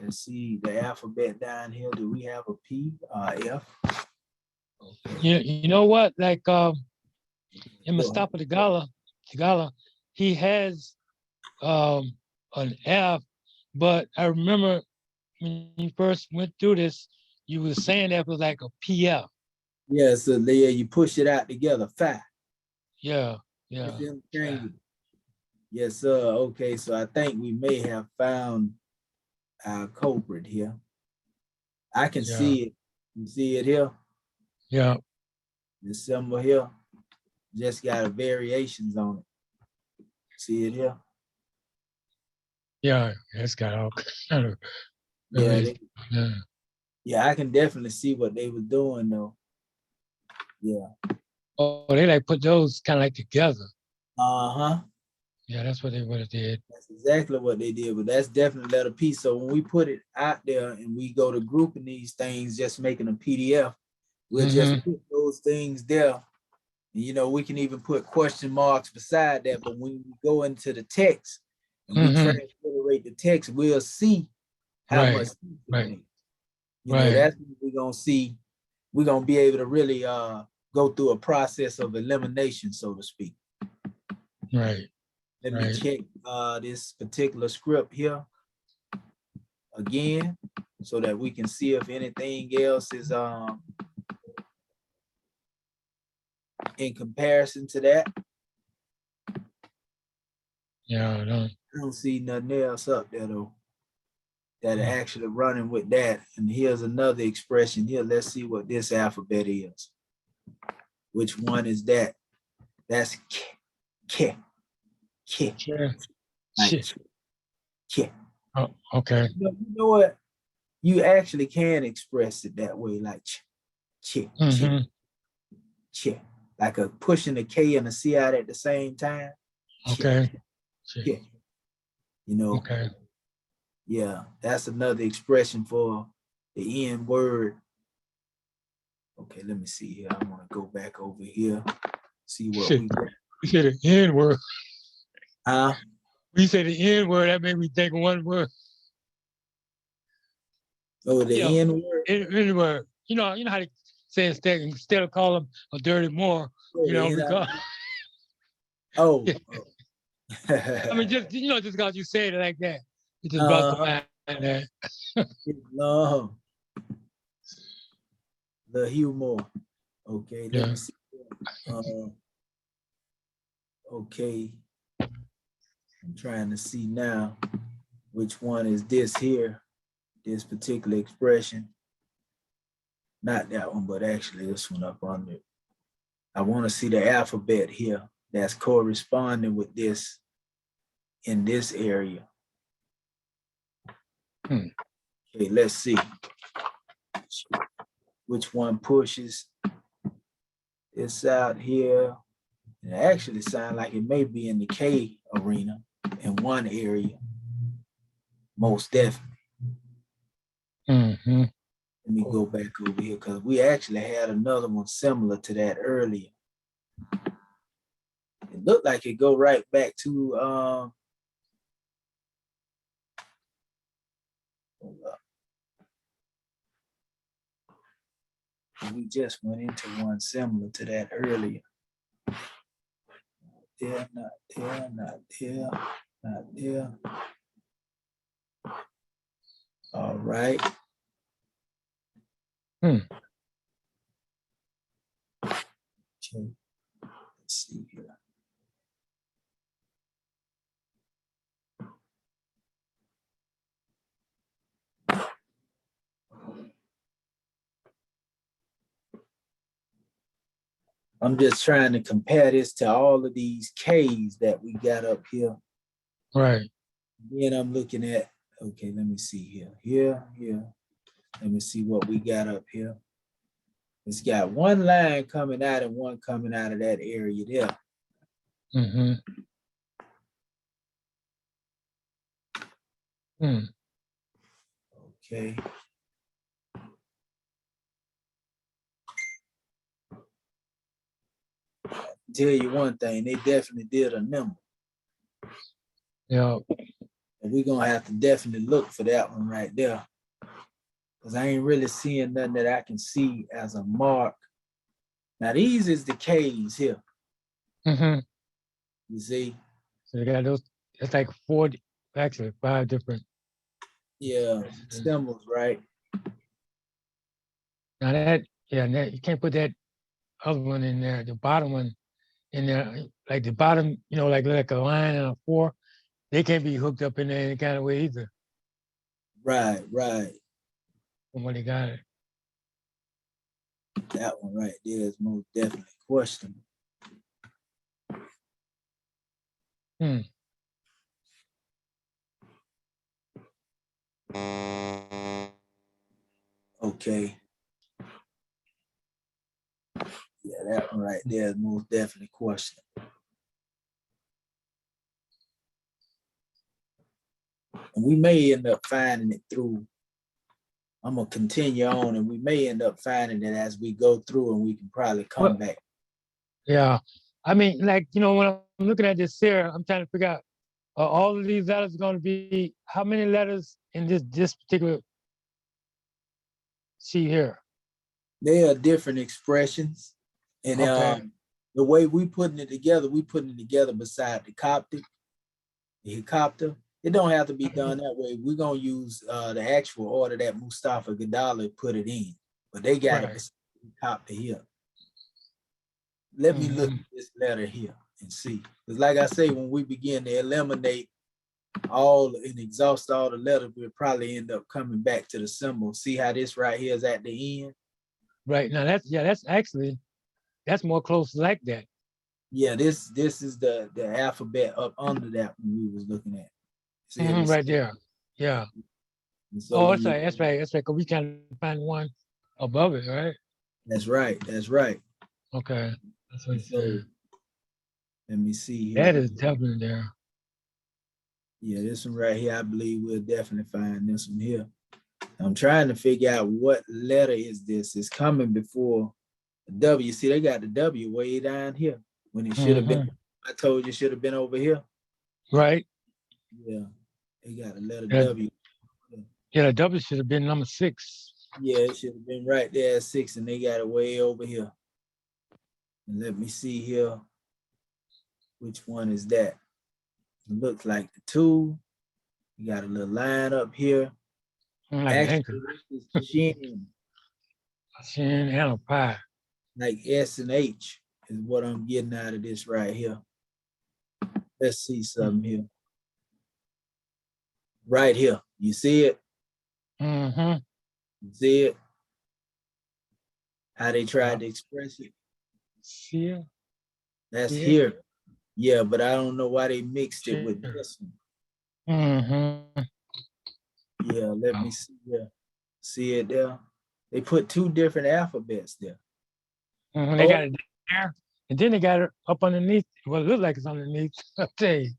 Let's see the alphabet down here. Do we have a P or F? Okay. You know what? Like in Go ahead. Mustafa Tagala, he has an F, but I remember when you first went through this, you were saying that was like a PF. Yeah, so there you push it out together. Phi. Yeah, yeah. It's interchangeable. Yes, sir. Okay, so I think we may have found our culprit here. I can Yeah. see it. You see it here? Yeah. The symbol here just got variations on it. See it here? Yeah, it's got all kind of Yeah, yeah. yeah, I can definitely see what they were doing though. Yeah. Oh, they like put those kind of like together. Uh-huh. Yeah, that's what they would have did. That's exactly what they did, but that's definitely letter P. So when we put it out there and we go to grouping these things, just making a PDF, we'll just put those things there. And, you know, we can even put question marks beside that, but when we go into the text and we transliterate the text, we'll see how much sense it makes. You know, that's what we're gonna see. We're gonna be able to really go through a process of elimination, so to speak. Right. Let me check this particular script here again, so that we can see if anything else is in comparison to that. Yeah, I don't see nothing else up there though. that are actually running with that. And here's another expression here. Let's see what this alphabet is. Which one is that? That's K. Yeah. Like Shit. K. Oh, okay. You know what? You actually can express it that way, like ch, like a pushing a K and a C out at the same time. Okay. You know, Okay. yeah, that's another expression for the N word. Okay, let me see here. I want to go back over here, see what Shit. we got. You said the N word. Huh? We said the N word, that made me think of one word. Oh, the Yeah. N word. N word. You know how they say instead of call them a dirty Moor, Oh, you know, the because oh. I mean, just just because you said it like that, it just brought to mind that. No, the humor. Okay, let Yeah. me see. Okay, I'm trying to see now which one is this here, this particular expression. Not that one, but actually this one up under. I want to see the alphabet here that's corresponding with this in this area. Okay, let's see which one pushes this out here. It actually sounds like it may be in the K arena in one area, most definitely. Mm-hmm. Let me go back over here because we actually had another one similar to that earlier. It looked like it go right back to hold up. We just went into one similar to that earlier. There, not there, not there, not there. All right. Okay. Let's see here. I'm just trying to compare this to all of these K's that we got up here. Right. Then I'm looking at, okay, let me see here. Here. Let me see what we got up here. It's got one line coming out and one coming out of that area there. Mm-hmm. Okay. Tell you one thing, they definitely did a number. Yeah. And we're gonna have to definitely look for that one right there. Because I ain't really seeing nothing that I can see as a mark. Now these is the K's here. Mm-hmm. You see? So they got those, it's like 4, actually 5 different. Yeah, symbols, right? Now that, you can't put that other one in there, the bottom one in there, like the bottom, like a line and a 4, they can't be hooked up in there any kind of way either Right. from what they got it. That one right there is most definitely questionable. Okay. Yeah, that one right there is most definitely questionable. And we may end up finding it through. I'm gonna continue on, and we may end up finding it as we go through, and we can probably come back. Yeah. I mean, like, when I'm looking at this here, I'm trying to figure out, are all of these letters going to be, how many letters in this particular sheet here? They are different expressions, and Okay. the way we putting it together beside the Coptic, the Hecopter. It don't have to be done that way. We're gonna use the actual order that Mustafa Gadala put it in, but they got it beside the Hecopter here. Let me look at this letter here and see. Because like I say, when we begin to eliminate all and exhaust all the letters, we'll probably end up coming back to the symbol. See how this right here is at the end? Right now, that's actually more close like that. Yeah, this is the alphabet up under that one we was looking at. See, it's- Right there. Yeah. and so Oh, when that's you- right. That's right. That's right. Cause we can't find one above it, right? That's right. That's right. Okay. That's what And it so said. let me see here. That is definitely there. Yeah, this one right here, I believe we'll definitely find this one here. I'm trying to figure out what letter is this. It's coming before the W. See, they got the W way down here when it should have been. I told you it should have been over here. Right. Yeah, they got a letter Yeah. W. Yeah, the W should have been number 6. Yeah, it should have been right there at 6, and they got it way over here. And let me see here. Which one is that? It looks like the 2. You got a little line up here. Like Actually, an anchor. this is chin, A chin and a pie. like S and H is what I'm getting out of this right here. Let's see something here. Right here. You see it? Mm-hmm. You see it? How they tried to express it? See it? That's Yeah. here. Yeah, but I don't know why they mixed it with Sure. this one. Mm-hmm. Yeah, let me see here. See it there? They put 2 different alphabets there. Mm-hmm. They got it there. And then they got it up underneath. Well, it looks like it's underneath. I'll tell you.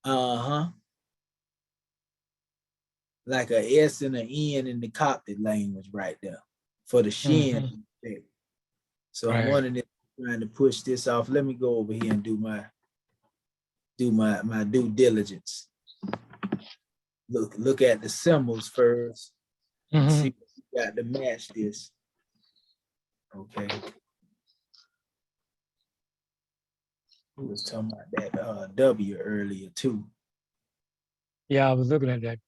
Uh-huh. Like a S and an N in the Coptic language right there for the shin. So I'm Right. wondering if I'm trying to push this off. Let me go over here and do my due diligence. Look at the symbols first. And see what we got to match this. Okay. We was talking about that W earlier too. Yeah, I was looking at that.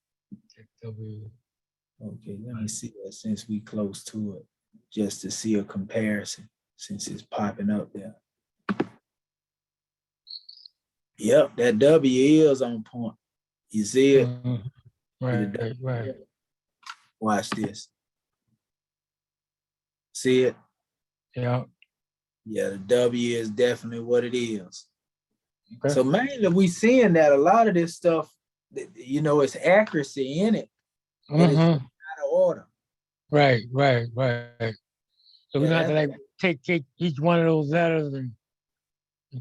W. Okay, let me see that since we close to it, just to see a comparison since it's popping up there. Yep, that W is on point. You see it? Right, right. Watch this. See it? Yeah. Yeah, the W is definitely what it is. Okay. So mainly we seeing that a lot of this stuff, you know, it's accuracy in it, but it's out of order. Right. So we don't have to like take each one of those letters and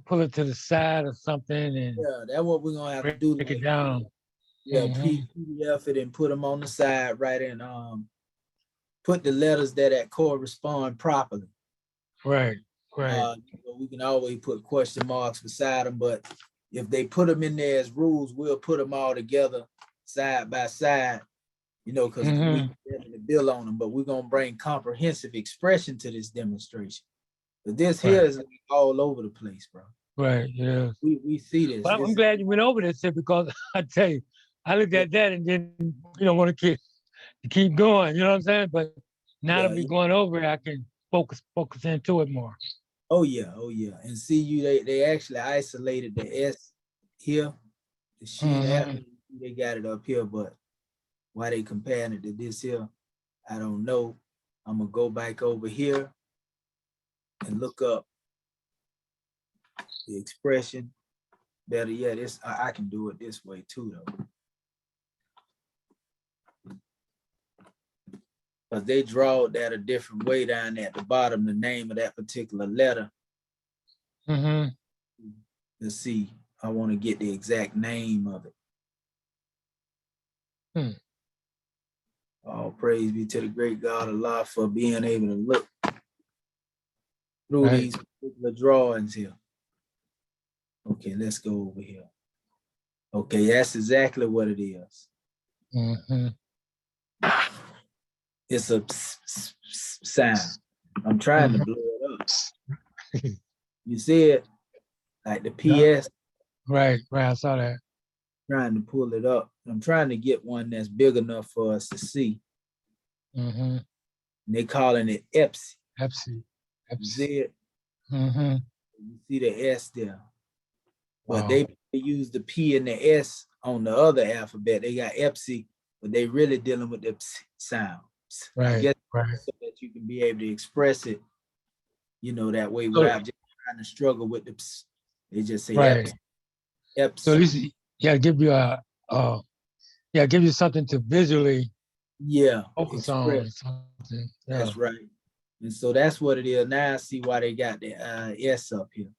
pull it to the side or something and Yeah, that's what we're gonna have to do. break it down. Yeah, PDF it and put them on the side, right? And put the letters that correspond properly. Right. We can always put question marks beside them, but if they put them in there as rules, we'll put them all together side by side, you know, because we can definitely build on them, but we're gonna bring comprehensive expression to this demonstration. But this here is like all over the place, bro. Right, yeah. We see this. Well, I'm glad you went over this here because I tell you, I looked at that and then want to keep going, you know what I'm saying? But now that we're going over it, I can focus into it more. Oh yeah. And see they actually isolated the S here, the shin they got it up here, but why they comparing it to this here, I don't know. I'm gonna go back over here and look up the expression. Better yet, I can do it this way too though. Because they draw that a different way down at the bottom, the name of that particular letter. Let's see. I want to get the exact name of it. All praise be to the great God Allah for being able to look through these particular drawings here. Okay, let's go over here. Okay, that's exactly what it is. It's a sound. I'm trying to blow it up. You see it? Like the PS. Right, I saw that. Trying to pull it up. I'm trying to get one that's big enough for us to see. And they calling it Epsi. Epsi. You see it? You see the S there. But they they use the P and the S on the other alphabet. They got Epsi, but they really dealing with the sound. I Right, guess right. so that you can be able to express it, that way So, without just trying to struggle with the ps. They just say right. Eps, So Eps. this, yeah, give you give you something to visually Yeah, focus on. express. Something. Yeah. That's right. And so that's what it is. Now I see why they got the S up here.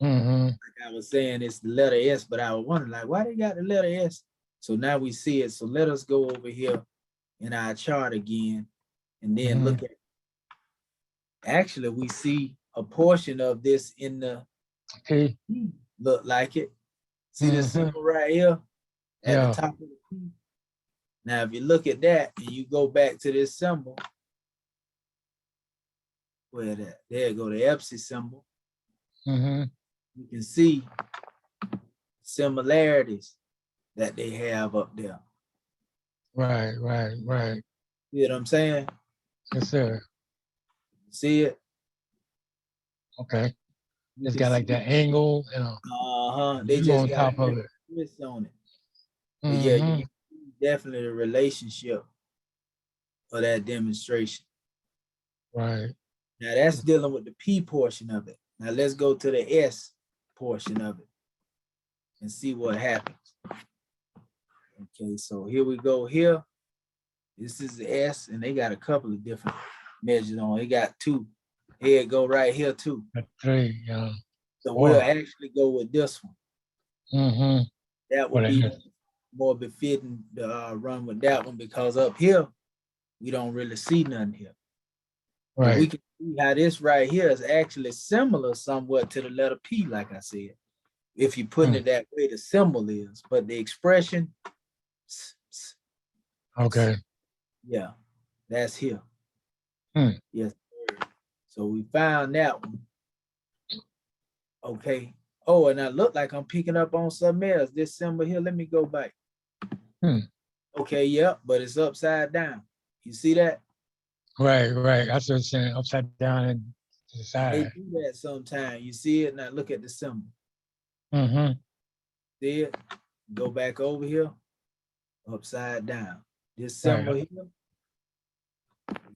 Mm-hmm. Like I was saying, it's the letter S, but I was wondering, like, why they got the letter S? So now we see it. So let us go over here in our chart again and then look at it. Actually, we see a portion of this in the Okay. look like it. See the symbol right here at the Yeah. top of the P? Now, if you look at that and you go back to this symbol, where that? There you go, the Epsi symbol. Mm-hmm. You can see similarities that they have up there. Right, right, right. You know what I'm saying? Yes, sir. See it? Okay. You It's can got like see that angle, they you just on got a top of it. twist on it. But yeah, Mm-hmm. you see definitely the relationship of that demonstration. Right. Now that's dealing with the P portion of it. Now let's go to the S portion of it and see what happens. Okay, so here we go here. This is the S, and they got a couple of different measures on. They got two. Here it go right here too. At 3, yeah. So Wow. we'll actually go with this one. Mm-hmm. That What would it be is. more befitting to run with that one, because up here, we don't really see nothing here. But we Right. can see how this right here is actually similar somewhat to the letter P, like I said. If you're putting it that way, the symbol is, but the expression, Okay. yeah, that's here. Hmm. Yes. So we found that one. Okay. Oh, and I look like I'm picking up on something else. This symbol here, let me go back. Hmm. Okay, yep, but it's upside down. You see that? Right, right. That's what I'm saying. Upside down and to the They side. do that sometimes. You see it? Now look at the symbol. Mm-hmm. See it? Go back over here, upside down. This Right. symbol here,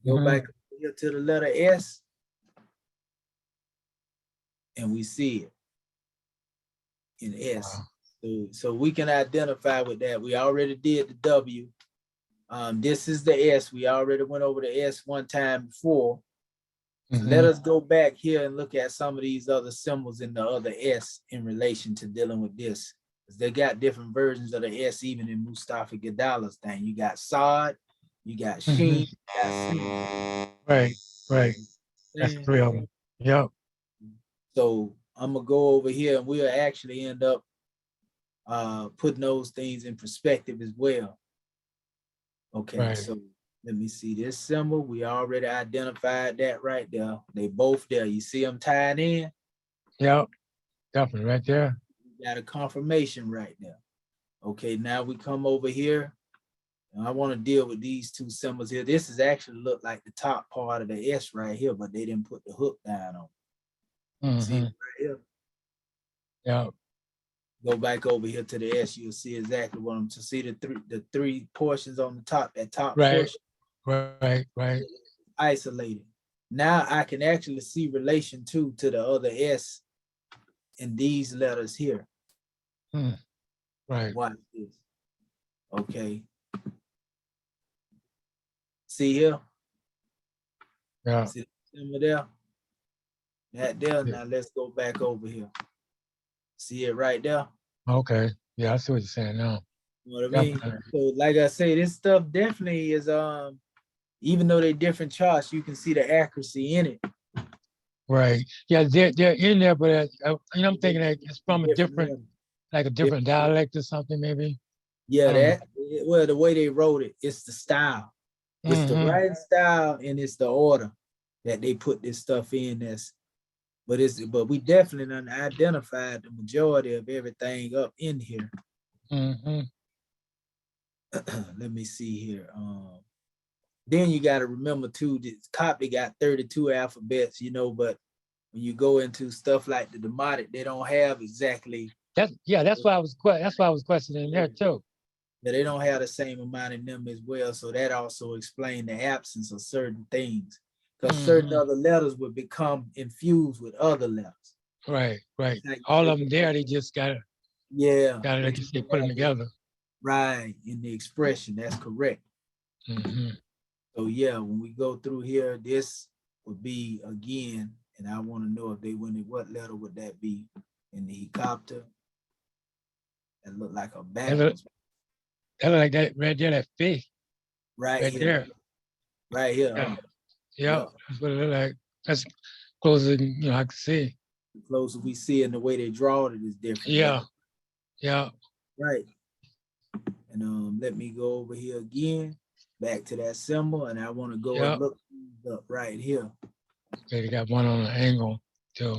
go back over here to the letter S, and we see it in S. Wow. So we can identify with that. We already did the W. This is the S. We already went over the S one time before. So let us go back here and look at some of these other symbols in the other S in relation to dealing with this. Because they got different versions of the S even in Mustafa Gadala's thing. You got Sod, you got Sheen, you got Sin. Right, right. That's 3 of them. Yep. So I'm gonna go over here and we'll actually end up putting those things in perspective as well. Okay, Right. so let me see this symbol. We already identified that right there. They both there. You see them tied in? Yep. Definitely right there. We got a confirmation right there. Okay, now we come over here. And I want to deal with these two symbols here. This is actually look like the top part of the S right here, but they didn't put the hook down on. See it right here? Yep. Go back over here to the S, you'll see exactly what I'm to see the three portions on the top, that top Right. portion. Right. Isolated. Now I can actually see relation to the other S in these letters here. Right. Watch this. Okay. See here? Yeah. See the symbol there? That there. Now let's go back over here. See it right there? Okay. Yeah, I see what you're saying now. You know what I mean? So like I say, this stuff definitely is even though they're different charts, you can see the accuracy in it. Right. Yeah, they're in there, but I'm thinking that it's from a different, like a different dialect or something, maybe. Yeah, well, the way they wrote it, it's the style. It's the writing style and it's the order that they put this stuff in. But we definitely identified the majority of everything up in here. Let me see here. Then you got to remember too, this copy got 32 alphabets, but when you go into stuff like the Demotic, they don't have exactly That's why I was questioning there too. But they don't have the same amount in them as well. So that also explains the absence of certain things. Because certain other letters would become infused with other letters. Right. Like All of them there, they just gotta like you say, put them together. Right, in the expression, that's correct. So yeah, when we go through here, this would be again, and I want to know if they went in, what letter would that be in the helicopter? That look like a backwards. That look like that right there, that fish. Right here. there. Right here. Yeah. That's what it look like. That's closer than I can see. The closer we see and the way they draw it is different. Yeah. Right. And let me go over here again, back to that symbol, and I want to go and look up right here. Okay, they got one on the angle too.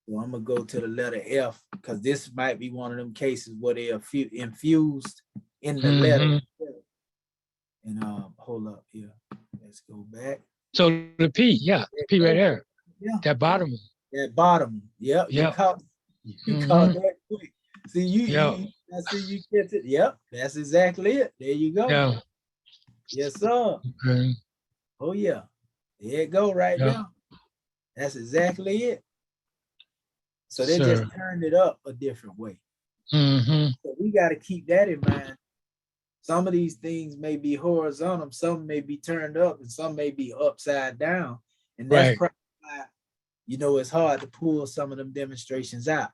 So I'm gonna go to the letter F because this might be one of them cases where they are infused in the letter. And hold up here. Let's go back. So the P, the P right there. Yeah. That bottom. That bottom. Yep. You caught that quick. See I see you get it. Yep. That's exactly it. There you go. Yeah. Yes, sir. Okay. Oh yeah. There it go right there. That's exactly it. So they just turned it up a different way. So we got to keep that in mind. Some of these things may be horizontal, some may be turned up, and some may be upside down. And that's probably why, it's hard to pull some of them demonstrations out.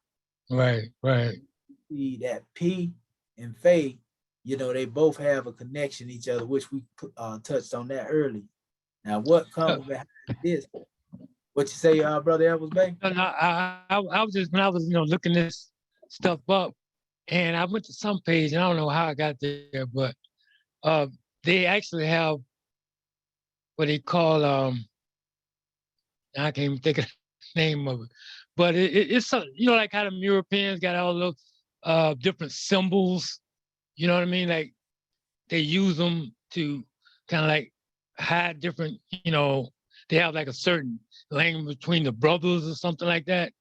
Right. See that P and Faye, they both have a connection to each other, which we touched on that earlier. Now, what comes behind this? What you say, Brother Evans Bay? No, I was just, when I was, looking this stuff up, and I went to some page, and I don't know how I got there, but they actually have what they call, I can't even think of the name of it, but it's like how the Europeans got all those different symbols, you know what I mean? Like they use them to kind of like hide different, they have like a certain language between the brothers or something like that,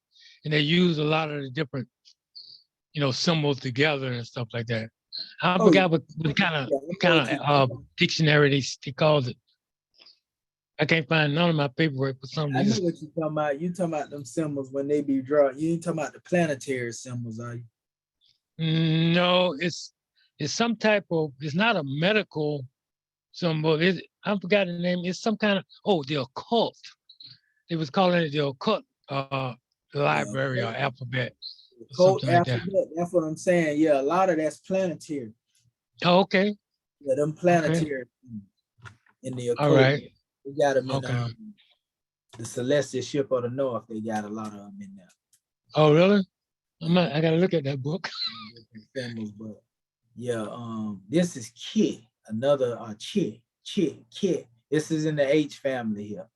and they use a lot of the different symbols together and stuff like that. I forgot what kind of dictionary they called it. I can't find none of my paperwork for some reason. I know what you're talking about. You talking about them symbols when they be drawn. You ain't talking about the planetary symbols, are you? No, it's some type of, it's not a medical symbol. I forgot the name. It's some kind of, the occult. They was calling it the occult library or alphabet. Occult alphabet, that's what I'm saying. Yeah, a lot of that's planetary. Oh, okay. Yeah, them planetary in the occult. All right. We got them in the Celestial Ship of the North. They got a lot of them in there. Oh, really? I gotta look at that book. But yeah, this is Ki, another Chi. This is in the H family here.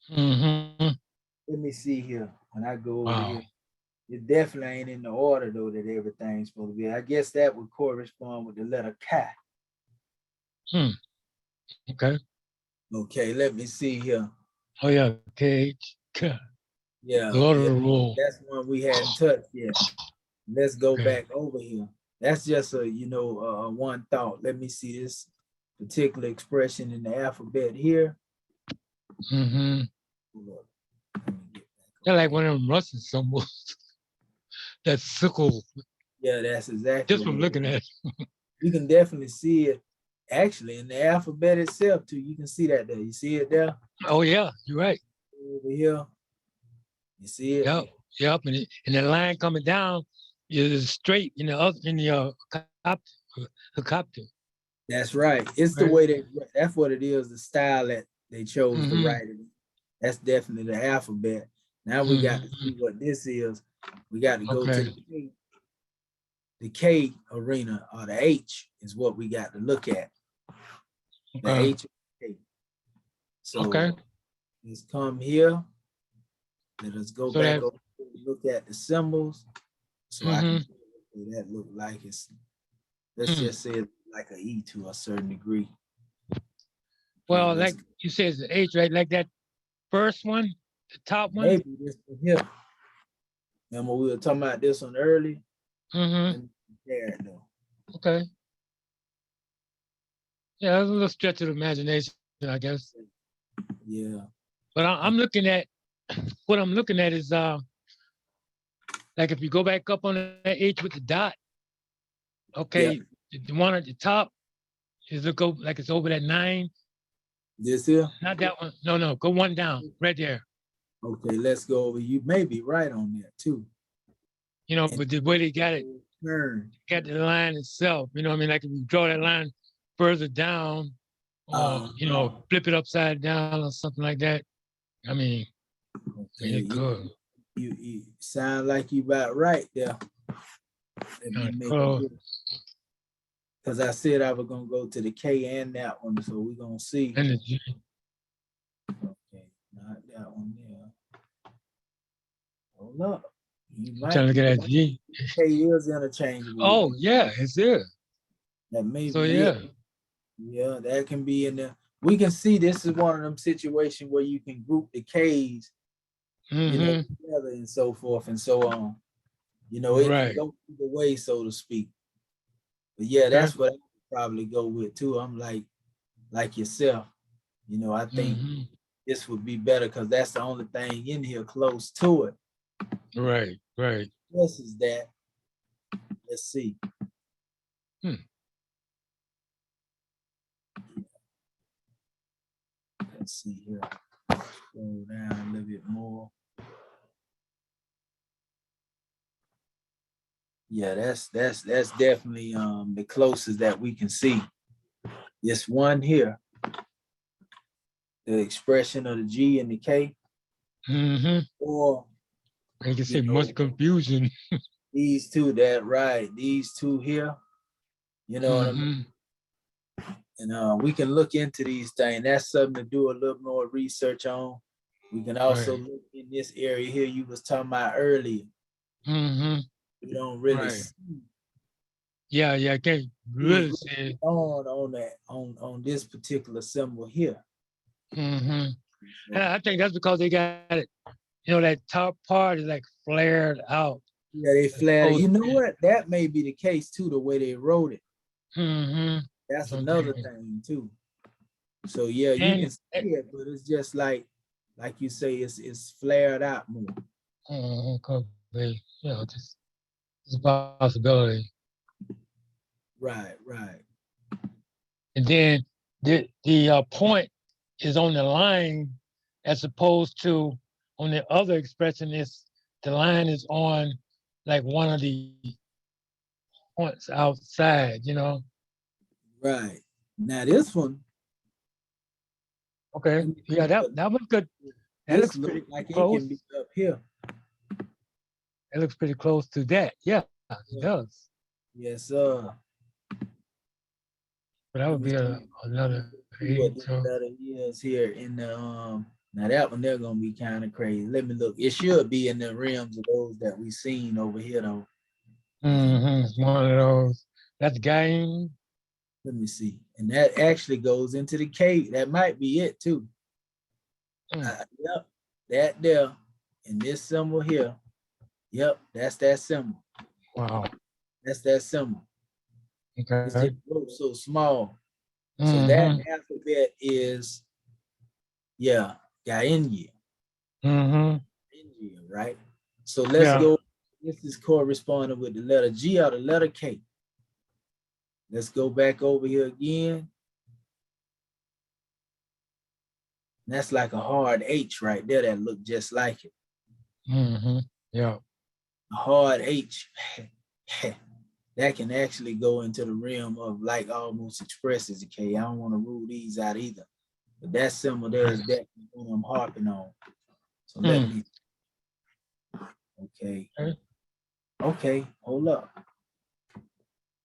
Let me see here. When I go over here, it definitely ain't in the order though that everything's supposed to be. I guess that would correspond with the letter K. Okay, let me see here. Oh yeah, K. Yeah, that's one we hadn't touched yet. Let's go back over here. That's just a one thought. Let me see this particular expression in the alphabet here. They're like one of them Russian symbols. That sickle. Yeah, that's exactly. Just from looking at it. You can definitely see it actually in the alphabet itself too. You can see that there. You see it there? Oh yeah, you're right. Over here. You see it? Yep. And the line coming down is straight in the helicopter. That's right. It's the way that's what it is, the style that they chose to write it. That's definitely the alphabet. Now we got to see what this is. We got to go to the K arena, or the H is what we got to look at. The H. So let's come here. Let us go back over and look at the symbols. So I can see that look like it's, let's just say it's like an E to a certain degree. Well, like you said, it's the H, right? Like that first one, the top one? Maybe this one here. Remember we were talking about this one early? Mm-hmm. There though. Okay. Yeah, that's a little stretch of the imagination, I guess. Yeah. But I'm looking at what I'm looking at is like if you go back up on that H with the dot, okay, the one at the top is look over like it's over that 9. This here? Not that one. No, no, go one down, right there. Okay, let's go over. You may be right on that too. You know, And but the way they got it, turn. got the line itself. You know what I mean? Like if you draw that line further down, or you know, flip it upside down or something like that. I mean, Okay, it's good. You sound like you about right there. Let me make Close. it. Because I said I was gonna go to the K and that one, so we're gonna see. And the G. Okay, not that one there. Hold up. You I'm might trying to be get that right. G. K is interchangeable. Oh yeah, it's there. That may So be yeah. it. Yeah, that can be in there. We can see this is one of them situations where you can group the K's, you know, together and so forth and so on. You know, it can go either way, so to speak. But yeah, that's what I would probably go with too. I'm like yourself. You know, I think this would be better because that's the only thing in here close to it. Right. This is that. Let's see. Let's see here. Scroll down a little bit more. Yeah, that's definitely the closest that we can see. This one here, the expression of the G and the K. Or you can see much confusion. These two, that right. These two here, you know what I mean? And we can look into these things. That's something to do a little more research on. We can also look in this area here you was talking about earlier. We don't really see. Yeah, I can't really see it. On this particular symbol here. I think that's because they got it, you know, that top part is like flared out. Yeah, they flared. You know what? That may be the case too, the way they wrote it. That's another thing too. So yeah, you can see it, but it's just like you say, it's flared out more. Could be, you know, just it's a possibility. Right. And then the point is on the line, as opposed to on the other expression is the line is on like one of the points outside, you know. Right. Now this one. Okay. Yeah, that was good. That looks pretty like close. It can be up here. It looks pretty close to that. Yeah, it does. Yes, sir. But that would be another what this letter is here in the now that one they're gonna be kind of crazy. Let me look. It should be in the realms of those that we seen over here though. It's one of those. That's game. Let me see. And that actually goes into the K. That might be it too. Yep. That there. And this symbol here. Yep. That's that symbol. Wow. That's that symbol. Okay. It's just so small. So that alphabet is, yeah, Gainyi. Right? So let's go. This is corresponding with the letter G or the letter K. Let's go back over here again. And that's like a hard H right there that look just like it. Yeah. A hard H. That can actually go into the realm of like almost express as a K. I don't want to rule these out either. But that symbol there is definitely what I'm harping on. So let me. Okay, hold up.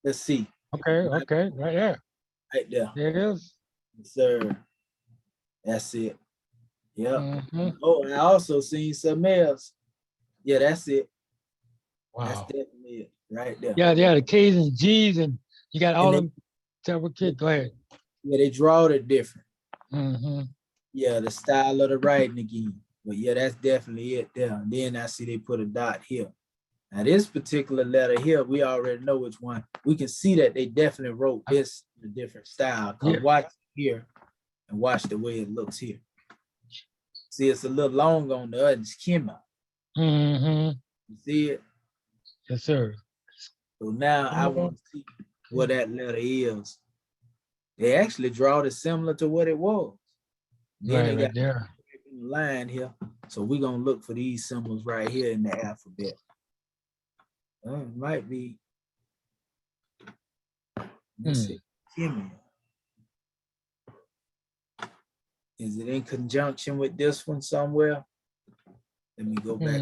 Let's see. Okay, right there. Right there. There it is. Yes, sir. That's it. Yep. Oh, I also seen something else. Yeah, that's it. Wow. That's definitely it. Right there. Yeah, the K's and G's, and you got all them several kids. Go ahead. Yeah, they draw it different. Yeah, the style of the writing again. But yeah, that's definitely it there. And then I see they put a dot here. Now this particular letter here, we already know which one. We can see that they definitely wrote this in a different style. Cause Yeah. watch here and watch the way it looks here. See, it's a little long on the other. It's KEMET. Mm-hmm. You see it? Yes, sir. So now I want to see what that letter is. They actually draw it similar to what it was. Then they Right got there. a line here. So we're gonna look for these symbols right here in the alphabet. It might be. Let's see. KEMET. Is it in conjunction with this one somewhere? Let me go back.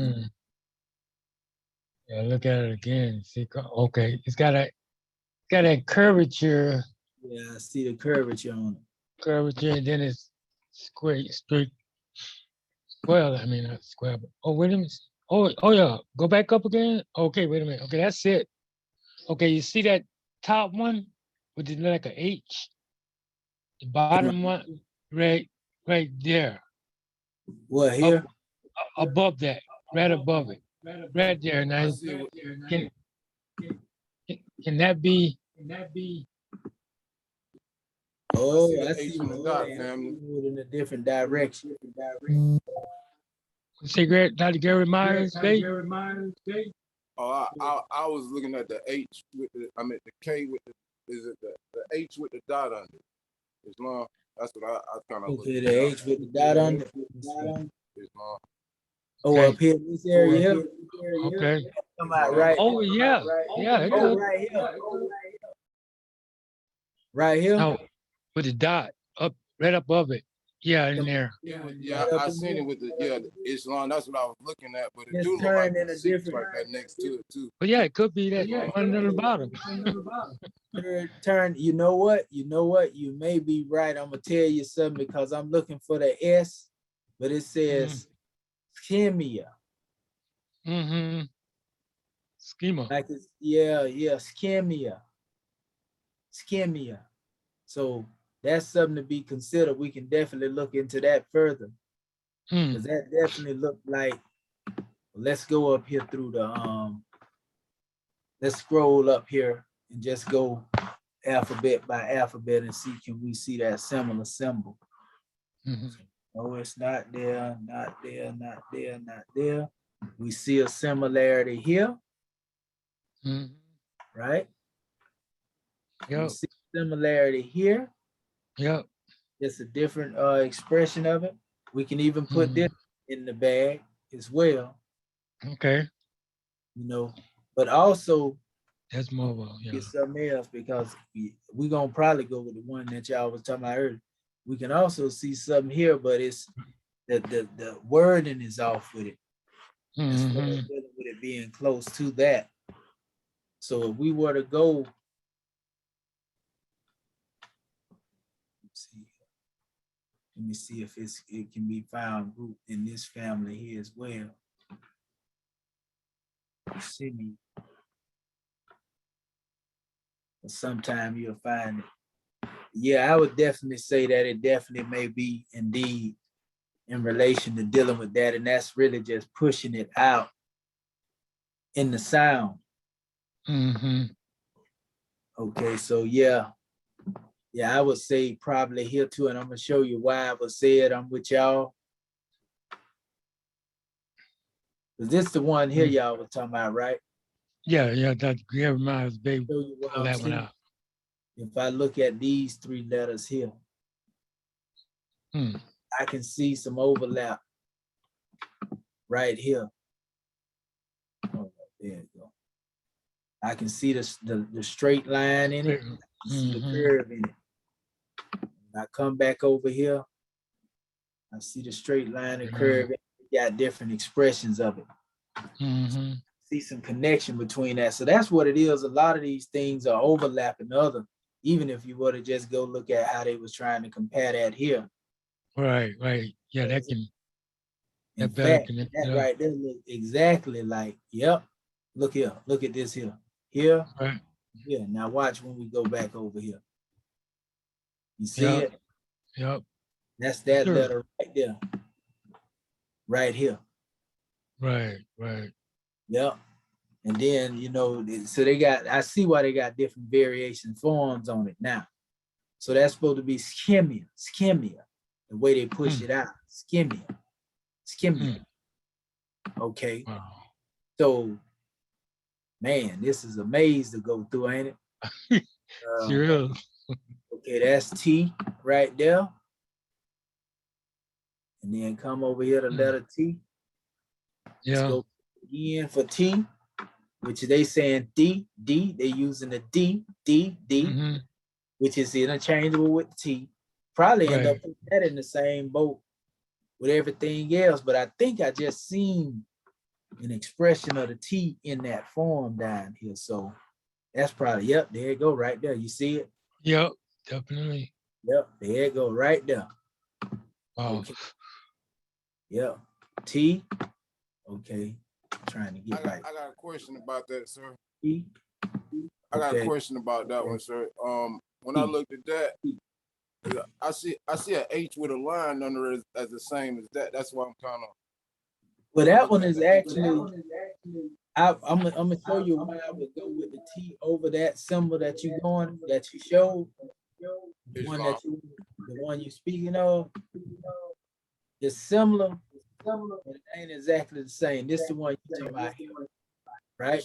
Yeah, look at it again. See, okay, it's got a curvature, Yeah, I see the curvature on it. and then it's square, straight. Well, I mean, not square, but wait a minute. Oh yeah, go back up again. Okay, wait a minute. Okay, that's it. Okay, you see that top one, which is like an H. The bottom one, right there. What here? Above that, right above it, right there. Now, can that be? Oh, the I H see on the the dot, dot, family. moved in a different direction. Cigarette, Dr. Gary Myers, baby. Oh, I was looking at the H with the, I mean the K with the, is it the H with the dot under it? Islam. That's what I kind of Okay, the H with the dot under. Islam. Oh, Okay. up here in this area here. Okay. Come out right. Oh yeah, yeah. It Oh, could. right here. Right here. No, with the dot up, right above it. Yeah, in there. Yeah, I seen it with the Islam. That's what I was looking at, but it Just do look like turn in the a six different. right there next to it too. But yeah, it could be that one on the bottom. Turn. You know what? You may be right. I'm gonna tell you something because I'm looking for the S, but it says schemia. Mm-hmm. Schema. Like it's schemia. So that's something to be considered. We can definitely look into that further. Because that definitely looked like, let's go up here through the let's scroll up here and just go alphabet by alphabet and see, can we see that similar symbol? No, it's not there, not there, not there, not there. We see a similarity here, right? Yep. We see similarity here. Yep. It's a different expression of it. We can even put this in the bag as well. Okay. You know, but also that's more get something else, because we gonna probably go with the one that y'all was talking about earlier. We can also see something here, but it's the wording is off with it. As far as dealing with it being close to that. So if we were to go, let me see if it can be found grouped in this family here as well. See me. Sometime you'll find it. Yeah, I would definitely say that it definitely may be indeed in relation to dealing with that, and that's really just pushing it out in the sound. Okay, so yeah, I would say probably here too, and I'm gonna show you why I would say it. I'm with y'all. Is this the one here y'all were talking about, right? Yeah, that Gary Myers, baby. Pull that one out. If I look at these three letters here, I can see some overlap right here. Oh, there you go. I can see the straight line in it. I see the curve in it. When I come back over here, I see the straight line and curve. It got different expressions of it. See some connection between that. So that's what it is. A lot of these things are overlapping other, even if you were to just go look at how they was trying to compare that here. Right. Yeah, that can. In fact, that right there look exactly like, yep. Look here. Look at this here. Here. Right. Yeah. Now watch when we go back over here. You see it? Yep. That's that letter right there. Right here. Right. Yep. And then, you know, so they got, I see why they got different variation forms on it now. So that's supposed to be skimia, the way they push it out, skimia. Okay. Wow. So, man, this is a maze to go through, ain't it? Sure is. Okay, that's T right there. And then come over here to letter T. Let's Yeah. go again for T, which they saying D, they using the D, which is interchangeable with T. Probably end up putting that in the same boat with everything else, but I think I just seen an expression of the T in that form down here. So that's probably, yep, there you go right there. You see it? Yep, definitely. Yep, there you go right there. Wow. Okay. Yep, T. Okay, I'm trying to get right. I got a question about that, sir. T. I got a question about that one, sir. When I looked at that, I see an H with a line under it as the same as that. That's why I'm kind of. Well, that one is actually. I'm gonna show you why I would go with the T over that symbol that you showed. The one you speaking of. It's similar, but it ain't exactly the same. This is the one you talking about here, right?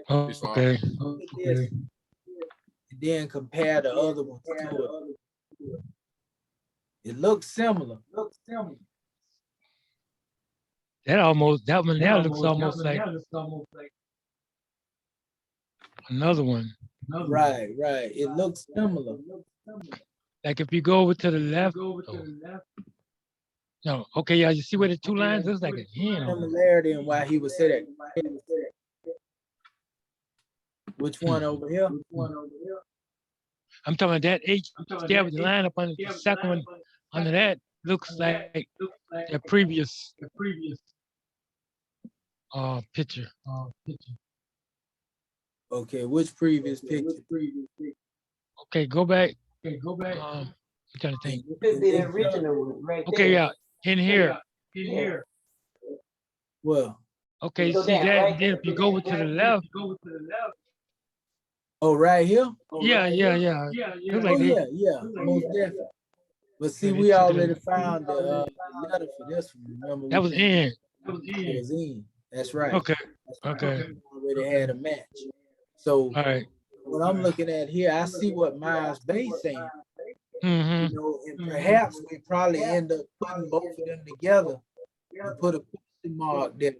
Okay. And then compare the other ones to it. It looks similar. That one now looks almost like another one. Right. It looks similar. Like if you go over to the left. No, okay, yeah, you see where the two lines looks like a hand. Similarity and why he would say that. Which one over here? I'm talking about that H there with the line up on the second one under that looks like the previous picture. Okay, which previous picture? Okay, go back. I'm trying to think. It could be the original one right there. Okay, yeah, in here. Well. Okay, You go see down, that, right? and then if you go over to the left. Oh, right here? Yeah. Looks like yeah, most definitely. But see, we already found the letter for this one. Remember, that was in. It was in. That's right. Okay. We already had a match. So All right. what I'm looking at here, I see what Miles Bay saying. Mm-hmm. You know, and perhaps we probably end up putting both of them together and put a question mark there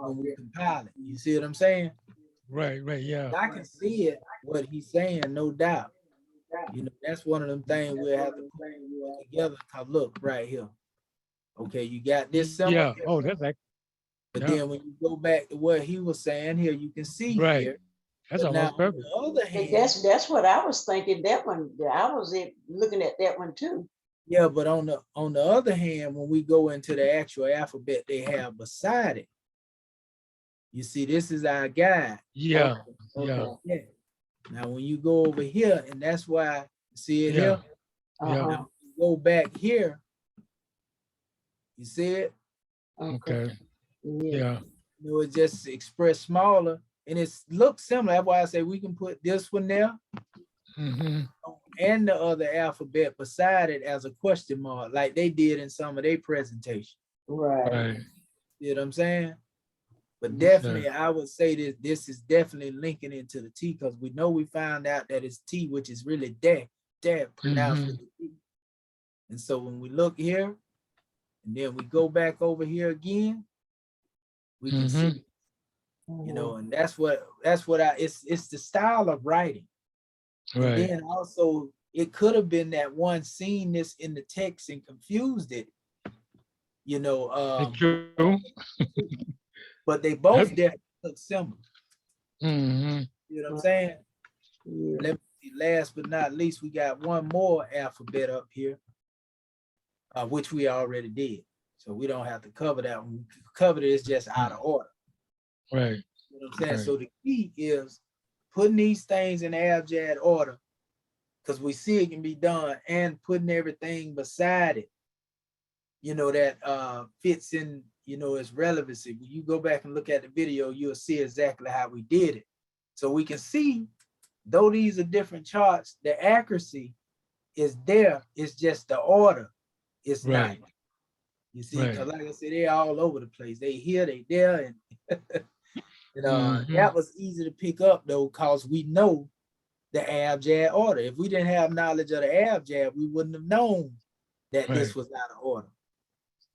when we compile it. You see what I'm saying? Right, yeah. I can see it, what he's saying, no doubt. You know, that's one of them things we'll have to put together. Cause look right here. Okay, you got this symbol. Yeah. Oh, that's like. But then when you go back to what he was saying here, you can see here. That's almost perfect. On the other hand, That's what I was thinking. That one, I was looking at that one too. Yeah, but on the other hand, when we go into the actual alphabet they have beside it, you see, this is our guide. Yeah. Now, when you go over here, and that's why, see it here? Now, go back here. You see it? Okay. Yeah. You know, it just expressed smaller, and it looks similar. That's why I say we can put this one there. And the other alphabet beside it as a question mark, like they did in some of their presentation. Right. You know what I'm saying? But definitely, I would say this is definitely linking into the T, because we found out that it's T, which is really that pronounced with the T. And so when we look here, and then we go back over here again, we can see, you know, and that's what it's the style of writing. And then also, it could have been that one seen this in the text and confused it, you know. True. But they both definitely look similar. You know what I'm saying? Let me see, last but not least, we got one more alphabet up here, which we already did. So we don't have to cover that one. We covered it, it's just out of order. Right. You know what I'm saying? So the key is putting these things in abjad order, because we see it can be done, and putting everything beside it, you know, that fits in you know, its relevancy. When you go back and look at the video, you'll see exactly how we did it. So we can see, though these are different charts, the accuracy is there. It's just the order is Right. not. You see, because Right. like I said, they're all over the place. They here, they there, and Mhm. that was easy to pick up though, because we know the abjad order. If we didn't have knowledge of the abjad, we wouldn't have known that this Right. was out of order,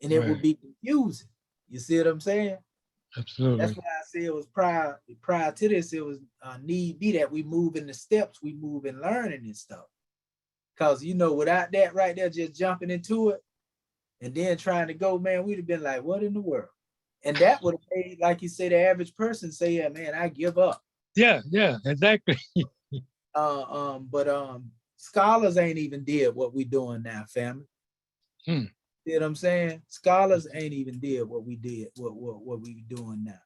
and it would Right. be confusing. You see what I'm saying? That's Absolutely. why I say it was prior to this. It was need be that we move in the steps, we move in learning and stuff. Because you know, without that right there, just jumping into it and then trying to go, man, we'd have been like, what in the world? And that would have made, like you say, the average person say, yeah, man, I give up. Yeah. Yeah. Exactly. But scholars ain't even did what we doing now, family. Hmm. See what I'm saying? Scholars ain't even did what we did, what we doing now.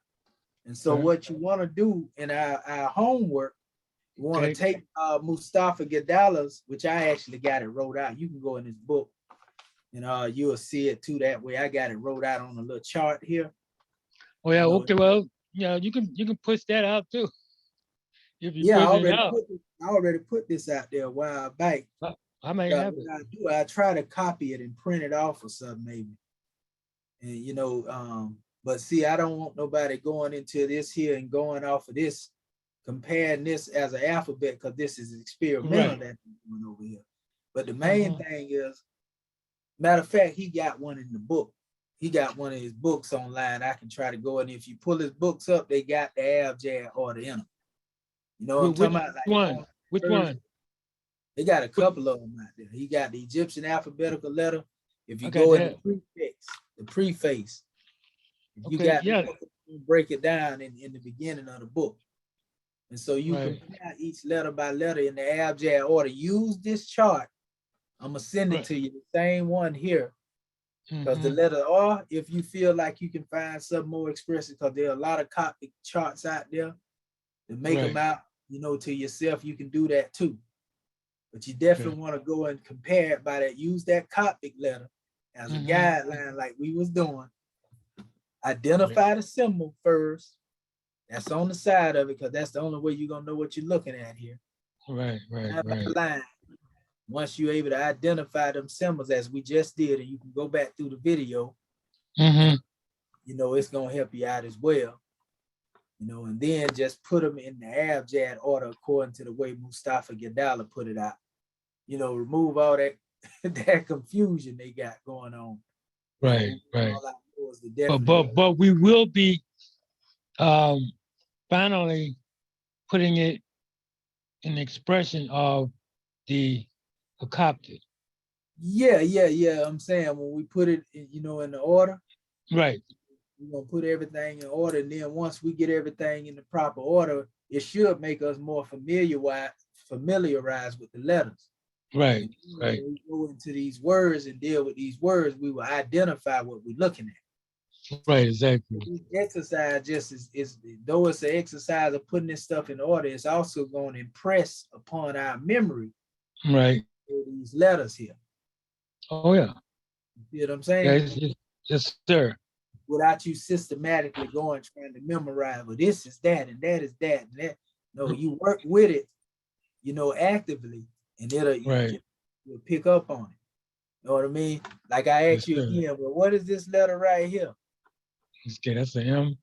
And so Okay. what you want to do in our homework, you want to Okay. take Mustafa Gadala's, which I actually got it wrote out. You can go in his book and you'll see it too that way. I got it wrote out on a little chart here. Oh yeah. You know, Okay. Well, yeah, you can push that out too. If you yeah, push it out, I already put this out there a while back. I may What have it. I do, I try to copy it and print it off or something maybe. And but see, I don't want nobody going into this here and going off of this, comparing this as an alphabet, because this is experimental Right. that we're doing over here. But the main thing is, matter of fact, he got one in the book. He got one of his books online. I can try to go, and if you pull his books up, they got the abjad order in them. You know what I'm Which talking about? Like one? Which one? they got a Which- couple of them out there. He got the Egyptian alphabetical letter. If you I got go in that. the preface, if you Okay. got the Yeah. book, you break it down in the beginning of the book. And so you Right. compare each letter by letter in the abjad order. Use this chart. I'm gonna send it Right. to you, the same one here. Because the Mhm. letter R, if you feel like you can find something more expressive, because there are a lot of Coptic charts out there to make them Right. out, to yourself, you can do that too. But you definitely want to go and compare it by that. Use that Coptic letter as a Mhm. guideline, like we was doing. Identify the symbol first. That's on the side of it, because that's the only way you're gonna know what you're looking at here. Right. Right. Line by Right. line. Once you're able to identify them symbols as we just did, and you can go back through the video, Mhm. it's gonna help you out as well. And then just put them in the abjad order according to the way Mustafa Gadala put it out. Remove all that that confusion they got going on. Right. Right. All I know is the But definite. we will be finally putting it in the expression of the Coptic. Yeah. I'm saying when we put it in the order, Right. we're gonna put everything in order. And then once we get everything in the proper order, it should make us more familiarized with the letters. Right. Right. When we go into these words and deal with these words, we will identify what we're looking at. Right. Exactly. This exercise just is though it's an exercise of putting this stuff in order, it's also going to impress upon our memory Right. these letters here. Oh yeah. You see what I'm saying? Yeah, yes, sir. Without you systematically going trying to memorize, well, this is that and that is that and that. No, you work with it, actively, and you'll pick up on it. You know what I mean? Like I asked you again, well, what is this letter right here? Okay, that's the M.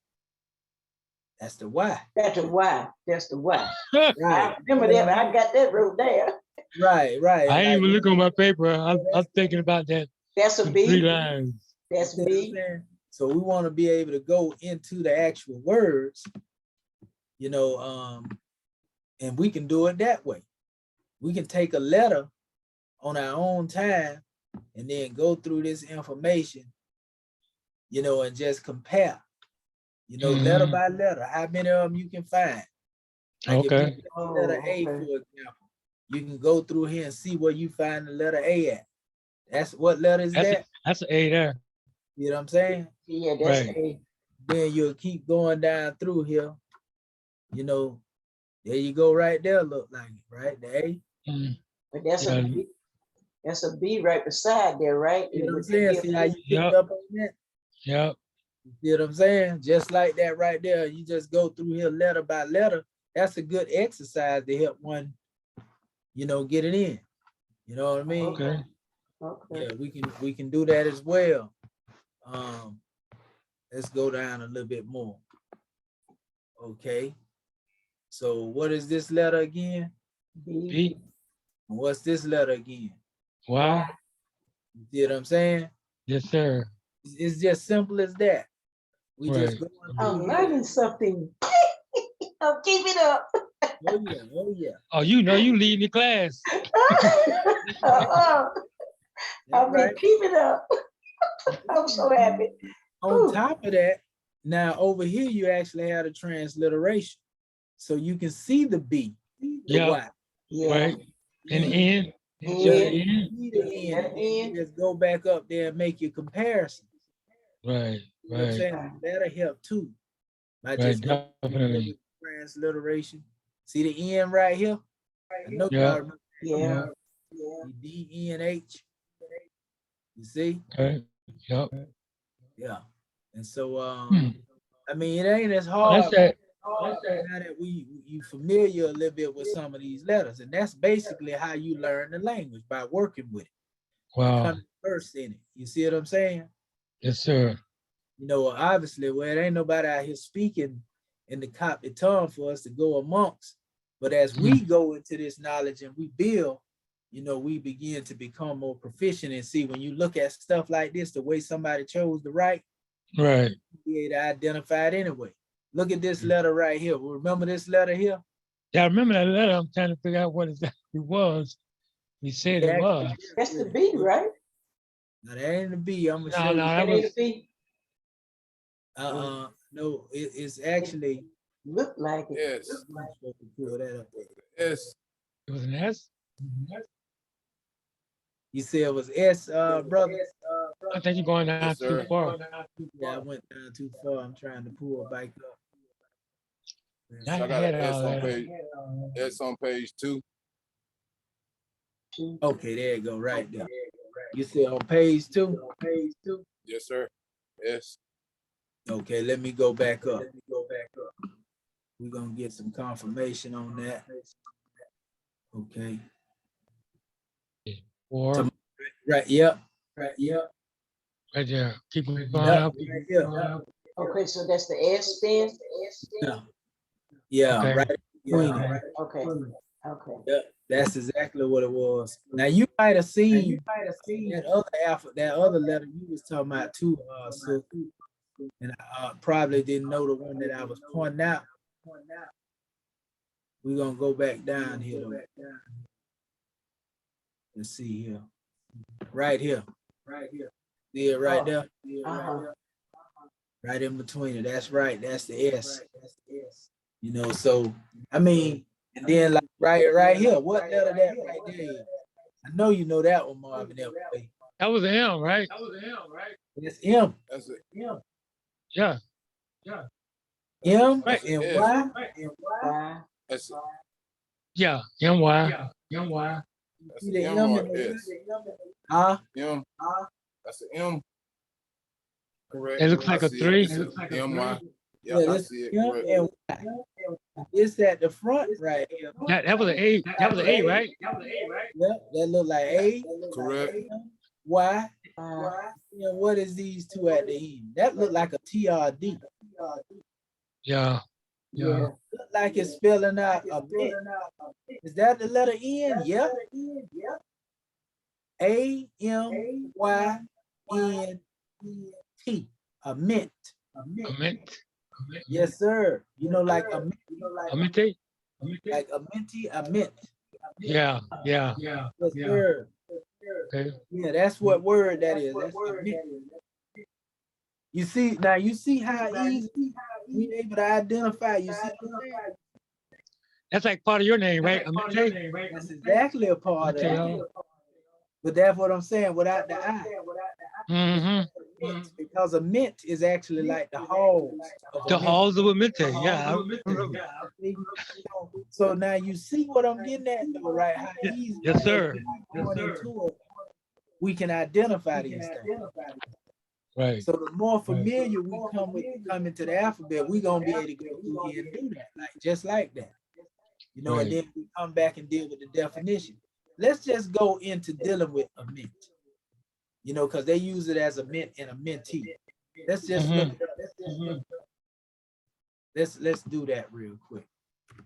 That's the Y. That's the Y. That's the Y. Right. I remember that, but I got that wrote there. Right. I ain't even look on my paper. I'm thinking about that. That's a 3 B. lines. That's B. So we want to be able to go into the actual words, and we can do it that way. We can take a letter on our own time and then go through this information, and just compare, letter by letter, how many of them you can find. Like if you get the letter A, for example, you can go through here and see where you find the letter A at. That's what letter is that? That's an A there. You know what I'm saying? Yeah, that's A. Then you'll keep going down through here. There you go right there, look like it, right? The A. But that's a B. That's a B right beside there, right? You know what I'm saying? See how you picked up on that? Yep. You see what I'm saying? Just like that right there. You just go through here letter by letter. That's a good exercise to help one, get it in. You know what I mean? Okay. Okay. Yeah, we can do that as well. Let's go down a little bit more. Okay. So what is this letter again? B. And what's this letter again? Y. You see what I'm saying? Yes, sir. It's just simple as that. We just Right. going I'm through learning something. Oh, keep it up. Oh yeah, oh yeah. Oh, you leading the class. Uh-uh. That's I mean, right. keep it up. I'm so happy. On Whew. top of that, now over here you actually have a transliteration. So you can see the B, the Yeah. Y. Yeah. Right. And N. Yeah. Just N. See the N, and then you N. just go back up there and make your comparison. Right. You know what I'm Right. saying? That'll help too. By Right. just going Definitely. transliteration. See the N right here? I know Yeah. y'all remember Yeah. DNH. You see? Okay. Yep. Yeah. And so Hmm. I mean, it ain't as Oh, hard that's that. now that you familiar a little bit with some of these letters. And that's basically how you learn the language, by working with it, Wow. becoming versed in it. You see what I'm saying? Yes, sir. Obviously, well, it ain't nobody out here speaking in the Coptic tongue for us to go amongst. But as we go into this knowledge and we build, we begin to become more proficient. And see, when you look at stuff like this, the way somebody chose to write, Right. be able to identify it anyway. Look at this letter right here. Remember this letter here? Yeah, I remember that letter. I'm trying to figure out what exactly it was. He said it was. That's the B, right? No, that ain't the B. I'm gonna show No, you. that That ain't was. the B. No, it's actually. Look like it. Yes. I'm supposed to pull that up. Yes. It was an S. You said it was S, brother. I think you're going down Yes, too sir. far. Yeah, I went down too far. I'm trying to pull it back up. I So I got had an S all on that. page. S on page 2. Okay, there you go, right there. You said on page 2? Yes, sir. S. Okay, let me go back up. We're gonna get some confirmation on that. Okay. Or Right, yep. right there. Keep going Yep, up. right here. Okay, so that's the S then? Yeah, Okay. right between Okay. it. Okay. Okay. Yep, that's exactly what it was. Now you might have seen that other that other letter you was talking about too, so, and I probably didn't know the one that I was pointing out. We're gonna go back down here though. Let's see here. Right here. See it right there? Right in between it. That's right. That's the S. So I mean, and then like right here, what letter that right there is? I know you know that one, Marvin. That was an M, right? That's M. That's it. Yeah. M Right. and S. Y. That's it. Yeah. M-Y. That's See an the M M or and the S. huh? M. That's an M. Correct. It looks like I a see 3. It's a M-Y. Yeah, Yeah, I this see it. M Correct. and Y. It's at the front right here. That was an A. That was an A, right? Yep, that look like A. Correct. Y. And what is these two at the end? That look like a TRD. Yeah. Look like it's spelling out a bit. Is that the letter N? Yep. A-M-Y-N-T. A mint. A mint. Yes, sir. Like a mint. A mint. Like a minty, a mint. Yeah. Yes, sir. Okay. Yeah, that's what word that is. That's a mint. You see, now you see how easy we able to identify. You see, That's like part of your name, right? A mint. that's exactly a part of it. But that's what I'm saying without the I. Mm-hmm. Because a mint is actually like the halls. The halls of a mint. Yeah. I remember. So now you see what I'm getting at, though, right? How easy Yes, sir. going into it, we can identify these things. Right. So the more Right. familiar we come into the alphabet, we're gonna be able to go through here and do that, like just like that. You know, and Right. then we come back and deal with the definition. Let's just go into dealing with a mint, you know, because they use it as a mint and a mentee. Let's just look it up. Let's do that real quick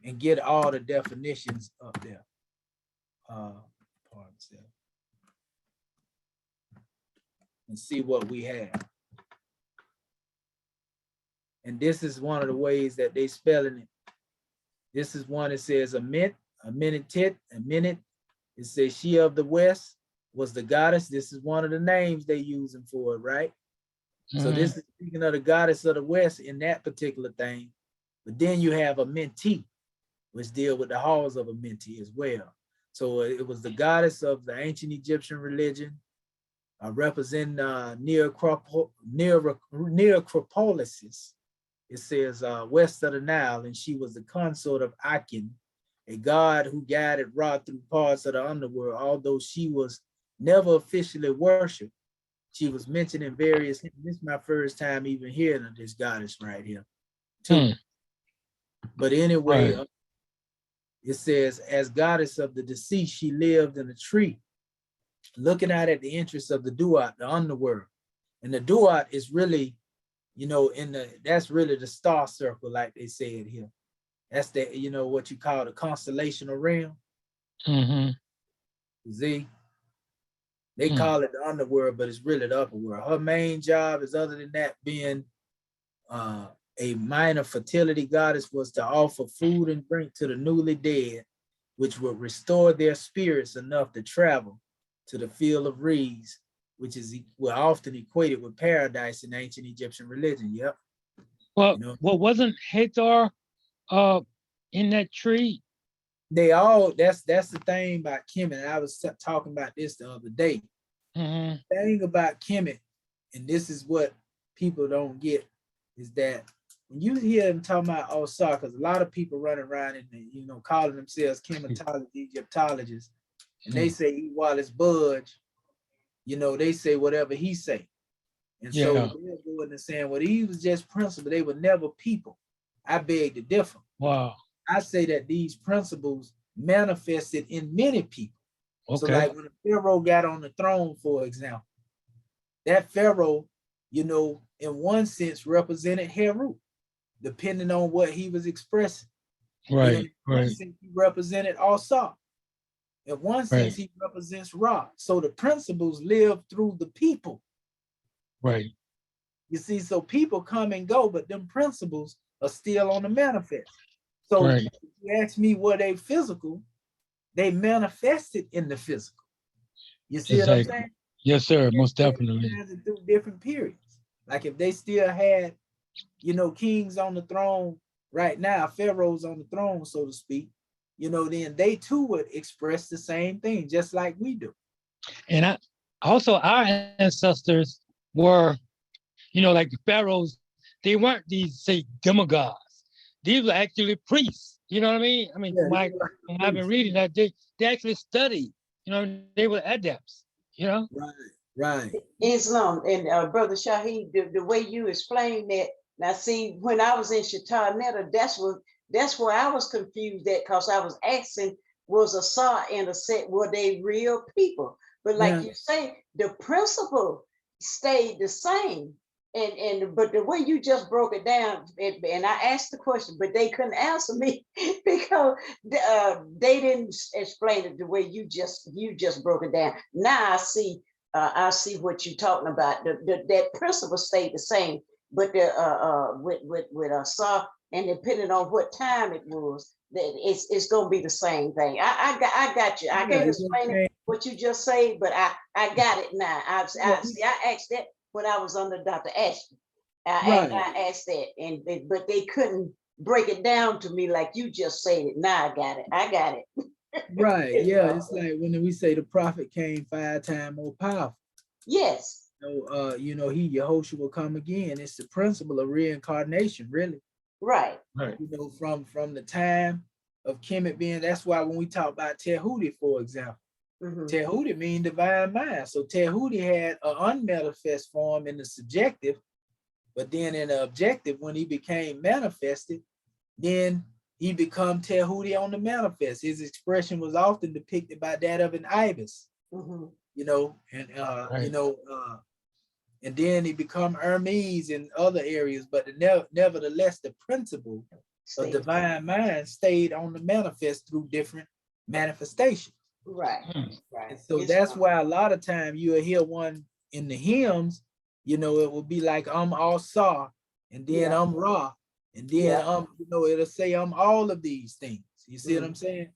and get all the definitions up there. And see what we have. And this is one of the ways that they spelling it. This is one that says a mint, a minitit, a minute. It says she of the west was the goddess. This is one of the names they using for it, right? So this is speaking of the goddess of the west in that particular thing. But then you have a mentee, which deal with the halls of a mentee as well. So it was the goddess of the ancient Egyptian religion, representing Necropolises. It says west of the Nile, and she was the consort of Akin, a god who guided Ra through parts of the underworld. Although she was never officially worshipped, she was mentioned in various. This is my first time even hearing of this goddess right here, too. But anyway, Right. it says, as goddess of the deceased, she lived in a tree, looking out at the entrance of the Duat, the underworld. And the Duat is really, you know, that's really the star circle, like they said here. That's the, you know, what you call the constellational realm. See, they call it the underworld, but it's really the upper world. Her main job is, other than that, being a minor fertility goddess, was to offer food and drink to the newly dead, which would restore their spirits enough to travel to the field of reeds, which is often equated with paradise in ancient Egyptian religion. Yep. Well, You know, well, wasn't Hathor in that tree? they all, that's the thing about Kemet. I was talking about this the other day. The thing about Kemet, and this is what people don't get, is that when you hear them talking about Osar, because a lot of people running around and, you know, calling themselves Kemetologists, Egyptologists, and they say E. Wallace Budge, you know, they say whatever he say. And so they're going and saying, well, he was just principle, they were never people. I beg to differ. Wow. I say that these principles manifested in many people. Okay. So like when a Pharaoh got on the throne, for example, that Pharaoh, you know, in one sense represented Heru, depending on what he was expressing. Right, in one sense, he represented Asa. In one sense, he represents Ra. So the principles live through the people. Right. You see, so people come and go, but them principles are still on the manifest. So if you ask me, were they physical? They manifested in the physical. You see what I'm saying? Yes, sir, most definitely. Through different periods. Like if they still had, you know, kings on the throne right now, pharaohs on the throne, so to speak, you know, then they too would express the same thing, just like we do. And also our ancestors were, you know, like the pharaohs, they weren't these, say, demagogues. These were actually priests. You know what I mean? I mean, when I've been reading that, they actually studied, you know, they were adepts, you know? Right. Islam and Brother Shaheed, the way you explained that. Now, see, when I was in Shatar, that's where I was confused at, because I was asking, was Asa and Aset, were they real people? But like you say, the principle stayed the same. But the way you just broke it down, and I asked the question, but they couldn't answer me because they didn't explain it the way you just broke it down. Now I see what you're talking about. That principle stayed the same, but with Asa, and depending on what time it was, that it's gonna be the same thing. I got you. I can't explain it, what you just say, but I got it now. I asked that when I was under Dr. Ashton. I asked that, but they couldn't break it down to me like you just said it. Now I got it. Right. Yeah. It's like when we say the prophet came 5 times more powerful. Yes. So, you know, Yehoshua will come again. It's the principle of reincarnation, really. Right. You know, from the time of Kemet being, that's why when we talk about Tehuti, for example, Tehuti mean divine mind. So Tehuti had an unmanifest form in the subjective, but then in the objective, when he became manifested, then he become Tehuti on the manifest. His expression was often depicted by that of an ibis, you know, and and then he become Hermes in other areas, but nevertheless, the principle of divine mind stayed on the manifest through different manifestations. Right. And so that's why a lot of time you'll hear one in the hymns, you know, it will be like I'm all saw, and then I'm raw, and then you know, it'll say I'm all of these things. You see what I'm saying?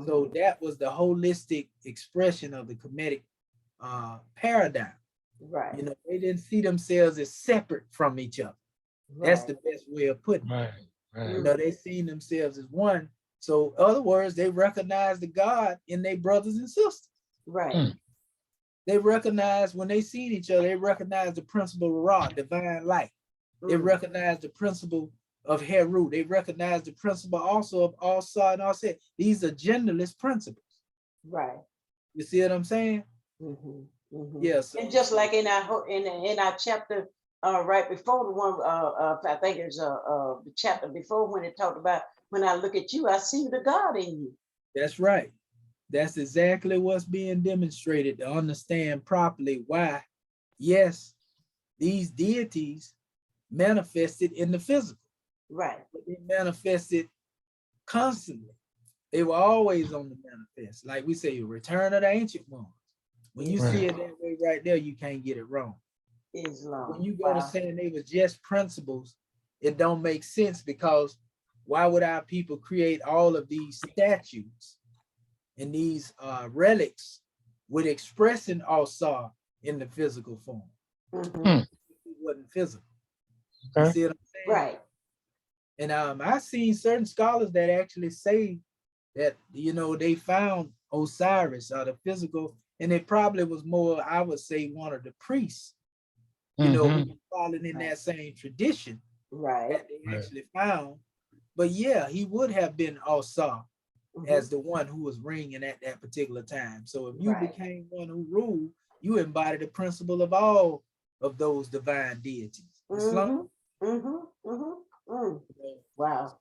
So that was the holistic expression of the Kemetic paradigm. Right. You know, they didn't see themselves as separate from each other. That's the best way of putting it. You know, they seen themselves as one. So, in other words, they recognize the God in their brothers and sisters. Right. They recognize when they seen each other, they recognize the principle of Ra, divine light. They recognize the principle of Heru. They recognize the principle also of all saw and all said. These are genderless principles. Right. You see what I'm saying? Yes. And just like in our chapter right before the one, I think it's the chapter before when it talked about when I look at you, I see the God in you. That's right. That's exactly what's being demonstrated to understand properly why, yes, these deities manifested in the physical. Right. But they manifested constantly. They were always on the manifest. Like we say, return of the ancient ones. When you see it that way right there, you can't get it wrong. Islam. When you go to saying they were just principles, it don't make sense, because why would our people create all of these statues and these relics with expressing Asa in the physical form? It wasn't physical. You see what I'm saying? Right. And I've seen certain scholars that actually say that, you know, they found Osiris or the physical, and it probably was more, I would say, one of the priests, you know, who following in that same tradition that they actually found. But yeah, he would have been Asa as the one who was reigning at that particular time. So if you became one who ruled, you embody the principle of all of those divine deities. Islam, Wow.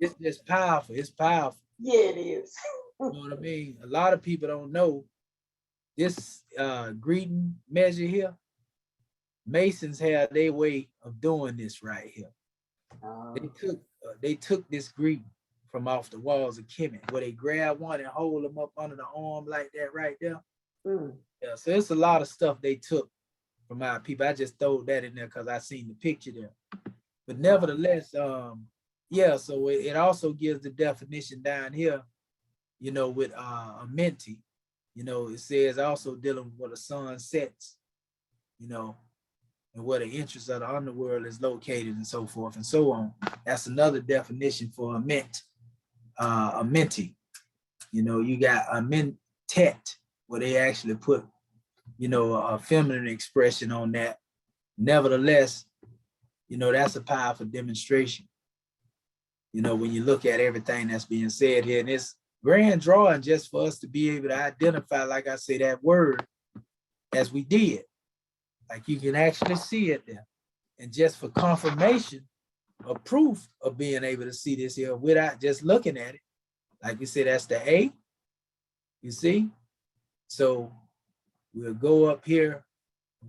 it's just powerful. It's powerful. Yeah, it is. You know what I mean? A lot of people don't know this greeting measure here. Masons have their way of doing this right here. They took this greeting from off the walls of Kemet, where they grab one and hold them up under the arm like that right there. Yeah, so it's a lot of stuff they took from our people. I just throw that in there because I seen the picture there. But nevertheless, yeah, so it also gives the definition down here, you know, with a menti. You know, it says also dealing with where the sun sets, you know, and where the entrance of the underworld is located and so forth and so on. That's another definition for a menti. You know, you got a mentet, where they actually put, you know, a feminine expression on that. Nevertheless, you know, that's a powerful demonstration. You know, when you look at everything that's being said here, and it's grand drawing just for us to be able to identify, like I say, that word as we did. Like you can actually see it there. And just for confirmation or proof of being able to see this here without just looking at it, like we said, that's the A, you see? So we'll go up here,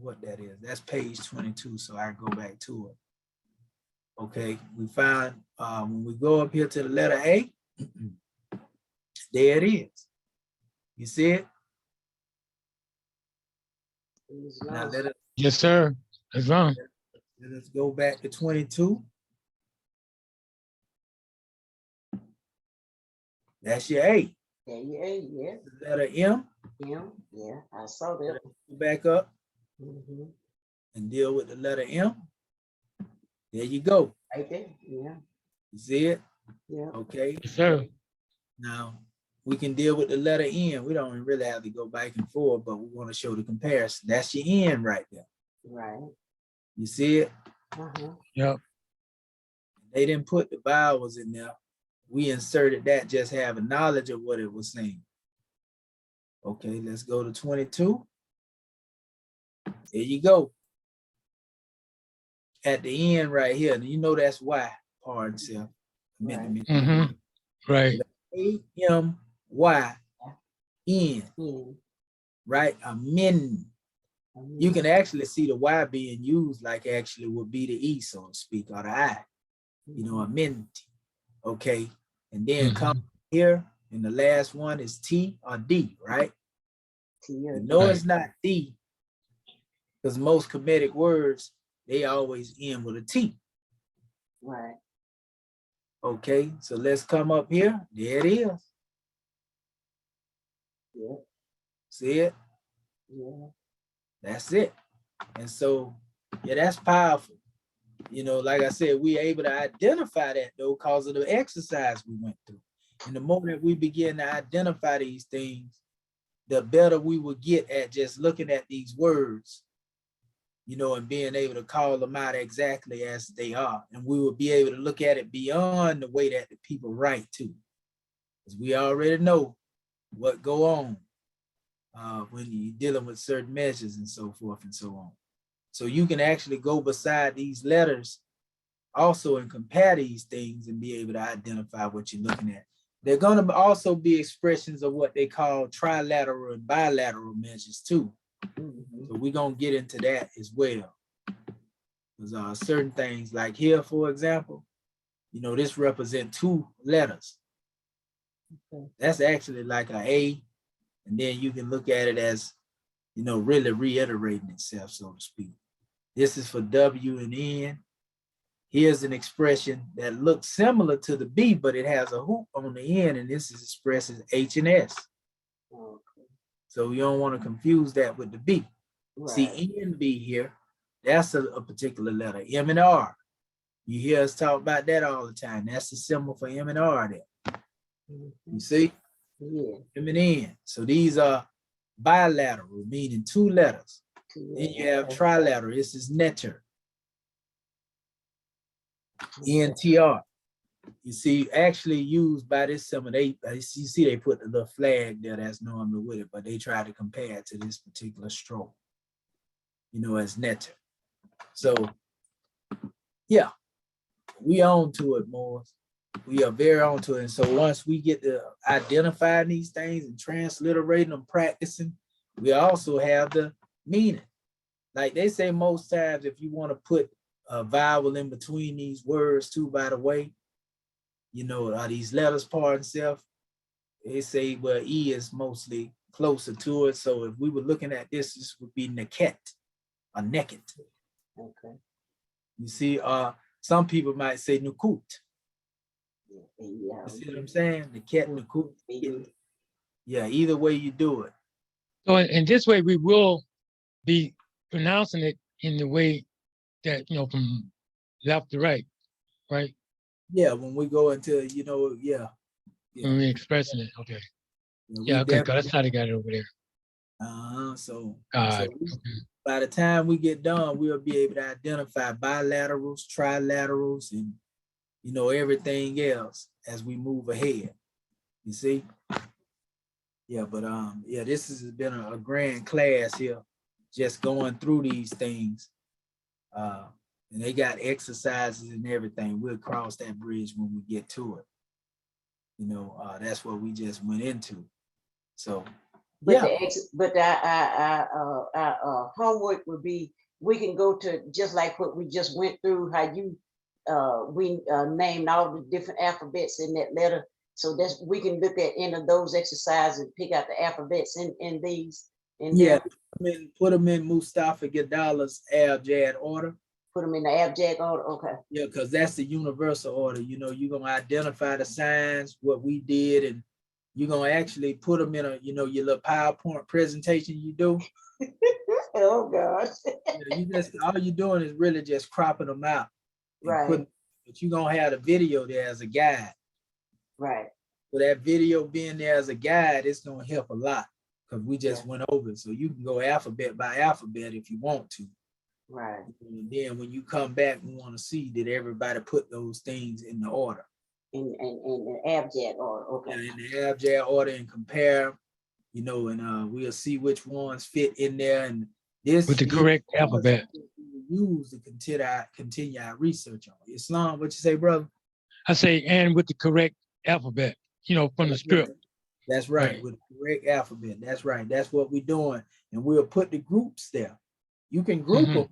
what that is, that's page 22, so I go back to it. Okay, we find, when we go up here to the letter A, there it is. You see it? Now let us, Yes, sir. Islam. let us go back to 22. That's your A. Yeah. The letter M. Yeah, I saw that. Go back up and deal with the letter M. There you go. Right there. Yeah. You see it? Yeah. Okay. Yes, sir. Now we can deal with the letter N. We don't really have to go back and forth, but we want to show the comparison. That's your N right there. Right. You see it? Yep. They didn't put the vowels in there. We inserted that, just having knowledge of what it was saying. Okay, let's go to 22. There you go. At the end right here, you know that's Y, pardon self. Mm-hmm. Right. A-M-Y-N, right? Amen. You can actually see the Y being used like actually would be the E, so to speak, or the I. You know, amen. Okay, and then come here, and the last one is T or D, right? You know it's not D, because most Kemetic words, they always end with a T. Right. Okay, so let's come up here. There it is. Yeah. See it? Yeah. That's it. And so, yeah, that's powerful. You know, like I said, we able to identify that though because of the exercise we went through. And the more that we begin to identify these things, the better we will get at just looking at these words, you know, and being able to call them out exactly as they are. And we will be able to look at it beyond the way that the people write too. Because we already know what go on when you're dealing with certain measures and so forth and so on. So you can actually go beside these letters also and compare these things and be able to identify what you're looking at. They're going to also be expressions of what they call trilateral and bilateral measures too. So we're going to get into that as well. There's certain things like here, for example, you know, this represents 2 letters. That's actually like an A, and then you can look at it as, you know, really reiterating itself, so to speak. This is for W and N. Here's an expression that looks similar to the B, but it has a hoop on the end, and this is expressed as H and S. Okay. So you don't want to confuse that with the B. Right. See, N and B here, that's a particular letter. M and R. You hear us talk about that all the time. That's the symbol for M and R there. You see? Yeah. M and N. So these are bilateral, meaning 2 letters. Then you have trilateral. This is netter. NTR. You see, actually used by this symbol, you see they put the little flag there that's normally with it, but they try to compare it to this particular stroke, you know, as netter. So, yeah, we on to it more. We are very on to it. And so once we get to identifying these things and transliterating them, practicing, we also have the meaning. Like they say most times, if you want to put a vowel in between these words too, by the way, you know, are these letters part and self? They say, well, E is mostly closer to it. So if we were looking at this, this would be neket or naked. Okay. You see, some people might say nukut. Yeah. You see what I'm saying? Neket, nukut. Yeah, either way you do it. So in this way, we will be pronouncing it in the way that, you know, from left to right, right? Yeah, when we go into, you know, yeah. When we're expressing it, okay. Yeah, Yeah, okay, that's how they got it over there. So Okay. by the time we get done, we'll be able to identify bilaterals, trilaterals, and, you know, everything else as we move ahead. You see? Yeah, but yeah, this has been a grand class here, just going through these things. And they got exercises and everything. We'll cross that bridge when we get to it. You know, that's what we just went into. So, but yeah. Our homework would be, we can go to just like what we just went through, how you we named all the different alphabets in that letter. So that's, we can look at any of those exercises and pick out the alphabets in these. Yeah, put them in Mustafa Gadala's abjad order. Put them in the abjad order, okay. Yeah, because that's the universal order. You know, you're gonna identify the signs, what we did, and you're gonna actually put them in a, you know, your little PowerPoint presentation you do. Oh gosh. You just, all you're doing is really just cropping them out. Right. But you're gonna have the video there as a guide. Right. So that video being there as a guide, it's gonna help a lot because we just went over it. So you can go alphabet by alphabet if you want to. Right. And then when you come back, we want to see did everybody put those things in the order. In the abjad order, okay. Yeah, in the abjad order, and compare you know, and we'll see which ones fit in there. And this With the correct alphabet. we use to continue our research on Islam. What you say, brother? I say, and with the correct alphabet, you know, from the script. That's right, Right. with the correct alphabet. That's right. That's what we're doing. And we'll put the groups there. You can group them,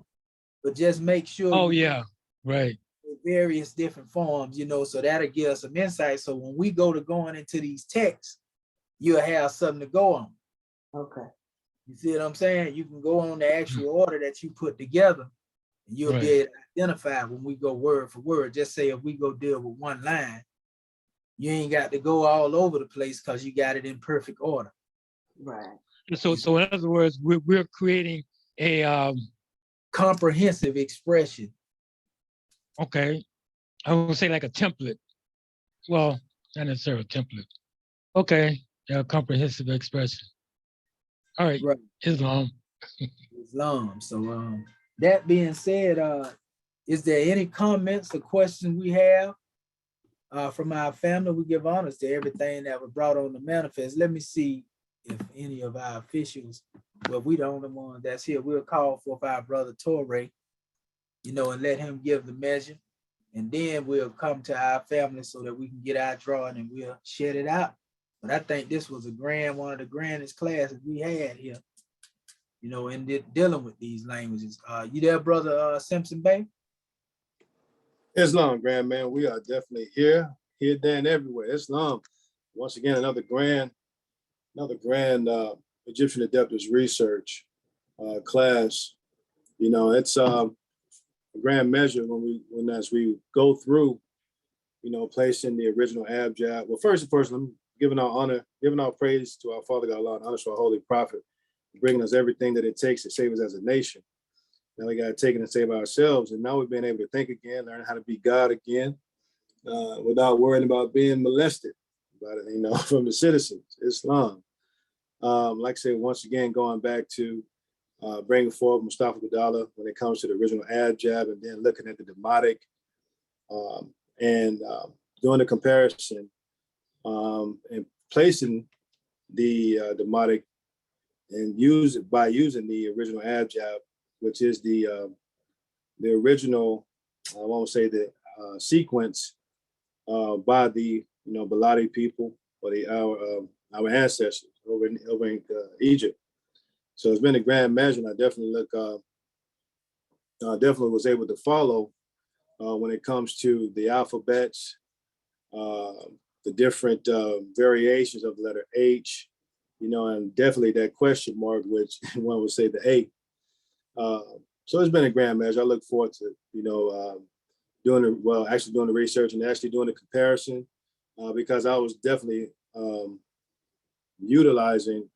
but just make sure Oh, yeah, right. various different forms, you know, so that'll give us some insight. So when we go to going into these texts, you'll have something to go on. Okay. You see what I'm saying? You can go on the actual order that you put together, and you'll be able to identify when we go word for word. Just say if we go deal with one line, you ain't got to go all over the place because you got it in perfect order. Right. So in other words, we're creating a comprehensive expression. Okay, I would say like a template. Well, not necessarily a template. Okay, yeah, comprehensive expression. All right, Right. Islam. Islam. So that being said, is there any comments or questions we have from our family? We give honors to everything that was brought on the manifest. Let me see if any of our officials, well, we the only one that's here. We'll call for our brother Torre, you know, and let him give the measure. And then we'll come to our family so that we can get our drawing and we'll shed it out. But I think this was one of the grandest classes we had here, you know, in dealing with these languages. You there, brother Simpson Bay? Islam, grand man. We are definitely here, there, and everywhere. Islam. Once again, another grand Egyptian Adeptus research class. You know, it's a grand measure as we go through, you know, placing the original abjad. Well, first, I'm giving our praise to our Father God, Allah, and honor to our holy prophet, bringing us everything that it takes to save us as a nation. Now we got to take it and save ourselves. And now we've been able to think again, learn how to be God again, without worrying about being molested from the citizens. Islam. Like I said, once again, going back to bringing forward Mustafa Gadala when it comes to the original Abjad, and then looking at the Demotic and doing the comparison and placing the Demotic and using the original Abjad, which is the original, I won't say the sequence by the Baladi people or our ancestors over in Egypt. So it's been a grand measure, and I definitely definitely was able to follow when it comes to the alphabets, the different variations of the letter H, and definitely that question mark, which one would say the A. So it's been a grand measure. I look forward to, doing the research and actually doing the comparison, because I was definitely utilizing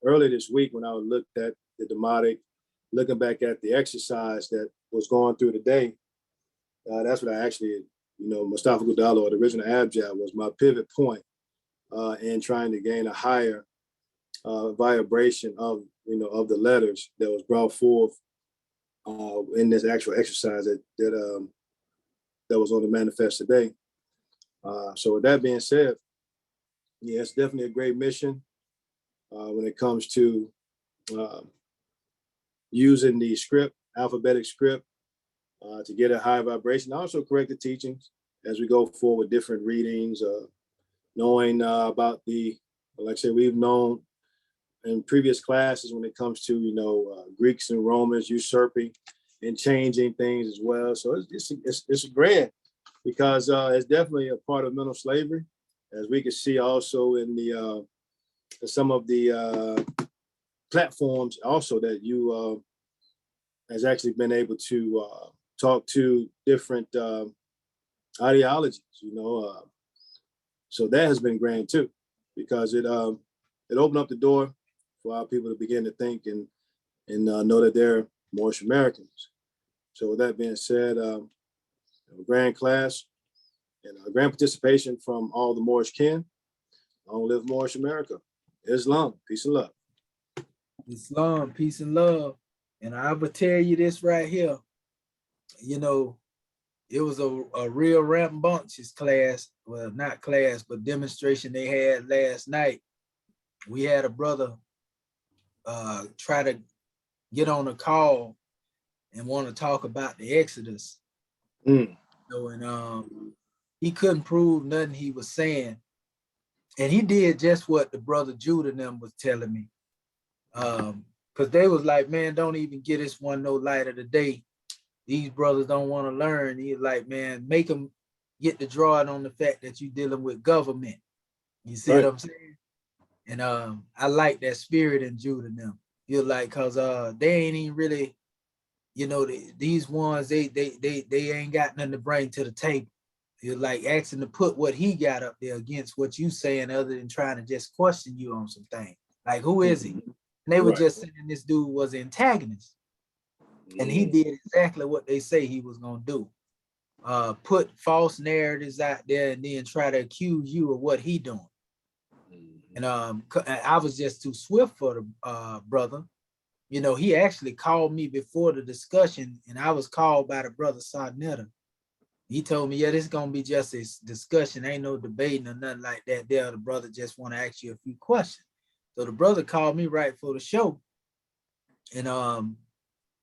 early this week when I looked at the Demotic, looking back at the exercise that was going through the day. That's what I actually, Mustafa Gadala, or the original Abjad, was my pivot point in trying to gain a higher vibration of the letters that was brought forth in this actual exercise that was on the manifest today. So with that being said, yeah, it's definitely a great mission when it comes to using the alphabetic script, to get a high vibration. Also correct the teachings as we go forward with different readings, knowing about like I said, we've known in previous classes when it comes to, Greeks and Romans usurping and changing things as well. So it's a grand, because it's definitely a part of mental slavery, as we can see also in some of the platforms also that you has actually been able to talk to different ideologies, so that has been grand too, because it opened up the door for our people to begin to think and know that they're Moorish Americans. So with that being said, a grand class and a grand participation from all the Moorish kin. Long live Moorish America. Islam, peace and love. Islam, peace and love. And I will tell you this right here, it was a real rambunctious class, well, not class, but demonstration they had last night. we had a brother try to get on a call and want to talk about the Exodus. Mm. And he couldn't prove nothing he was saying. And he did just what the brother Judah and them was telling me. Because they was like, man, don't even get this one no light of the day. These brothers don't want to learn. He's like, man, make them get the drawing on the fact that you're dealing with government. You see what I'm saying? And I like that spirit in Judah and them. You're like, cause they ain't even really, you know, these ones, they ain't got nothing to bring to the table. You're like asking to put what he got up there against what you saying, other than trying to just question you on some things. Like, who is he? And they were just saying this dude was an antagonist. And he did exactly what they say he was gonna do. Put false narratives out there and then try to accuse you of what he doing. And I was just too swift for the brother. You know, he actually called me before the discussion, and I was called by the brother Sarnetta. He told me, yeah, this is gonna be just a discussion, ain't no debating or nothing like that there. The brother just want to ask you a few questions. So the brother called me right for the show and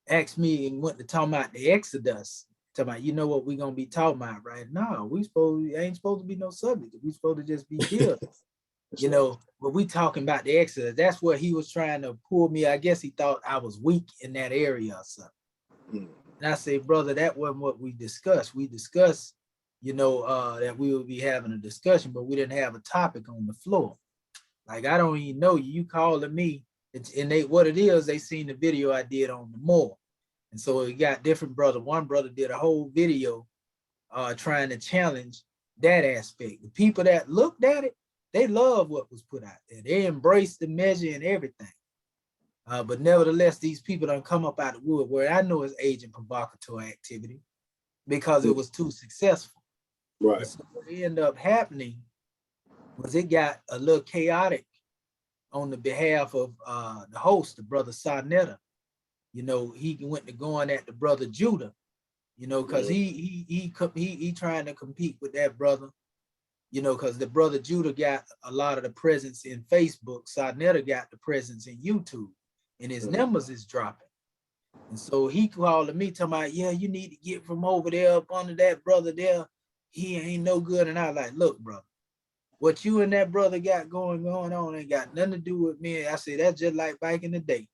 asked me and went to talk about the Exodus. Talking about, you know what we're gonna be talking about, right? No, ain't supposed to be no subject. We supposed to just be here. You know, but we talking about the Exodus. That's where he was trying to pull me. I guess he thought I was weak in that area or something. And I say, brother, that wasn't what we discussed. We discussed, you know, that we would be having a discussion, but we didn't have a topic on the floor. Like, I don't even know you. You calling me, and what it is, they seen the video I did on the mall. And so we got different brother. One brother did a whole video trying to challenge that aspect. The people that looked at it, they love what was put out there. They embraced the measure and everything. But nevertheless, these people don't come up out of the wood where I know it's agent provocateur activity because it was too successful. Right. So what ended up happening was it got a little chaotic on the behalf of the host, the brother Sarnetta. You know, he went to going at the brother Judah, you know, because he trying to compete with that brother, you know, because the brother Judah got a lot of the presence in Facebook. Sarnetta got the presence in YouTube, and his numbers is dropping. And so he called me talking about, yeah, you need to get from over there up under that brother there. He ain't no good. And I was like, look, brother, what you and that brother got going on ain't got nothing to do with me. I said, that's just like back in the day.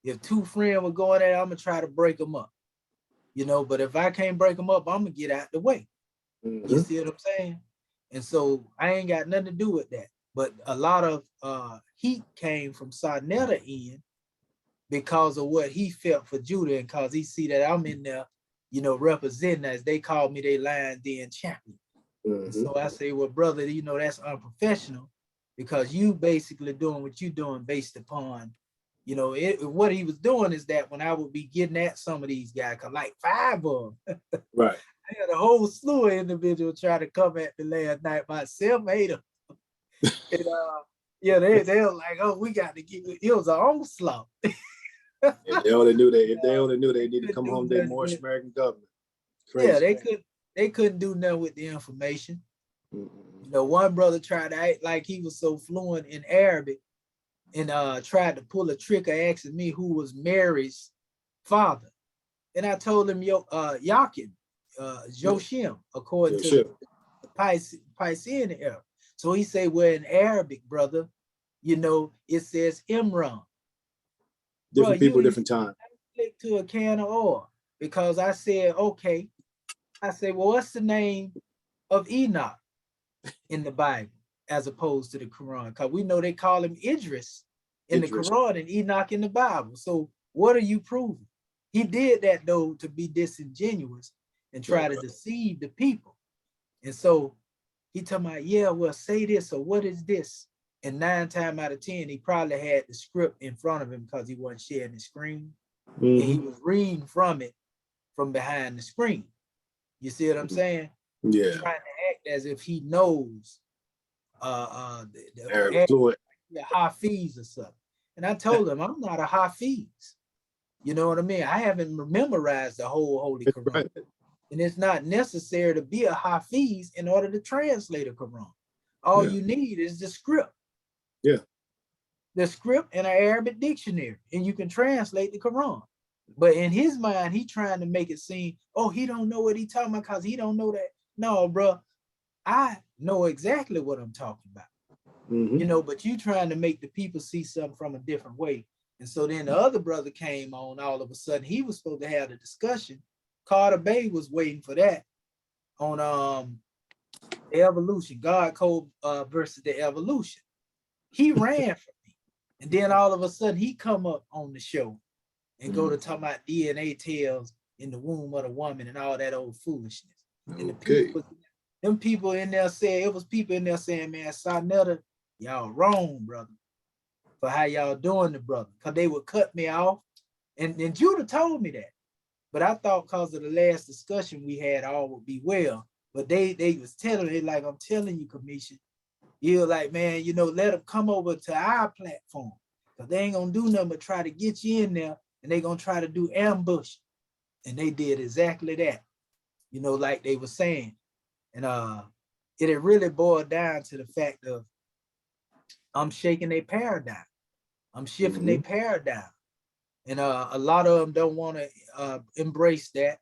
If two friends were going at it, I'm gonna try to break them up, you know, but if I can't break them up, I'm gonna get out the way. You see what I'm saying? And so I ain't got nothing to do with that. But a lot of heat came from Sarnetta in because of what he felt for Judah, and because he see that I'm in there, you know, representing, as they call me, they lions den champion. So I say, well, brother, you know, that's unprofessional, because you basically doing what you doing based upon, you know, what he was doing is that when I would be getting at some of these guys, like 5 of them, right. I had a whole slew of individuals try to come at me last night, about 7, 8 of them. And yeah, they were like, oh, we got to get it was an onslaught. If they only knew they need to come home, they Moorish American government. Crazy. Yeah, they couldn't do nothing with the information. You know, one brother tried to act like he was so fluent in Arabic and tried to pull a trick of asking me who was Mary's father. And I told him, Yakin, Joshim, according to the Piscean era. So he said, well, in Arabic, brother, you know, it says Imran. Different people, different time. Click to a can of oil, because I said, okay. I said, well, what's the name of Enoch in the Bible as opposed to the Quran? Because we know they call him Idris in the Quran and Enoch in the Bible. So what are you proving? He did that, though, to be disingenuous and try to deceive the people. And so he told me, yeah, well, say this, or what is this? And 9 times out of 10, he probably had the script in front of him because he wasn't sharing the screen. And he was reading from it from behind the screen. You see what I'm saying? Yeah. Trying to act as if he knows the Hafiz or something. And I told him, I'm not a Hafiz. You know what I mean? I haven't memorized the whole Holy Quran. Right. And it's not necessary to be a Hafiz in order to translate a Quran. All you need is the script. Yeah. the script and an Arabic dictionary, and you can translate the Quran. But in his mind, he trying to make it seem, oh, he don't know what he talking about because he don't know that. No, bro, I know exactly what I'm talking about. Mm-hmm. You know, but you trying to make the people see something from a different way. And so then the other brother came on all of a sudden. He was supposed to have the discussion. Carter Bay was waiting for that on the evolution, God code versus the evolution. He ran from me. And then all of a sudden he come up on the show and go to talk about DNA tells in the womb of the woman and all that old foolishness. And them people in there said, it was people in there saying, man, Sarnetta, y'all wrong, brother, for how y'all doing the brother. Because they would cut me off. And Judah told me that. But I thought because of the last discussion we had, all would be well. But they was telling me, like, I'm telling you, Commission, you're like, man, you know, let them come over to our platform. Because they ain't going to do nothing but try to get you in there. And they going to try to do ambush. And they did exactly that. You know, like they were saying. And it had really boiled down to the fact of I'm shaking their paradigm. I'm shifting their paradigm. And a lot of them don't want to embrace that,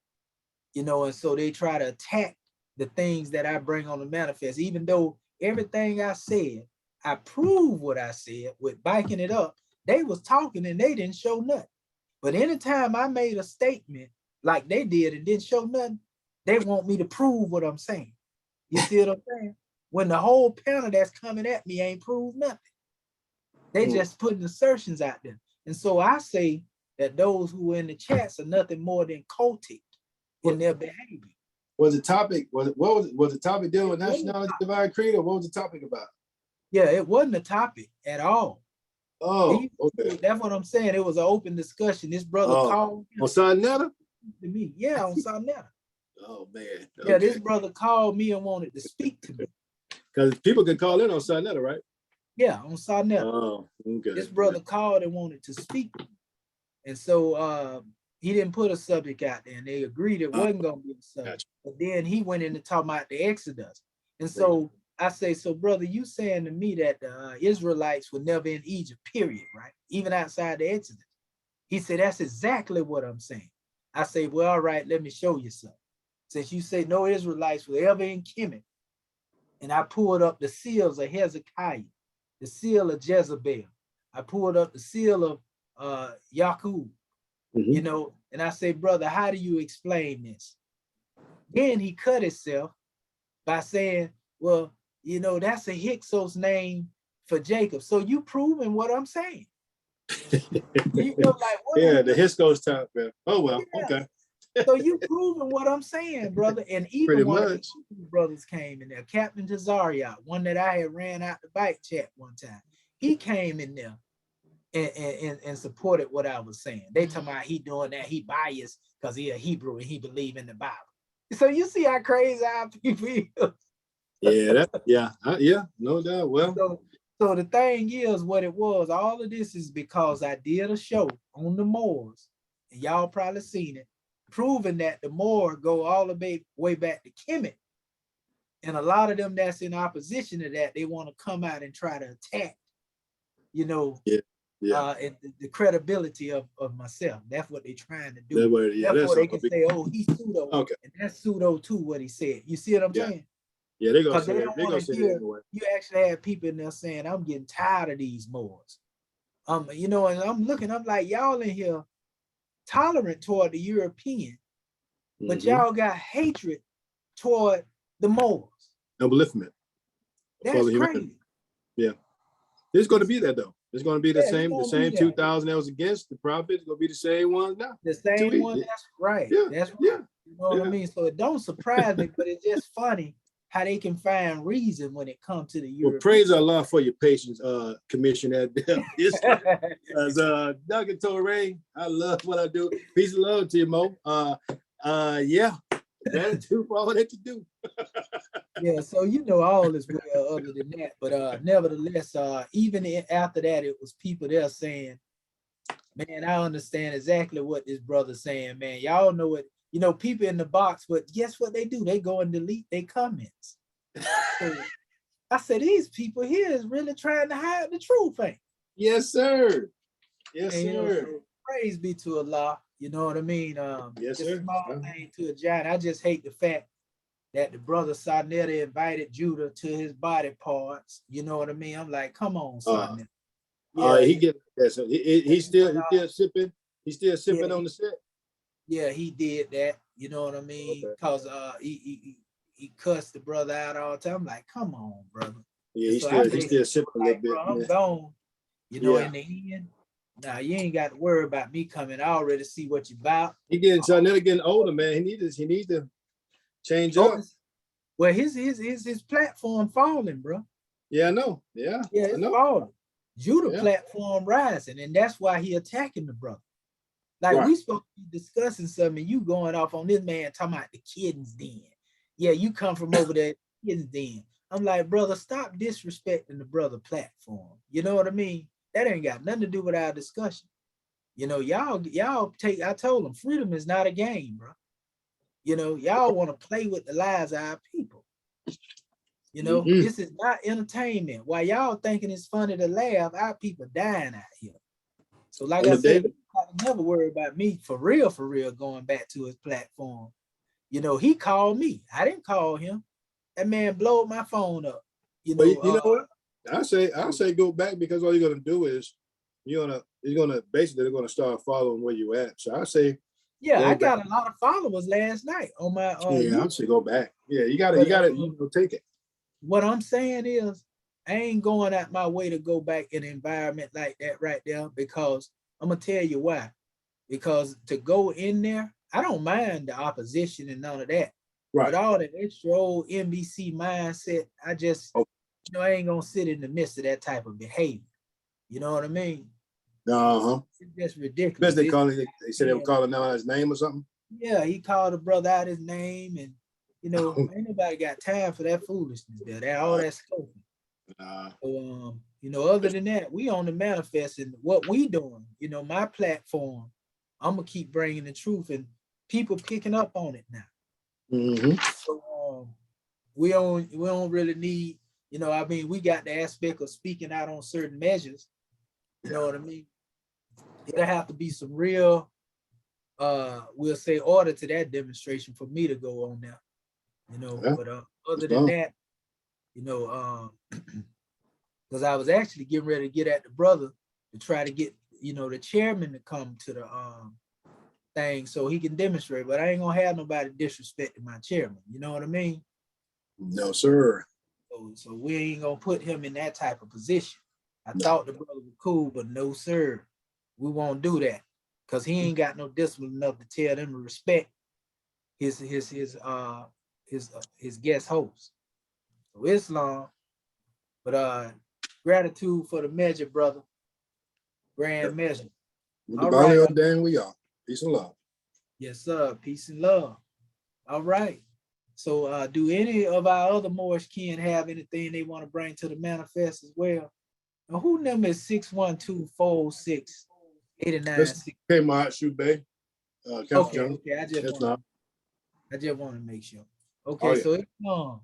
you know, and so they try to attack the things that I bring on the manifest, even though everything I said, I prove what I said with biking it up. They was talking and they didn't show nothing. But anytime I made a statement like they did and didn't show nothing, they want me to prove what I'm saying. You see what I'm saying? When the whole panel that's coming at me ain't proved nothing. They just putting assertions out there. And so I say that those who are in the chats are nothing more than cultic in their behavior. Was the topic, was the topic dealing with nationality, divine creed, or what was the topic about? Yeah, it wasn't a topic at all. Oh, okay. That's what I'm saying. It was an open discussion. This brother called on Sarnetta? To me. Yeah, on Sarnetta. Oh man. Okay. Yeah, this brother called me and wanted to speak to me. Because people can call in on Sarnetta, right? Yeah, on Sarnetta. Oh, okay. This brother called and wanted to speak to me. And so he didn't put a subject out there, and they agreed it wasn't going to be a subject. Gotcha. But then he went in to talk about the Exodus. And so I say, so brother, you saying to me that the Israelites were never in Egypt, period, right? Even outside the Exodus. He said, that's exactly what I'm saying. I say, well, all right, let me show you something. Since you say no Israelites were ever in Kemet, and I pulled up the seals of Hezekiah, the seal of Jezebel. I pulled up the seal of Yaqub, you know, and I say, brother, how do you explain this? Then he cut himself by saying, well, you know, that's a Hyksos name for Jacob. So you proving what I'm saying. You know, like, what yeah, the Hyksos type, man. Oh, well, yeah. Okay. So you proving what I'm saying, brother. And even one of the brothers came in there, Captain Tazariot, one that I had ran out the bike chat one time. He came in there and supported what I was saying. They talking about he doing that, he biased because he a Hebrew and he believe in the Bible. So you see how crazy our people is. Yeah, yeah, no doubt. Well, so the thing is, what it was, all of this is because I did a show on the Moors, and y'all probably seen it, proving that the Moor go all the way back to Kemet. And a lot of them that's in opposition to that, they want to come out and try to attack, you know, and the credibility of myself. That's what they're trying to do. Therefore, they can say, oh, he's pseudo. Okay. And that's pseudo too, what he said. You see what I'm saying? Yeah, they're going to say it anyway. You actually have people in there saying, I'm getting tired of these Moors. You know, and I'm looking, I'm like, y'all in here tolerant toward the European, but y'all got hatred toward the Moors. Upliftment. That's crazy. Yeah. There's going to be that though. It's going to be the same 2000 that was against the prophet. It's going to be the same ones now. The same one. That's right. Yeah. That's right. Yeah. You know what I mean? So it don't surprise me, but it's just funny how they can find reason when it comes to the European. Well, praise Allah for your patience, Commissioner. As Dr. Torre, I love what I do. Peace and love to you, Mo. Yeah, gratitude for all that you do. Yeah, so you know all is well other than that, but nevertheless, even after that, it was people there saying, man, I understand exactly what this brother's saying, man. Y'all know it. You know, people in the box, but guess what they do? They go and delete their comments. So I said, these people here is really trying to hide the truth, ain't? Yes, sir. Yes, And, sir. so praise be to Allah. You know what I mean? Yes, it's a sir. small thing to a giant. I just hate the fact that the brother Sarnetta invited Judah to his body parts. You know what I mean? I'm like, come on, Sarnetta. He get that. So he's still sipping. He's still sipping Yeah, on the set. Yeah, he did that. You know what I mean? Okay. Cause he cussed the brother out all the time. I'm like, come on, brother. Yeah, And he's so I still basically sipping was a little like, bit. bro, I'm Yeah. gone. You know, Yeah. in the end, now you ain't got to worry about me coming. I already see what you about. He getting getting older, man. He needs to change up. Well, his platform falling, bro. Yeah, I know. Yeah, Yeah, I it's know. falling. Judah Yeah. platform rising, and that's why he attacking the brother. Like Right. we supposed to be discussing something, and you going off on this man talking about the kids den. Yeah, you come from over there, kids den. I'm like, brother, stop disrespecting the brother platform. You know what I mean? That ain't got nothing to do with our discussion. You know, y'all take. I told them, freedom is not a game, bro. You know, y'all want to play with the lives of our people. You know, this is not entertainment. While y'all thinking it's funny to laugh, our people dying out here. So like I said, never worry about me for real, going back to his platform. You know, he called me. I didn't call him. That man blowed my phone up. You know, you know what? I say go back, because all you're gonna do is they're gonna start following where you at. So I say, yeah, I got a lot of followers last night on my I say go back. Yeah, you gotta take it. What I'm saying is, I ain't going out my way to go back in an environment like that right there, because I'm gonna tell you why. Because to go in there, I don't mind the opposition and none of that. Right. But all the extra old NBC mindset, I just, I ain't gonna sit in the midst of that type of behavior. You know what I mean? It's just ridiculous. They said they were calling out his name or something. Yeah, he called the brother out his name, and ain't nobody got time for that foolishness there. That all that scoping. So, other than that, we on the manifest, and what we doing. My platform, I'm gonna keep bringing the truth, and people picking up on it now. So we don't really need, we got the aspect of speaking out on certain measures. You know what I mean? It'll have to be some real, we'll say, order to that demonstration for me to go on there. But other than that, because I was actually getting ready to get at the brother to try to get, the chairman to come to the thing so he can demonstrate, but I ain't gonna have nobody disrespecting my chairman. You know what I mean? No, sir. So we ain't gonna put him in that type of position. I thought the brother was cool, but no, sir. We won't do that, because he ain't got no discipline enough to tell them to respect his guest host. So Islam, but gratitude for the measure, brother. Grand measure. All right. We are. Peace and love. Yes, sir. Peace and love. All right. So do any of our other Moorish kin have anything they want to bring to the manifest as well? Now, who number is 612-406-89? KEMET, Shoot Bay. Okay. I just want to make sure. Okay, so it's on.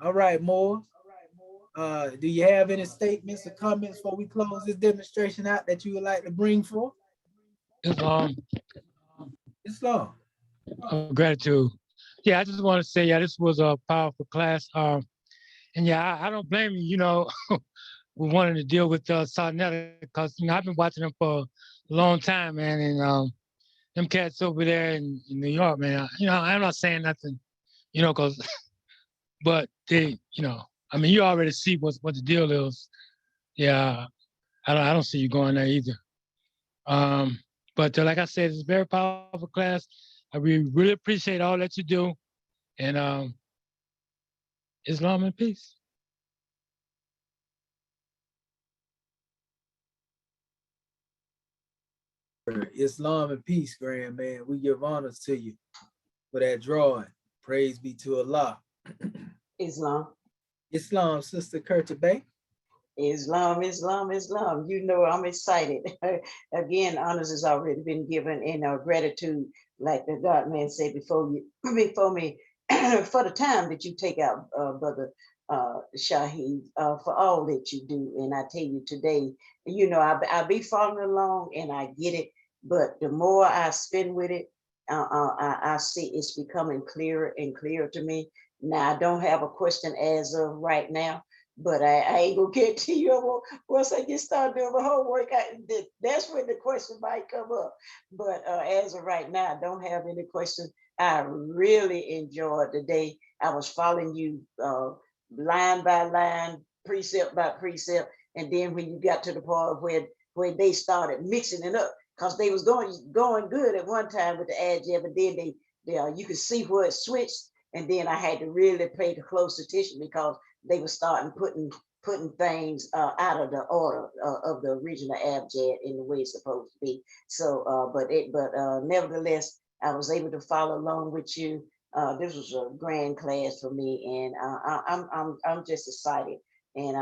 All right, Moore. Do you have any statements or comments before we close this demonstration out that you would like to bring forth? Islam. Gratitude. Yeah, I just want to say, this was a powerful class. And I don't blame you, we wanted to deal with Sarnetta, because I've been watching them for a long time, man, and them cats over there in New York, man. I'm not saying nothing, because, but they, you already see what the deal is. Yeah, I don't see you going there either. But like I said, it's a very powerful class. I really appreciate all that you do, and Islam and peace. Islam and peace, grand man. We give honors to you for that drawing. Praise be to Allah. Islam, Sister Kurta Bay. Islam. I'm excited. Again, honors has already been given, and gratitude, like the God man said before me, for the time that you take out, brother Shaheed, for all that you do. And I tell you today, I be following along and I get it, but the more I spend with it, I see it's becoming clearer and clearer to me. Now, I don't have a question as of right now, but I ain't gonna get to you once I get started doing my homework. That's when the question might come up. But as of right now, I don't have any questions. I really enjoyed the day. I was following you line by line, precept by precept, and then when you got to the part where they started mixing it up, because they was going good at one time with the adjective, but then you could see where it switched, and then I had to really pay close attention because they were starting putting things out of the order of the original abjad in the way it's supposed to be. So, but nevertheless, I was able to follow along with you. This was a grand class for me, and I'm just excited, and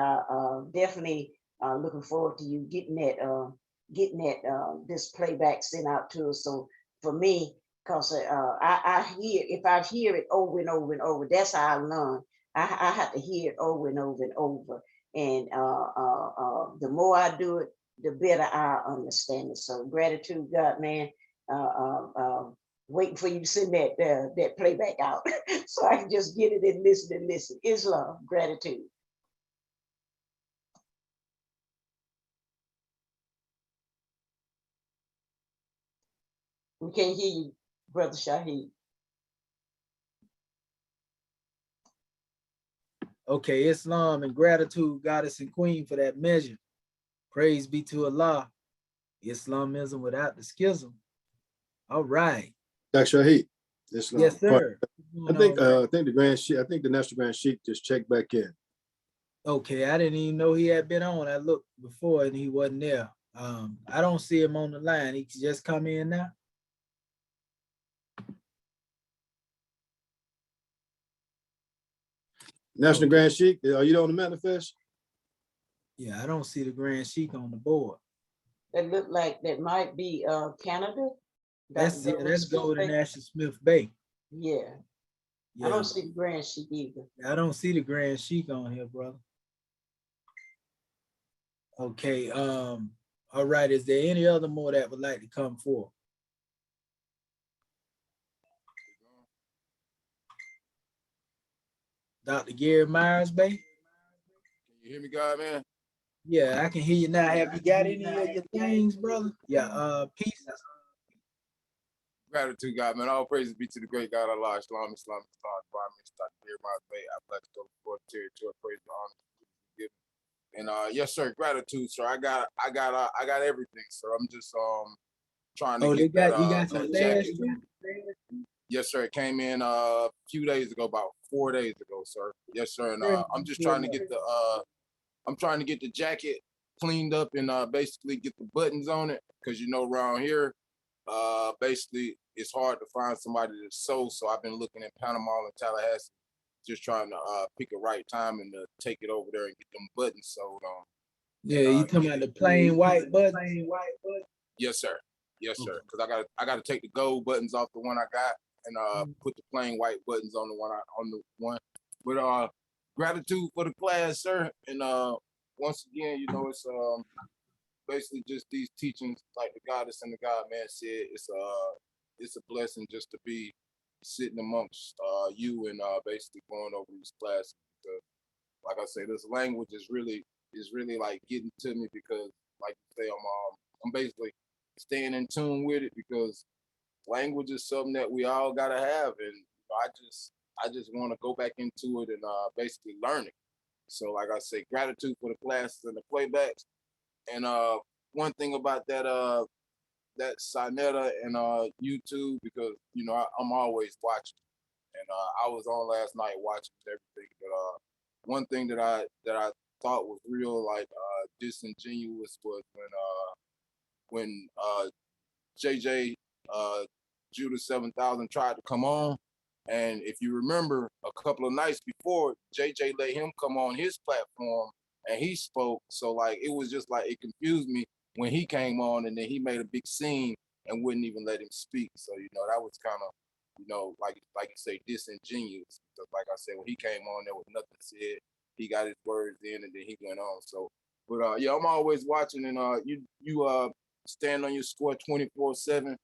definitely looking forward to you getting that this playback sent out to us. So for me, because if I hear it over and over and over, that's how I learn. I have to hear it over and over and over, and the more I do it, the better I understand it. So gratitude, God, man. Waiting for you to send that playback out so I can just get it and listen and listen. Islam, gratitude. We can't hear you, Brother Shaheed. Okay, Islam and gratitude, goddess and queen, for that measure. Praise be to Allah. Islamism without the schism. All right. Dr. Shaheed. Islam. Yes, sir. I think the National Grand Sheik just checked back in. Okay, I didn't even know he had been on. I looked before and he wasn't there. I don't see him on the line. He just come in now. National Grand Sheik, are you on the manifest? Yeah, I don't see the Grand Sheik on the board. That look like that might be Canada. Let's go to National Smith Bay. Yeah. I don't see the Grand Sheik either. I don't see the Grand Sheik on here, brother. Okay. All right. Is there any other more that would like to come forth? Dr. Gary Myers, Bay? Can you hear me, God, man? Yeah, I can hear you now. Have you got any of your things, brother? Yeah, pieces. Gratitude, God, man. All praises be to the great God, Allah, Islam, environment, Dr. Gary Myers, Bay. I bless the Lord, territory, praise the honor. And yes, sir, gratitude, sir. I got everything, sir. I'm just trying to get that jacket. Yes, sir. It came in a few days ago, about 4 days ago, sir. Yes, sir. And I'm just trying to get the jacket cleaned up and basically get the buttons on it, because around here, basically it's hard to find somebody to sew. So I've been looking in Panama and Tallahassee, just trying to pick a right time and take it over there and get them buttons sewed on. Yeah, you talking about the plain white buttons? Yes, sir. Yes, sir. Because I gotta take the gold buttons off the one I got and put the plain white buttons on the one. But gratitude for the class, sir. And once again, it's basically just these teachings, like the goddess and the God man said. It's a blessing just to be sitting amongst you and basically going over these classes, because like I say, this language is really like getting to me, because like you say, I'm basically staying in tune with it, because language is something that we all gotta have, and I just want to go back into it and basically learn it. So like I say, gratitude for the classes and the playbacks. And one thing about that Sinetta and YouTube, because I'm always watching, and I was on last night watching everything. But one thing that I thought was real like disingenuous was when JJ Judah 7000 tried to come on. And if you remember, a couple of nights before, JJ let him come on his platform and he spoke. So like it was just like it confused me when he came on, and then he made a big scene and wouldn't even let him speak. So that was kind of like you say, disingenuous. Because like I said, when he came on, there was nothing said. he got his words in, and then he went on. So, but yeah, I'm always watching, and you stand on your square 24/7.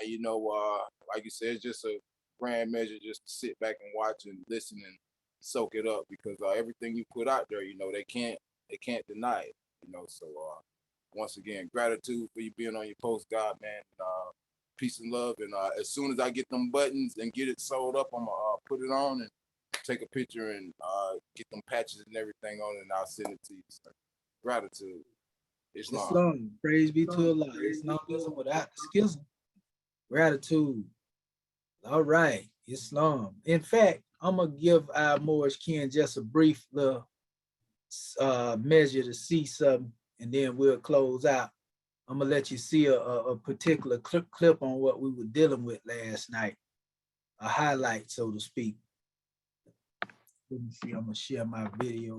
You know, like you said, it's just a grand measure just to sit back and watch and listen and soak it up, because everything you put out there, you know, they can't deny it. You know, so once again, gratitude for you being on your post, God, man. Peace and love, and as soon as I get them buttons and get it sold up, I'm gonna put it on and take a picture and get them patches and everything on it, and I'll send it to you. So, gratitude. Islam. Islam. Praise be to Allah. Islamism without the schism. Gratitude. All right. Islam. In fact, I'm gonna give our Moorish kin just a brief little measure to see something, and then we'll close out. I'm gonna let you see a particular clip on what we were dealing with last night, a highlight, so to speak. Let me see. I'm gonna share my video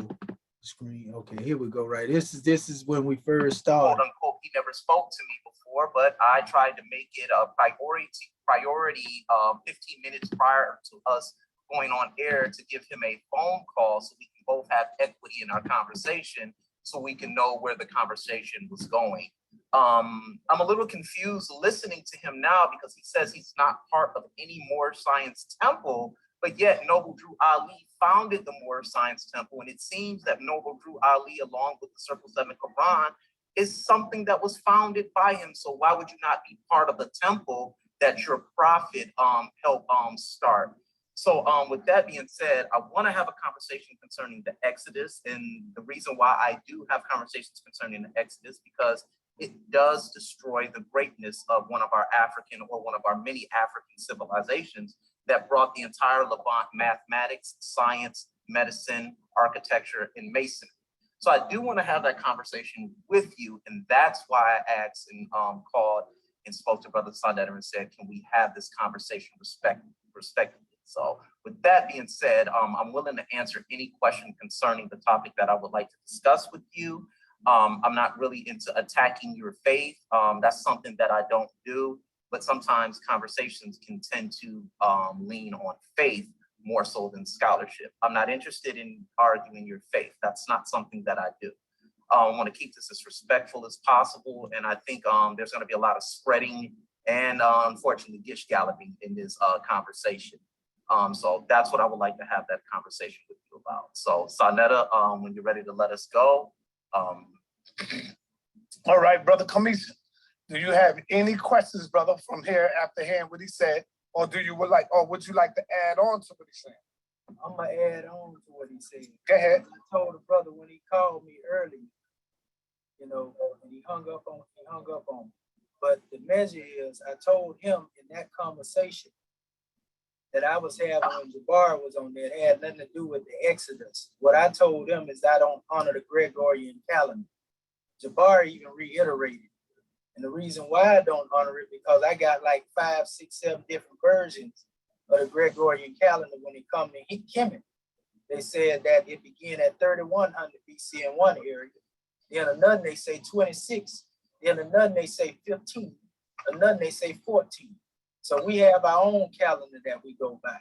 screen. Okay, here we go. Right. This is when we first started. Quote unquote, he never spoke to me before, but I tried to make it a priority 15 minutes prior to us going on air to give him a phone call so we can both have equity in our conversation, so we can know where the conversation was going. I'm a little confused listening to him now, because he says he's not part of any more science temple, but yet Noble Drew Ali founded the Moorish Science Temple, and it seems that Noble Drew Ali, along with the Circle 7 Quran, is something that was founded by him. So why would you not be part of the temple that your prophet helped start? So with that being said, I want to have a conversation concerning the Exodus, and the reason why I do have conversations concerning the Exodus, because it does destroy the greatness of one of our African, or one of our many African civilizations that brought the entire Levant mathematics, science, medicine, architecture, and masonry. So I do want to have that conversation with you, and that's why I asked and called and spoke to Brother Sadet and said, can we have this conversation respectively? So with that being said, I'm willing to answer any question concerning the topic that I would like to discuss with you. I'm not really into attacking your faith. That's something that I don't do, but sometimes conversations can tend to lean on faith more so than scholarship. I'm not interested in arguing your faith. That's not something that I do. I want to keep this as respectful as possible, and I think there's going to be a lot of spreading and unfortunately gish galloping in this conversation. So that's what I would like to have that conversation with you about. So Sanetta, when you're ready to let us go. All right, Brother Commission. Do you have any questions, brother, from here after hearing what he said, or would you like to add on to what he said? I'm gonna add on to what he said. Go ahead. I told the brother when he called me early, you know, and he hung up on me. But the measure is, I told him in that conversation that I was having when Jabbar was on there, it had nothing to do with the Exodus. What I told him is I don't honor the Gregorian calendar. Jabbar even reiterated. And the reason why I don't honor it, because I got like 5, 6, 7 different versions of the Gregorian calendar when it comes to KEMET. They said that it began at 3100 BC in one area. Then another they say 26. Then another they say 15. Another they say 14. So we have our own calendar that we go by.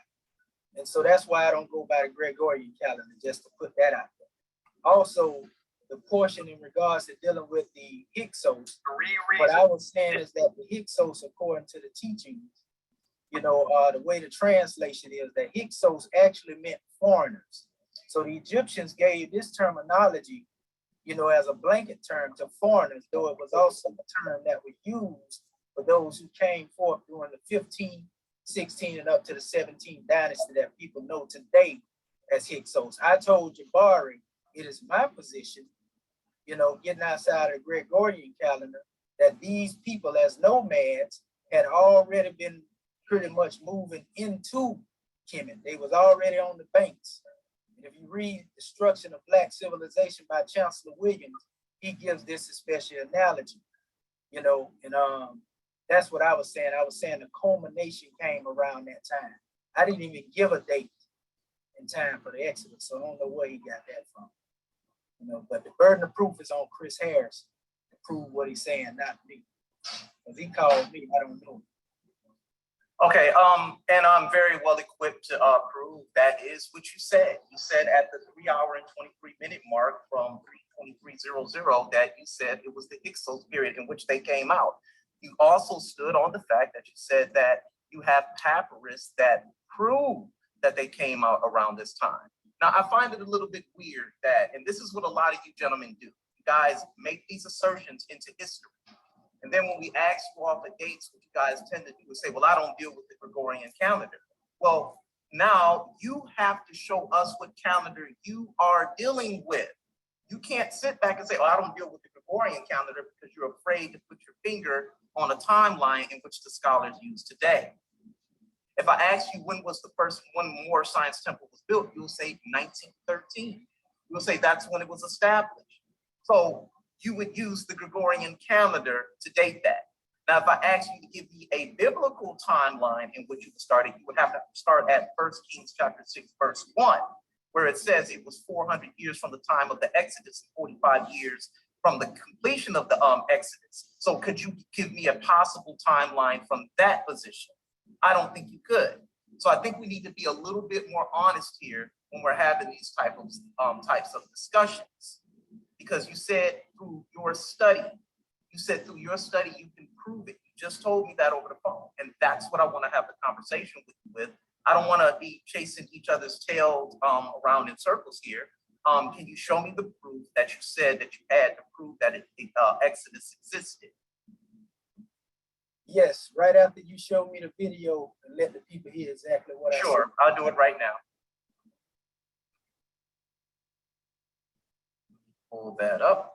And so that's why I don't go by the Gregorian calendar, just to put that out there. Also, the portion in regards to dealing with the Hyksos, what I was saying is that the Hyksos, according to the teachings, you know, the way the translation is that Hyksos actually meant foreigners. So the Egyptians gave this terminology, you know, as a blanket term to foreigners, though it was also a term that was used for those who came forth during the 15th, 16th, and up to the 17th dynasty that people know today as Hyksos. I told Jabari, it is my position, you know, getting outside of the Gregorian calendar, that these people as nomads had already been pretty much moving into Kemet. They was already on the banks. And if you read Destruction of Black Civilization by Chancellor Williams, he gives this a special analogy, you know, and that's what I was saying. I was saying the culmination came around that time. I didn't even give a date in time for the Exodus, so I don't know where he got that from. You know, but the burden of proof is on Chris Harris to prove what he's saying, not me. Because he called me, I don't know. Okay, and I'm very well equipped to prove that is what you said. You said at the 3 hour and 23 minute mark from 3:23:00 that you said it was the Hyksos period in which they came out. You also stood on the fact that you said that you have papyrus that prove that they came out around this time. Now, I find it a little bit weird that, and this is what a lot of you gentlemen do, you guys make these assertions into history. And then when we ask you all the dates, what you guys tend to do is say, well, I don't deal with the Gregorian calendar. Well, now you have to show us what calendar you are dealing with. You can't sit back and say, oh, I don't deal with the Gregorian calendar because you're afraid to put your finger on a timeline in which the scholars use today. If I ask you when Moore Science Temple was built, you'll say 1913. You'll say that's when it was established. So you would use the Gregorian calendar to date that. Now, if I ask you to give me a biblical timeline in which you started, you would have to start at 1 Kings chapter 6, verse 1, where it says it was 400 years from the time of the Exodus, 45 years from the completion of the Exodus. So could you give me a possible timeline from that position? I don't think you could. So I think we need to be a little bit more honest here when we're having these types of discussions. Because you said through your study, you can prove it. You just told me that over the phone. And that's what I want to have the conversation with you with. I don't want to be chasing each other's tails around in circles here. Can you show me the proof that you said that you had to prove that Exodus existed? Yes, right after you show me the video and let the people hear exactly what I said. Sure, I'll do it right now. Pull that up.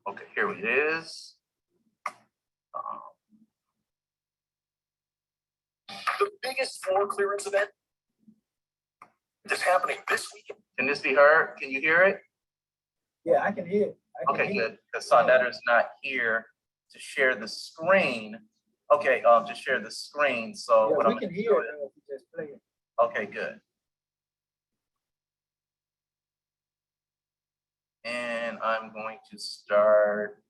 Okay, here it is. The biggest floor clearance event is happening this week. Can this be heard? Can you hear it? Yeah, I can hear it. Okay, good. Because Sonetter's not here to share the screen. Okay, to share the screen. So Yeah, what we I'm can gonna hear do it is- if you just play it. Okay, good. And I'm going to start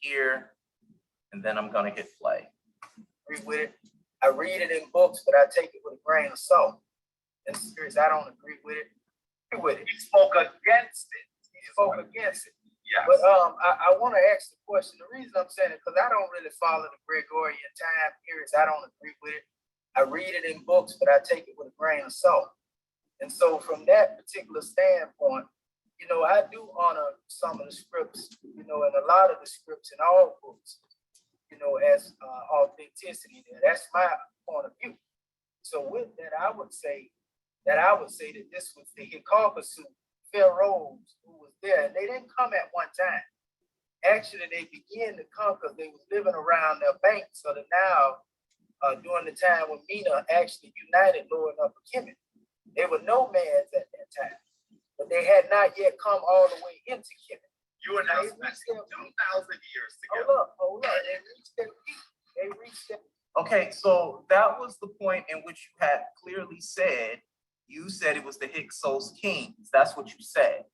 here, and then I'm gonna hit play. Agree with it. I read it in books, but I take it with a grain of salt. In serious, I don't agree with it. He spoke against it. He spoke against it. Yes. But I want to ask the question. The reason I'm saying it, because I don't really follow the Gregorian time periods. I don't agree with it. I read it in books, but I take it with a grain of salt. And so from that particular standpoint, you know, I do honor some of the scripts, you know, and a lot of the scripts in all books, you know, as authenticity there. That's my point of view. So with that, I would say that this was the Hyksos pharaohs who was there, and they didn't come at one time. Actually, they began to come because they was living around their banks of the Nile during the time when MENA actually united Lower and Upper Kemet. They were nomads at that time, but they had not yet come all the way into Kemet. You and I spent 2,000 years together. Hold up. They reached their Okay, so that was the point in which you had clearly said, you said it was the Hyksos kings. That's what you said.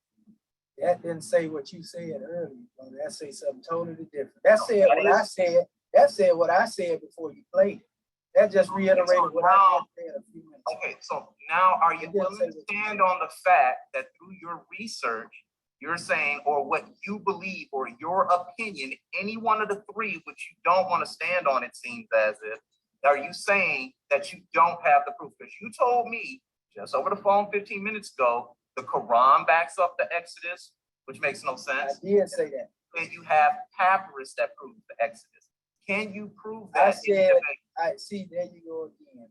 That didn't say what you said earlier, brother. That say something totally different. That said what I said. That said what I said before you played it. That just reiterated what I just said a few minutes ago. Okay, so now are you willing to stand on the fact that through your research, you're saying, or what you believe, or your opinion, any one of the three, which you don't want to stand on, it seems as if, are you saying that you don't have the proof? Because you told me just over the phone 15 minutes ago, the Quran backs up the Exodus, which makes no sense. I did say that. And you have papyrus that proves the Exodus. Can you prove that? I said, I see, there you go again.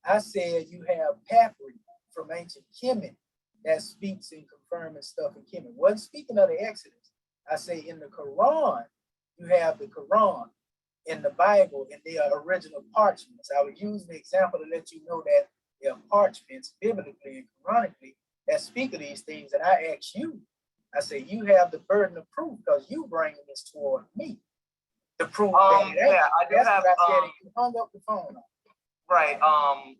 I said you have papyri from ancient Kemet that speaks and confirming stuff in Kemet. Wasn't speaking of the Exodus. I say in the Quran, you have the Quran in the Bible, and they are original parchments. I would use the example to let you know that there are parchments biblically and Quranically that speak of these things. And I ask you, I say, you have the burden of proof because you bringing this toward me. The proof that yeah, I do that's have, what I said. You hung up the phone on. Right.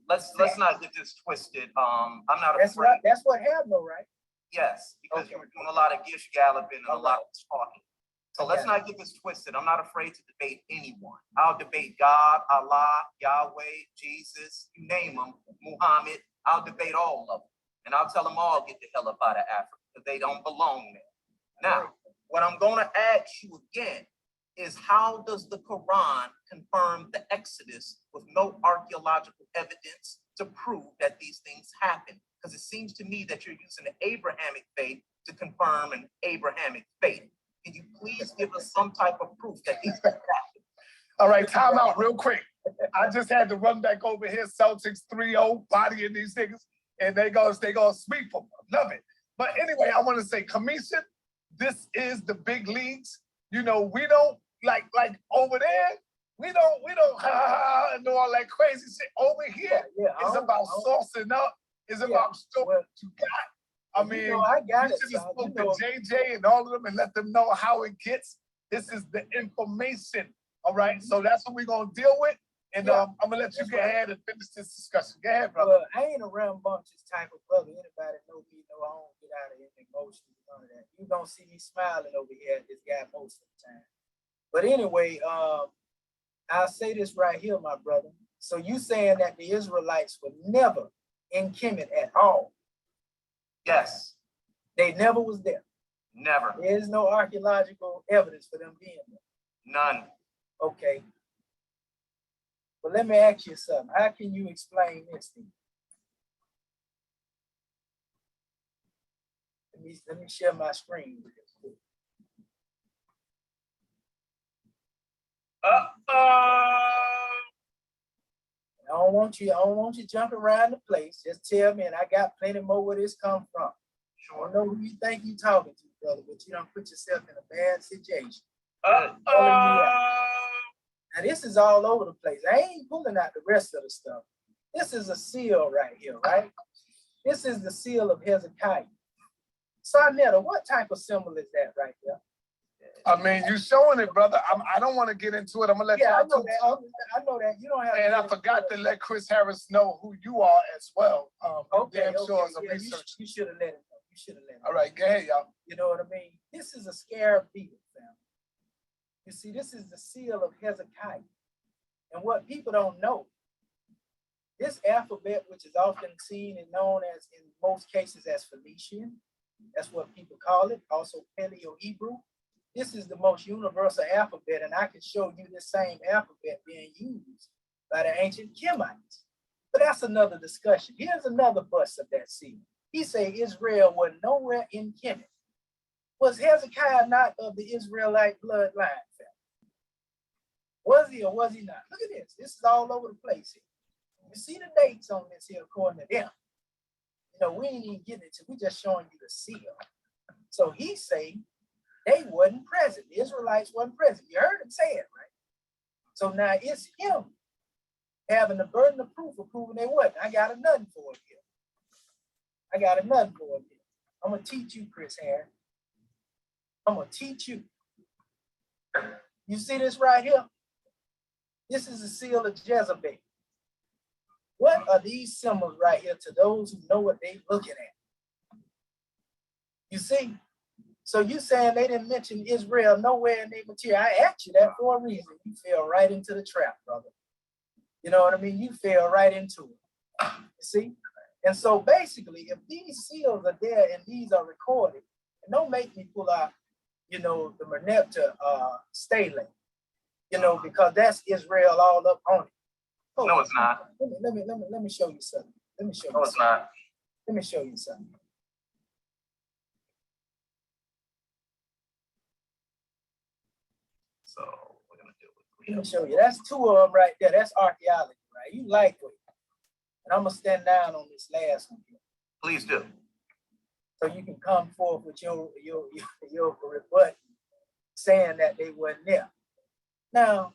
Let's not get this twisted. I'm not That's afraid. right. That's what happened, though, right? Yes, because Okay. you were doing a lot of gish galloping and a lot of talking. So let's Okay. not get this twisted. I'm not afraid to debate anyone. I'll debate God, Allah, Yahweh, Jesus, you name them, Muhammad. I'll debate all of them. And I'll tell them all get the hell up out of Africa because they don't belong there. Now, what I'm going to ask you again is how does the Quran confirm the Exodus with no archaeological evidence to prove that these things happen? Because it seems to me that you're using the Abrahamic faith to confirm an Abrahamic faith. Can you please give us some type of proof that these things happen? All right, time out real quick. I just had to run back over here. Celtics 3-0, bodying these niggas, and they gonna sweep them. Love it. But anyway, I want to say, Commission, this is the big leagues. You know, we don't like over there. We don't and do all that crazy shit. Over here, it's about saucing up. It's about stuff what you got. I mean, I got you should have spoke to JJ and all of them and let them know how it gets. This is the information. All right. So that's what we're gonna deal with. And I'm gonna let you go ahead and finish this discussion. Go ahead, brother. Well, I ain't a rambunctious type of brother. Anybody know me, know I don't get out of any emotions, none of that. You don't see me smiling over here at this guy most of the time. But anyway, I'll say this right here, my brother. So you saying that the Israelites were never in Kemet at all? Yes. They never was there. Never. There is no archaeological evidence for them being there. None. Okay. But let me ask you something. How can you explain this thing? Let me share my screen with you. I don't want you jumping around the place. Just tell me, and I got plenty more where this come from. Sure. I don't know who you think you talking to, brother, but you don't put yourself in a bad situation. Now this is all over the place. I ain't pulling out the rest of the stuff. This is a seal right here, right? This is the seal of Hezekiah. Sarnetta, what type of symbol is that right there? I mean, you showing it, brother. I don't want to get into it. I'm gonna let you. I know that. You don't have. And I forgot to let Chris Harris know who you are as well. Okay, sure as a researcher. You should have let him know. You should have let him know. All right, go ahead, y'all. You know what I mean? This is a scarab beetle, fam. You see, this is the seal of Hezekiah. And what people don't know, this alphabet, which is often seen and known as, in most cases, as Phoenician, that's what people call it, also Paleo-Hebrew. This is the most universal alphabet, and I can show you this same alphabet being used by the ancient Kemites. But that's another discussion. Here's another bust of that seal. He said Israel was nowhere in Kemet. Was Hezekiah not of the Israelite bloodline? Was he or was he not? Look at this. This is all over the place here. You see the dates on this here according to them. You know, we ain't even getting it to, we just showing you the seal. So he say they wasn't present. The Israelites wasn't present. You heard him say it, right? So now it's him having the burden of proof of proving they wasn't. I got another for him here. I'm gonna teach you, Chris Harris. I'm gonna teach you. You see this right here? This is the seal of Jezebel. What are these symbols right here to those who know what they're looking at? You see? So you saying they didn't mention Israel nowhere in their material. I asked you that for a reason. You fell right into the trap, brother. You know what I mean? You fell right into it. You see? And so basically, if these seals are there and these are recorded, and don't make me pull out, you know, the Merneptah stele, you know, because that's Israel all up on it. Oh, no, it's not. Let me show you something. No, it's not. Let me show you something. So we're gonna do it. Let me show you. That's two of them right there. That's archaeology, right? You lightweight. And I'm gonna stand down on this last one here. Please do. So you can come forth with your rebut saying that they weren't there. Now,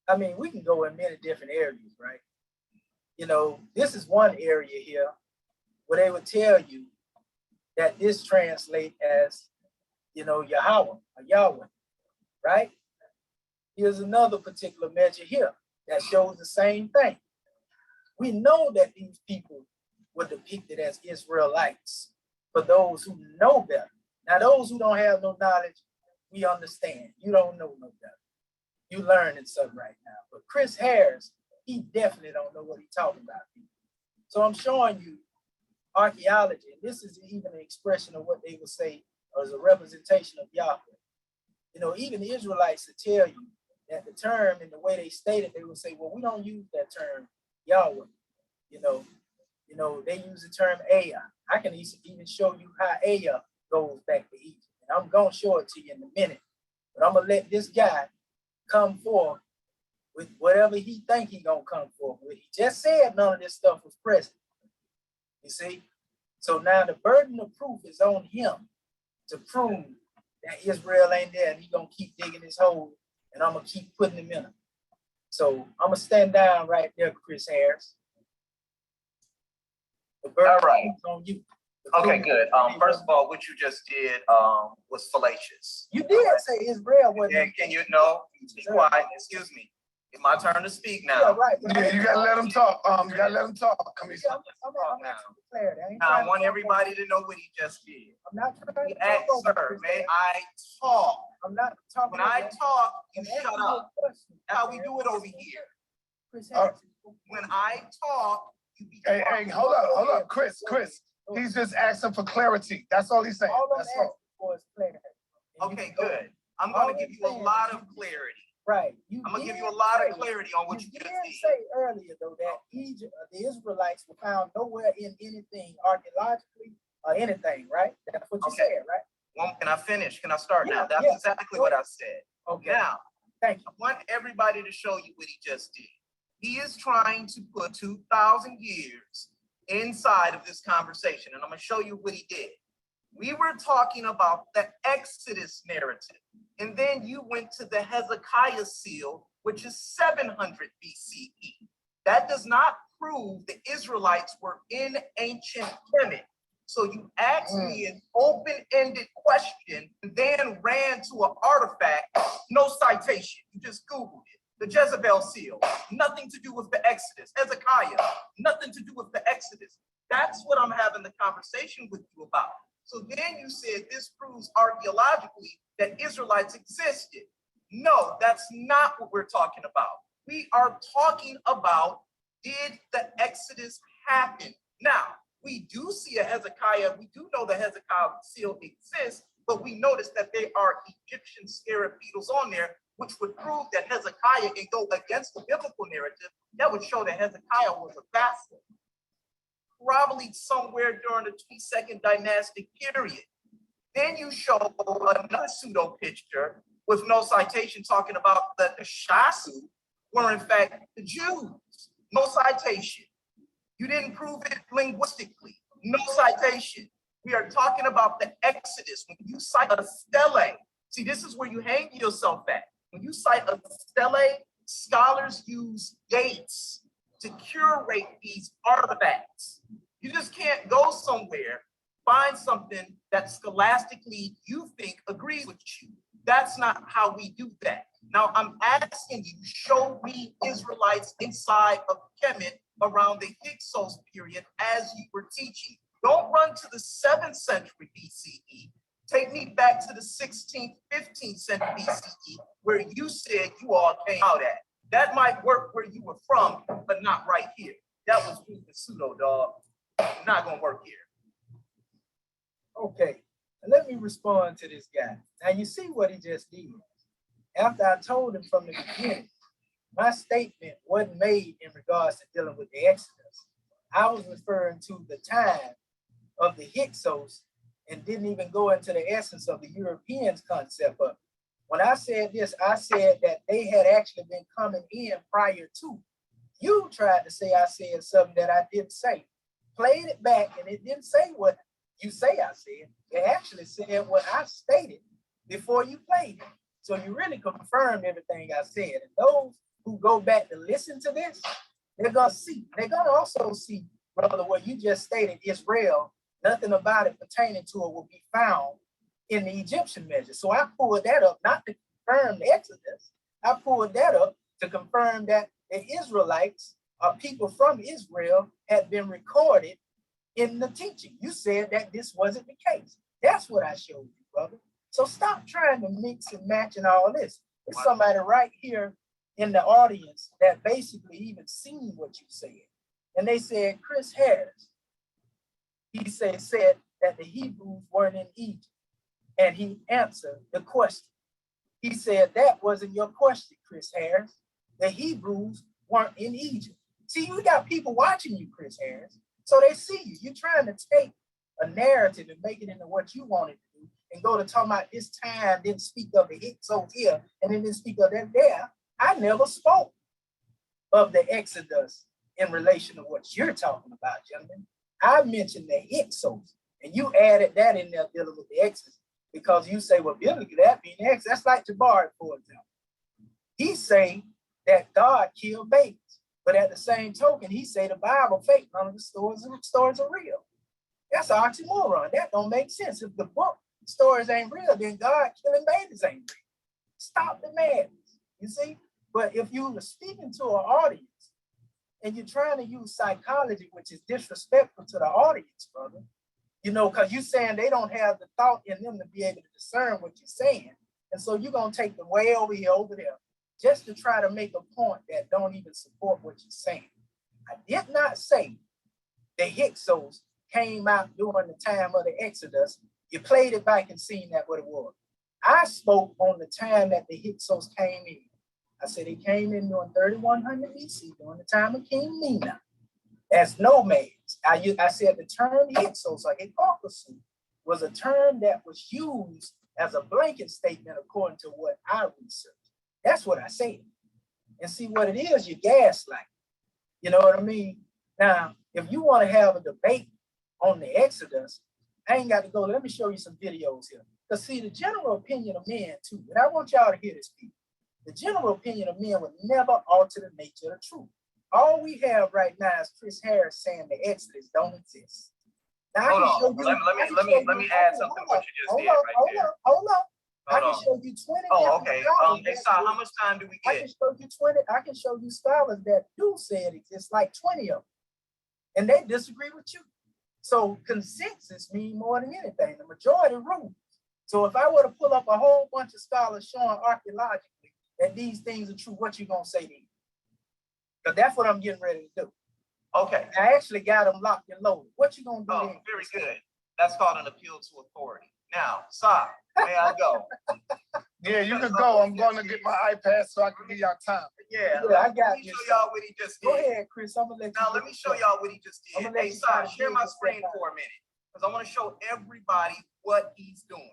I mean, we can go in many different areas, right? You know, this is one area here where they would tell you that this translates as, you know, Yahweh or Yahweh, right? Here's another particular measure here that shows the same thing. We know that these people were depicted as Israelites for those who know better. Now, those who don't have no knowledge, we understand. You don't know no better. You learning something right now. But Chris Harris, he definitely don't know what he's talking about. So I'm showing you archaeology, and this is even an expression of what they would say as a representation of Yahweh. You know, even the Israelites would tell you that the term and the way they stated, they would say, well, we don't use that term Yahweh. You know, they use the term Aya. I can even show you how Aya goes back to Egypt. And I'm gonna show it to you in a minute. But I'm gonna let this guy come forth with whatever he think he gonna come forth with. He just said none of this stuff was present. You see? So now the burden of proof is on him to prove that Israel ain't there, and he gonna keep digging his hole, and I'm gonna keep putting him in it. So I'm gonna stand down right there, Chris Harris. The burden All right. is on you. Okay, good. First of all, what you just did was fallacious. You did say Israel wasn't. And can you know? Be quiet. Excuse me. It's my turn to speak now. Yeah, right. Yeah, you gotta let him talk. You gotta let him talk. Come here. Yeah, I'm asking for clarity. Now, I want everybody to know what he just did. I'm not trying He to asked, talk over sir, Chris may Harris. I talk? I'm not talking. When I talk, you I'm shut asking you a up. question, That's how we Chris do it Harris. over here. Chris Harris. When I talk, you be Hey, quiet. hold up, Chris. He's just asking for clarity. That's all he's saying. All I'm That's asking all. for is clarity. And you Okay, can go. good. I'm gonna give you a lot of clarity. Right. I'm gonna give you a did lot of say- clarity on what you did just did. say earlier though that Egypt, the Israelites were found nowhere in anything archaeologically or anything, right? That's what you Okay. said, right? Well, can I finish? Can I start Yeah, now? That's yeah. exactly what I said. Okay. Now, Thank you. I want everybody to show you what he just did. He is trying to put 2,000 years inside of this conversation, and I'm gonna show you what he did. We were talking about the Exodus narrative, and then you went to the Hezekiah seal, which is 700 BCE. That does not prove the Israelites were in ancient Kemet. So you asked me an open-ended question and then ran to an artifact, no citation. You just Googled it. The Jezebel seal, nothing to do with the Exodus. Hezekiah, nothing to do with the Exodus. That's what I'm having the conversation with you about. So then you said this proves archaeologically that Israelites existed. No, that's not what we're talking about. We are talking about, did the Exodus happen? Now, we do see a Hezekiah, we do know the Hezekiah seal exists, but we notice that there are Egyptian scarab beetles on there, which would prove that Hezekiah can go against the biblical narrative. That would show that Hezekiah was a bastard, probably somewhere during the 22nd dynastic period. Then you show another pseudo picture with no citation talking about that the Shasu were in fact the Jews. No citation. You didn't prove it linguistically. No citation. We are talking about the Exodus. When you cite a stele, see, this is where you hang yourself at. When you cite a stele, scholars use dates to curate these artifacts. You just can't go somewhere, find something that scholastically you think agrees with you. That's not how we do that. Now I'm asking you, show me Israelites inside of Kemet around the Hyksos period as you were teaching. Don't run to the 7th century BCE. Take me back to the 16th, 15th century BCE, where you said you all came out at. That might work where you were from, but not right here. That was the pseudo, dog. Not gonna work here. Okay, and let me respond to this guy. Now you see what he just did. After I told him from the beginning, my statement wasn't made in regards to dealing with the Exodus. I was referring to the time of the Hyksos and didn't even go into the essence of the Europeans concept of it. When I said this, I said that they had actually been coming in prior to. You tried to say I said something that I didn't say. Played it back and it didn't say what you say I said. It actually said what I stated before you played it. So you really confirmed everything I said. And those who go back to listen to this, they're gonna see. They're gonna also see, brother, what you just stated, Israel, nothing about it pertaining to it will be found in the Egyptian measure. So I pulled that up, not to confirm the Exodus. I pulled that up to confirm that the Israelites people from Israel had been recorded in the teaching. You said that this wasn't the case. That's what I showed you, brother. So stop trying to mix and match and all this. There's somebody right here in the audience that basically even seen what you said. And they said, Chris Harris, he said that the Hebrews weren't in Egypt. And he answered the question. He said, that wasn't your question, Chris Harris. The Hebrews weren't in Egypt. See, you got people watching you, Chris Harris. So they see you. You're trying to take a narrative and make it into what you wanted to do and go to talking about this time, then speak of the Hyksos here, and then speak of that there. I never spoke of the Exodus in relation to what you're talking about, gentlemen. I mentioned the Hyksos, and you added that in there dealing with the Exodus because you say, well, biblically, that being Exodus. That's like Demotic, for example. He say that God killed babies, but at the same token, he say the Bible fake. None of the stories are real. That's an oxymoron. That don't make sense. If the book stories ain't real, then God killing babies ain't real. Stop the madness, you see? But if you were speaking to an audience and you're trying to use psychology, which is disrespectful to the audience, brother, you know, because you're saying they don't have the thought in them to be able to discern what you're saying. And so you're going to take them way over here, over there, just to try to make a point that don't even support what you're saying. I did not say the Hyksos came out during the time of the Exodus. You played it back and seen that what it was. I spoke on the time that the Hyksos came in. I said they came in during 3100 BC, during the time of King Mena, as nomads. I said the term Hyksos or Hyksos was a term that was used as a blanket statement according to what I researched. That's what I said. And see what it is, you gaslight. You know what I mean? Now, if you want to have a debate on the Exodus, I ain't got to go. Let me show you some videos here. Because see, the general opinion of men too, and I want y'all to hear this, people. The general opinion of men would never alter the nature of the truth. All we have right now is Chris Harris saying the Exodus don't exist. Now, Hold on. Let me add something to what you just did right there. Hold on. I can show you 20. Oh, okay. Hey, Sal, how much time do we get? I can show you 20. I can show you scholars that do say it exists, like 20 of them. And they disagree with you. So consensus means more than anything. The majority rules. So if I were to pull up a whole bunch of scholars showing archaeologically that these things are true, what you gonna say then? Because that's what I'm getting ready to do. Okay. I actually got them locked and loaded. What you gonna do then? Very good. That's called an appeal to authority. Now, Sal, may I go? Yeah, you can go. I'm going to get my iPad so I can give y'all time. Yeah, I got let me show y'all what he just did. Go ahead, Chris. I'm gonna let you. Now, let me show y'all what he just did. Hey, Sal, share my screen for a minute because I want to show everybody what he's doing.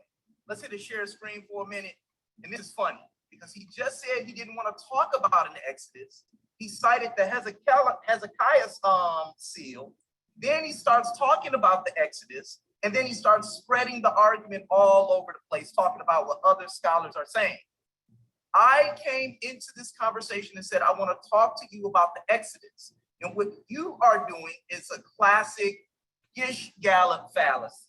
Let's hit the share screen for a minute. And this is funny because he just said he didn't want to talk about an Exodus. He cited the Hezekiah's seal. Then he starts talking about the Exodus. And then he starts spreading the argument all over the place, talking about what other scholars are saying. I came into this conversation and said, I want to talk to you about the Exodus. And what you are doing is a classic Gish-Gallop fallacy.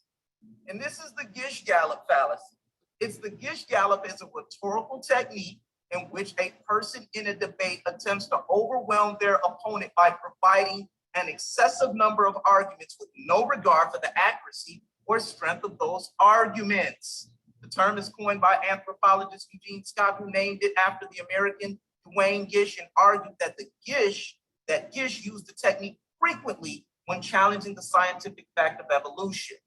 And this is the Gish-Gallop fallacy. It's the Gish-Gallop is a rhetorical technique in which a person in a debate attempts to overwhelm their opponent by providing an excessive number of arguments with no regard for the accuracy or strength of those arguments. The term is coined by anthropologist Eugene Scott, who named it after the American Duane Gish and argued that Gish used the technique frequently when challenging the scientific fact of evolution.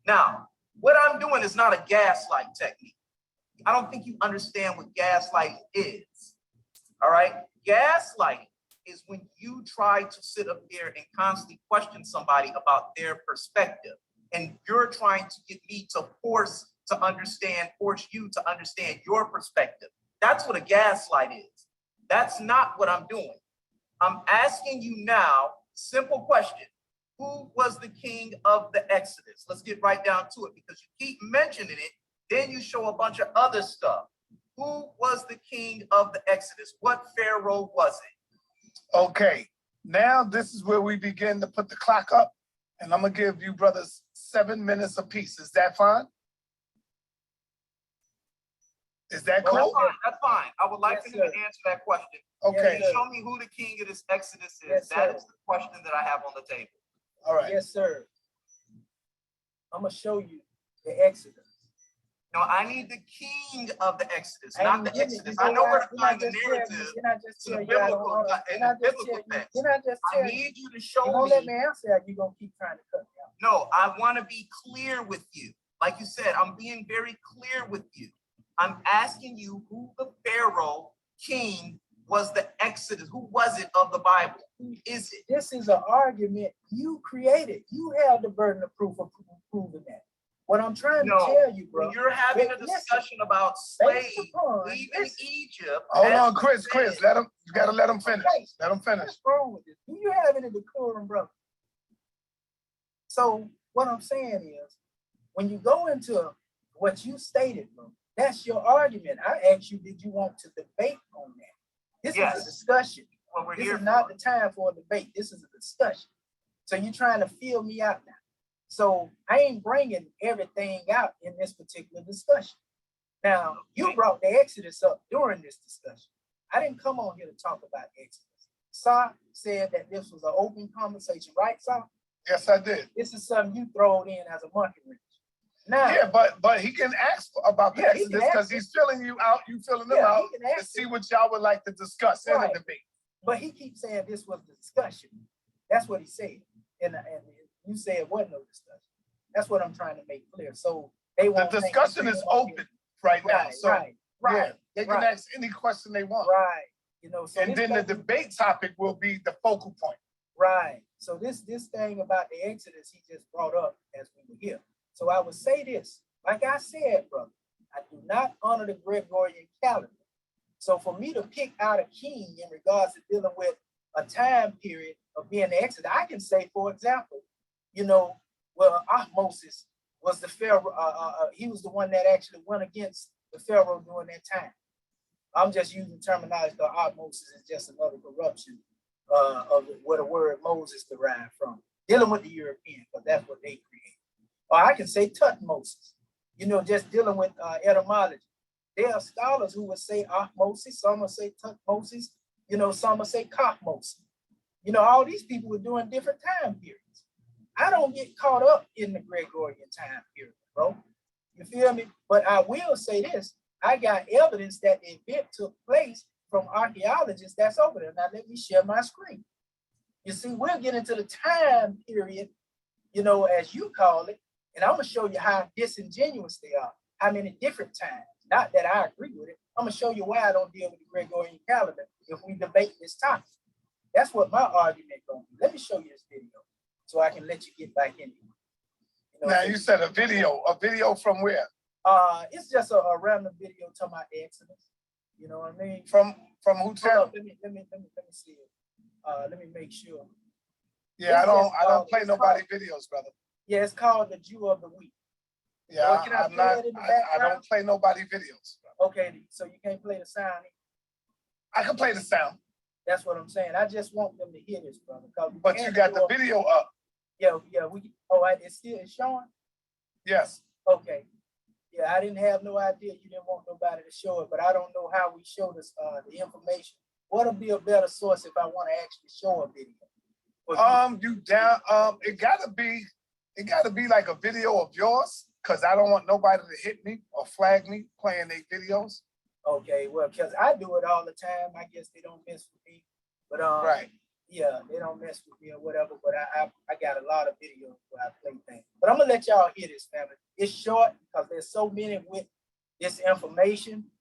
Now, what I'm doing is not a gaslight technique. I don't think you understand what gaslighting is, all right? Gaslighting is when you try to sit up there and constantly question somebody about their perspective. And you're trying to get me to force you to understand your perspective. That's what a gaslight is. That's not what I'm doing. I'm asking you now, simple question. Who was the king of the Exodus? Let's get right down to it because you keep mentioning it. Then you show a bunch of other stuff. Who was the king of the Exodus? What pharaoh was it? Okay, now this is where we begin to put the clock up, and I'm gonna give you brothers 7 minutes apiece. Is that fine? Is that Well, cool? that's fine. I would like Yes, for him sir. to answer that question. Okay, Can you show me who the king of this Exodus is? Yes, That sir. is the question that I have on the table. all right. Yes, sir. I'm gonna show you the Exodus. No, I need the king of the Exodus, I not ain't the giving you- Exodus. you I know know why? we're Didn't I applying the just tell you- narrative didn't I just to tell the you I don't biblical honor- and didn't I the just biblical tell you- text. didn't I just I tell you? need you to You show won't let me me. answer, or you gonna keep trying to cut me out? No, I want to be clear with you. Like you said, I'm being very clear with you. I'm asking you who the Pharaoh king was the Exodus. Who was it of the Bible? Who is it? This is an argument you created. You have the burden of proof of proving that. What I'm trying to No, tell you, bro. when you're having a listen, discussion about based slaves upon- leaving listen. Egypt. Hold as on, you Chris, said- let him, you gotta let him finish. Okay. Let him finish. What's wrong with this? Do you have any decorum, brother? So what I'm saying is, when you go into what you stated, bro, that's your argument. I asked you, did you want to debate on that? This Yes. is a discussion. What we're This here is not for. the time for a debate. This is a discussion. So you're trying to feel me out now. So I ain't bringing everything out in this particular discussion. Now, you brought the Exodus up during this discussion. I didn't come on here to talk about Exodus. Sa said that this was an open conversation, right, Sa? Yes, I did. This is something you throw in as a monkey wrench. Now, Yeah, but he can ask about the Yeah, he can Exodus because ask he's filling you out, you filling him yeah, out he can to ask see it, what y'all would like to discuss in Right. the debate. but he keeps saying this was the discussion. That's what he said. And you said it wasn't no discussion. That's what I'm trying to make clear. So they The won't think discussion you is came on here- open right now. Right, So right, yeah, right, they can right. ask any question they want. right. You know, so And this then the won't be- debate topic will be the focal point. Right. So this thing about the Exodus he just brought up as we were here. So I would say this, like I said, brother, I do not honor the Gregorian calendar. So for me to pick out a king in regards to dealing with a time period of being the Exodus, I can say, for example, you know, well, Moses was the Pharaoh. He was the one that actually went against the Pharaoh during that time. I'm just using terminology because Moses is just another corruption of where the word Moses derived from, dealing with the European, because that's what they created. Or I can say Tutmosis, you know, just dealing with etymology. There are scholars who would say Moses, some will say Tutmosis, you know, some will say Kathmosis. You know, all these people were doing different time periods. I don't get caught up in the Gregorian time period, bro. You feel me? But I will say this, I got evidence that the event took place from archaeologists that's over there. Now let me share my screen. You see, we'll get into the time period, you know, as you call it, and I'm gonna show you how disingenuous they are, how many different times. Not that I agree with it. I'm gonna show you why I don't deal with the Gregorian calendar if we debate this topic. That's what my argument gonna be. Let me show you this video so I can let you get back into it. You know, Now so- you said a video from where? It's just a random video talking about the Exodus. You know what I mean? From who Hold channel? up, let me see it. Let me make sure. Yeah, I don't play it's nobody called- videos, brother. Yeah, it's called the Jew of the Week. Yeah, Can I I'm play not. that in the I background? don't play nobody videos. Brother. Okay, so you can't play the sound. I can play the sound, That's what I'm saying. I just want them to hear this, brother. but you got the video up. Yeah. It's still showing. Yes. Okay. Yeah, I didn't have no idea you didn't want nobody to show it, but I don't know how we show this the information. What'll be a better source if I want to actually show a video? It gotta be like a video of yours, because I don't want nobody to hit me or flag me playing their videos. Okay, well, because I do it all the time. I guess they don't mess with me. But Right. yeah, they don't mess with me or whatever. But I got a lot of videos where I play things. But I'm gonna let y'all hear this, family. It's short because there's so many with this information,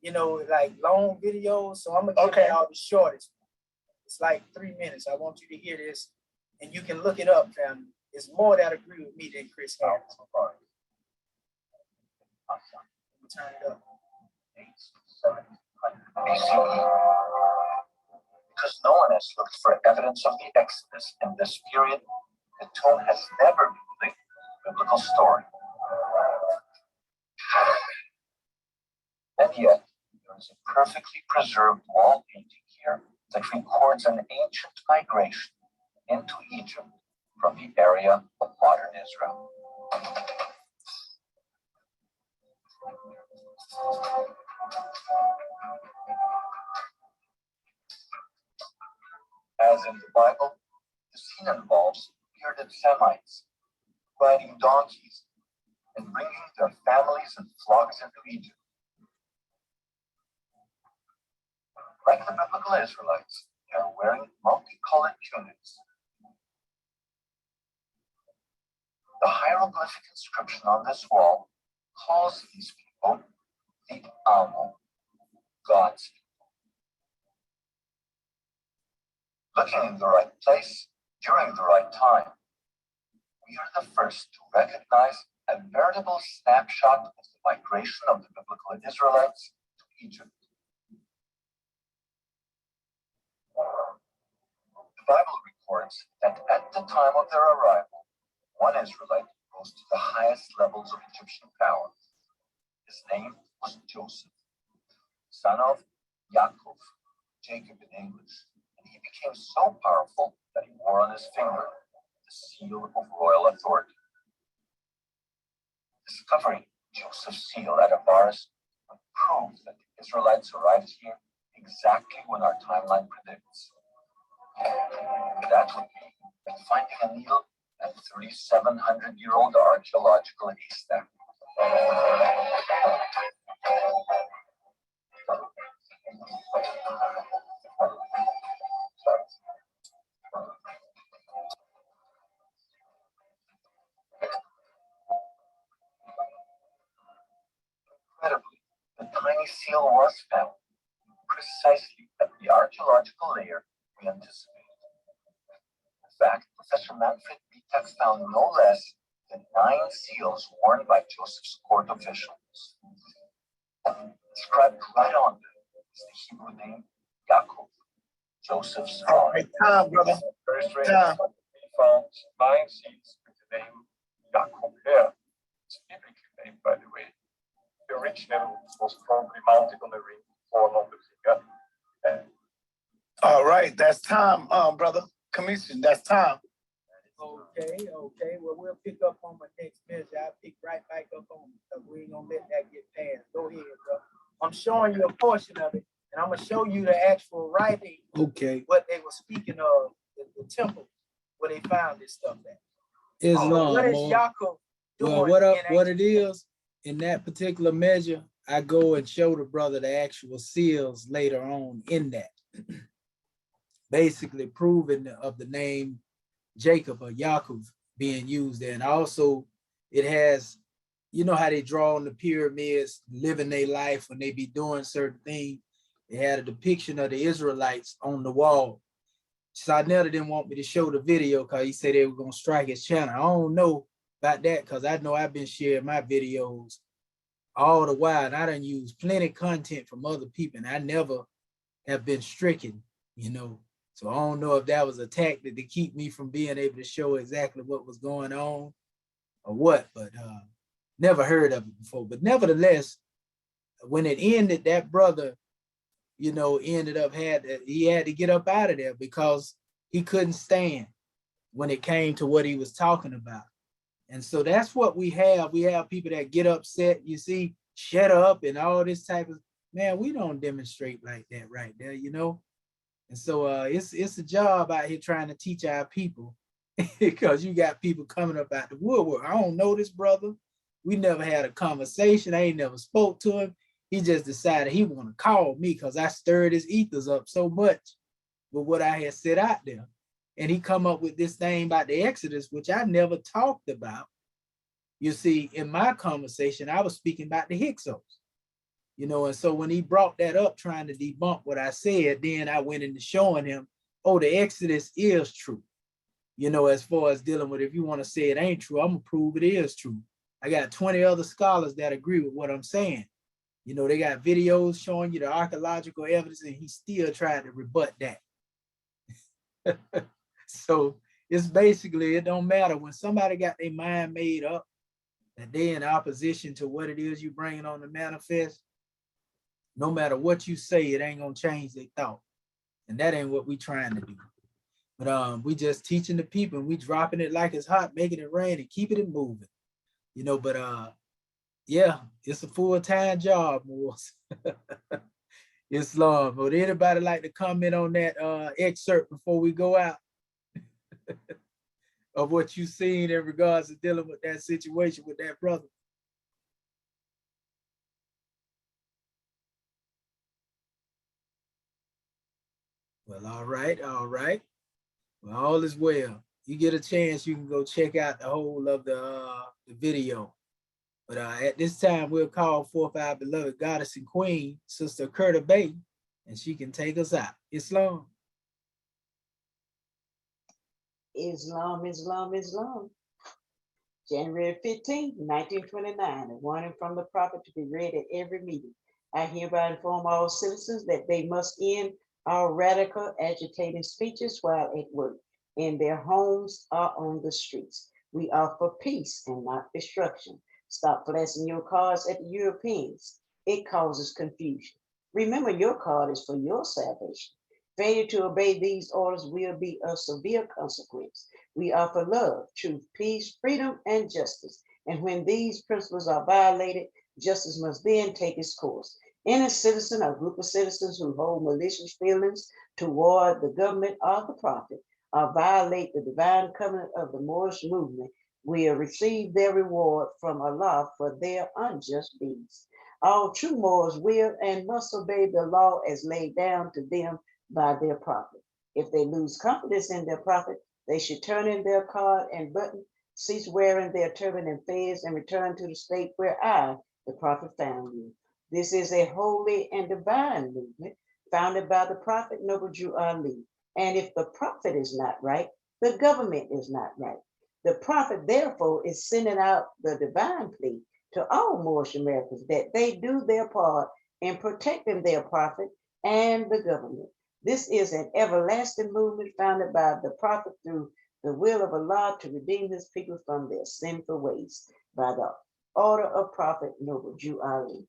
you know, like long videos. So I'm gonna give y'all the shortest. It's like 3 minutes. I want you to hear this, and you can look it up, family. It's more that agree with me than Chris Harris. Turn it up. Because no one has looked for evidence of the Exodus in this period, the tomb has never been the biblical story. And yet, there is a perfectly preserved wall painting here that records an ancient migration into Egypt from the area of modern Israel. As in the Bible, the scene involves bearded Semites riding donkeys and bringing their families and flocks into Egypt. Like the biblical Israelites, they are wearing multicolored tunics. The hieroglyphic inscription on this wall calls these people the Amo, God's people. Looking in the right place during the right time, we are the first to recognize a veritable snapshot of the migration of the biblical Israelites to Egypt. The Bible records that at the time of their arrival, one Israelite rose to the highest levels of Egyptian power. His name was Joseph, son of Yaakov, Jacob in English, and he became so powerful that he wore on his finger the seal of royal authority. Discovering Joseph's seal at Avaris would prove that the Israelites arrived here exactly when our timeline predicts. That would be like finding a needle at 3,700-year-old archaeological haystack. Incredibly, the tiny seal was found precisely at the archaeological layer we anticipated. In fact, Professor Manfred Bitek found no less than 9 seals worn by Joseph's court officials. Inscribed right on them is the Hebrew name Yaakov, Joseph's father. All right, time, brother. Very strange. Time. We found 9 seals with the name Yaakov here. It's a biblical name, by the way. The original was probably mounted on the ring form of the finger. And All right, that's time, brother. Commission, that's time. Okay. Well, we'll pick up on my next measure. I'll pick right back up on it because we ain't gonna let that get past. Go ahead, bro. I'm showing you a portion of it, and I'm gonna show you the actual writing. Okay. What they were speaking of, the temple where they found this stuff at. Islam. What is Mo. Yaakov doing? Well, what it is in that particular measure, I go and show the brother the actual seals later on in that. Basically proving of the name Jacob or Yaakov being used there. And also it has, you know how they draw on the pyramids, living their life when they be doing certain things. They had a depiction of the Israelites on the wall. Sarnetta didn't want me to show the video because he said they were gonna strike his channel. I don't know about that because I know I've been sharing my videos all the while, and I done used plenty of content from other people, and I never have been stricken, you know. So I don't know if that was a tactic to keep me from being able to show exactly what was going on or what, but never heard of it before. But nevertheless, when it ended, that brother, you know, ended up he had to get up out of there because he couldn't stand when it came to what he was talking about. And so that's what we have. We have people that get upset, you see, shut up and all this type of, man, we don't demonstrate like that right there, you know? And so it's a job out here trying to teach our people because you got people coming up out the woodwork. I don't know this brother. We never had a conversation. I ain't never spoke to him. He just decided he want to call me because I stirred his ethers up so much with what I had said out there. And he come up with this thing about the Exodus, which I never talked about. You see, in my conversation, I was speaking about the Hyksos, you know, and so when he brought that up, trying to debunk what I said, then I went into showing him, oh, the Exodus is true. You know, as far as dealing with, if you want to say it ain't true, I'm gonna prove it is true. I got 20 other scholars that agree with what I'm saying. You know, they got videos showing you the archaeological evidence, and he still trying to rebut that. So it's basically, it don't matter when somebody got their mind made up that they in opposition to what it is you bringing on the manifest. No matter what you say, it ain't gonna change their thought, and that ain't what we trying to do. But we just teaching the people, and we dropping it like it's hot, making it rain, and keeping it moving. You know, but Yeah, it's a full-time job, Morris. Islam. Would anybody like to comment on that excerpt before we go out of what you've seen in regards to dealing with that situation with that brother? Well, all right, all right. Well, all is well. You get a chance, you can go check out the whole of the video. But at this time, we'll call forth our beloved goddess and queen, Sister Curta Bay, and she can take us out. Islam. Islam, Islam, Islam. January 15, 1929, a warning from the prophet to be read at every meeting. I hereby inform all citizens that they must end all radical agitating speeches while at work, in their homes or on the streets. We are for peace and not destruction. Stop flashing your cards at the Europeans. It causes confusion. Remember, your card is for your salvation. Failure to obey these orders will be of severe consequence. We offer love, truth, peace, freedom, and justice. And when these principles are violated, justice must then take its course. Any citizen or group of citizens who hold malicious feelings toward the government or the prophet or violate the divine covenant of the Moorish movement will receive their reward from Allah for their unjust deeds. All true Moors will and must obey the law as laid down to them by their prophet. If they lose confidence in their prophet, they should turn in their card and button, cease wearing their turban and fez, and return to the state where I, the prophet, found you. This is a holy and divine movement founded by the prophet Noble Jew Ali. And if the prophet is not right, the government is not right. The prophet, therefore, is sending out the divine plea to all Moorish Americans that they do their part in protecting their prophet and the government. This is an everlasting movement founded by the prophet through the will of Allah to redeem his people from their sinful ways by the order of prophet Noble Jew Ali.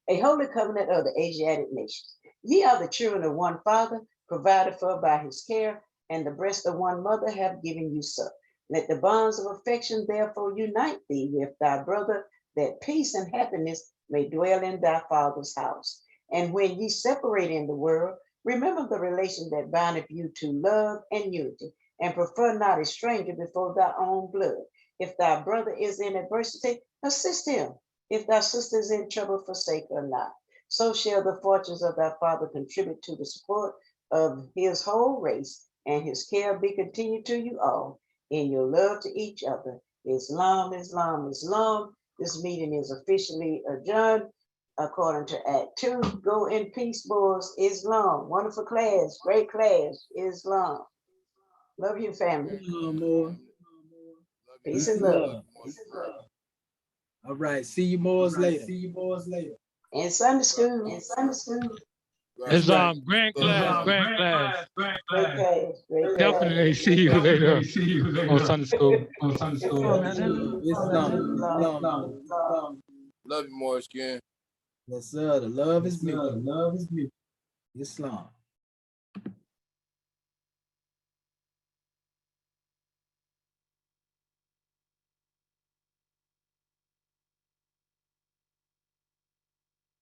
A holy covenant of the Asiatic nations. Ye are the children of one father, provided for by his care, and the breast of one mother have given you suck. Let the bonds of affection therefore unite thee with thy brother, that peace and happiness may dwell in thy father's house. And when ye separate in the world, remember the relation that bindeth you to love and unity, and prefer not a stranger before thy own blood. If thy brother is in adversity, assist him. If thy sister is in trouble, forsake her not. So shall the fortunes of thy father contribute to the support of his whole race, and his care be continued to you all in your love to each other. Islam, Islam, Islam. This meeting is officially adjourned according to Act 2. Go in peace, boys. Islam. Wonderful class. Great class. Islam. Love you, family. Peace and love. All right. See you Moors later. In Sunday school. It's grand class, grand class. Great class. Great class. Definitely see you later on Sunday school. Islam. Love you more, Skin. Yes, sir. The love is mutual. Islam.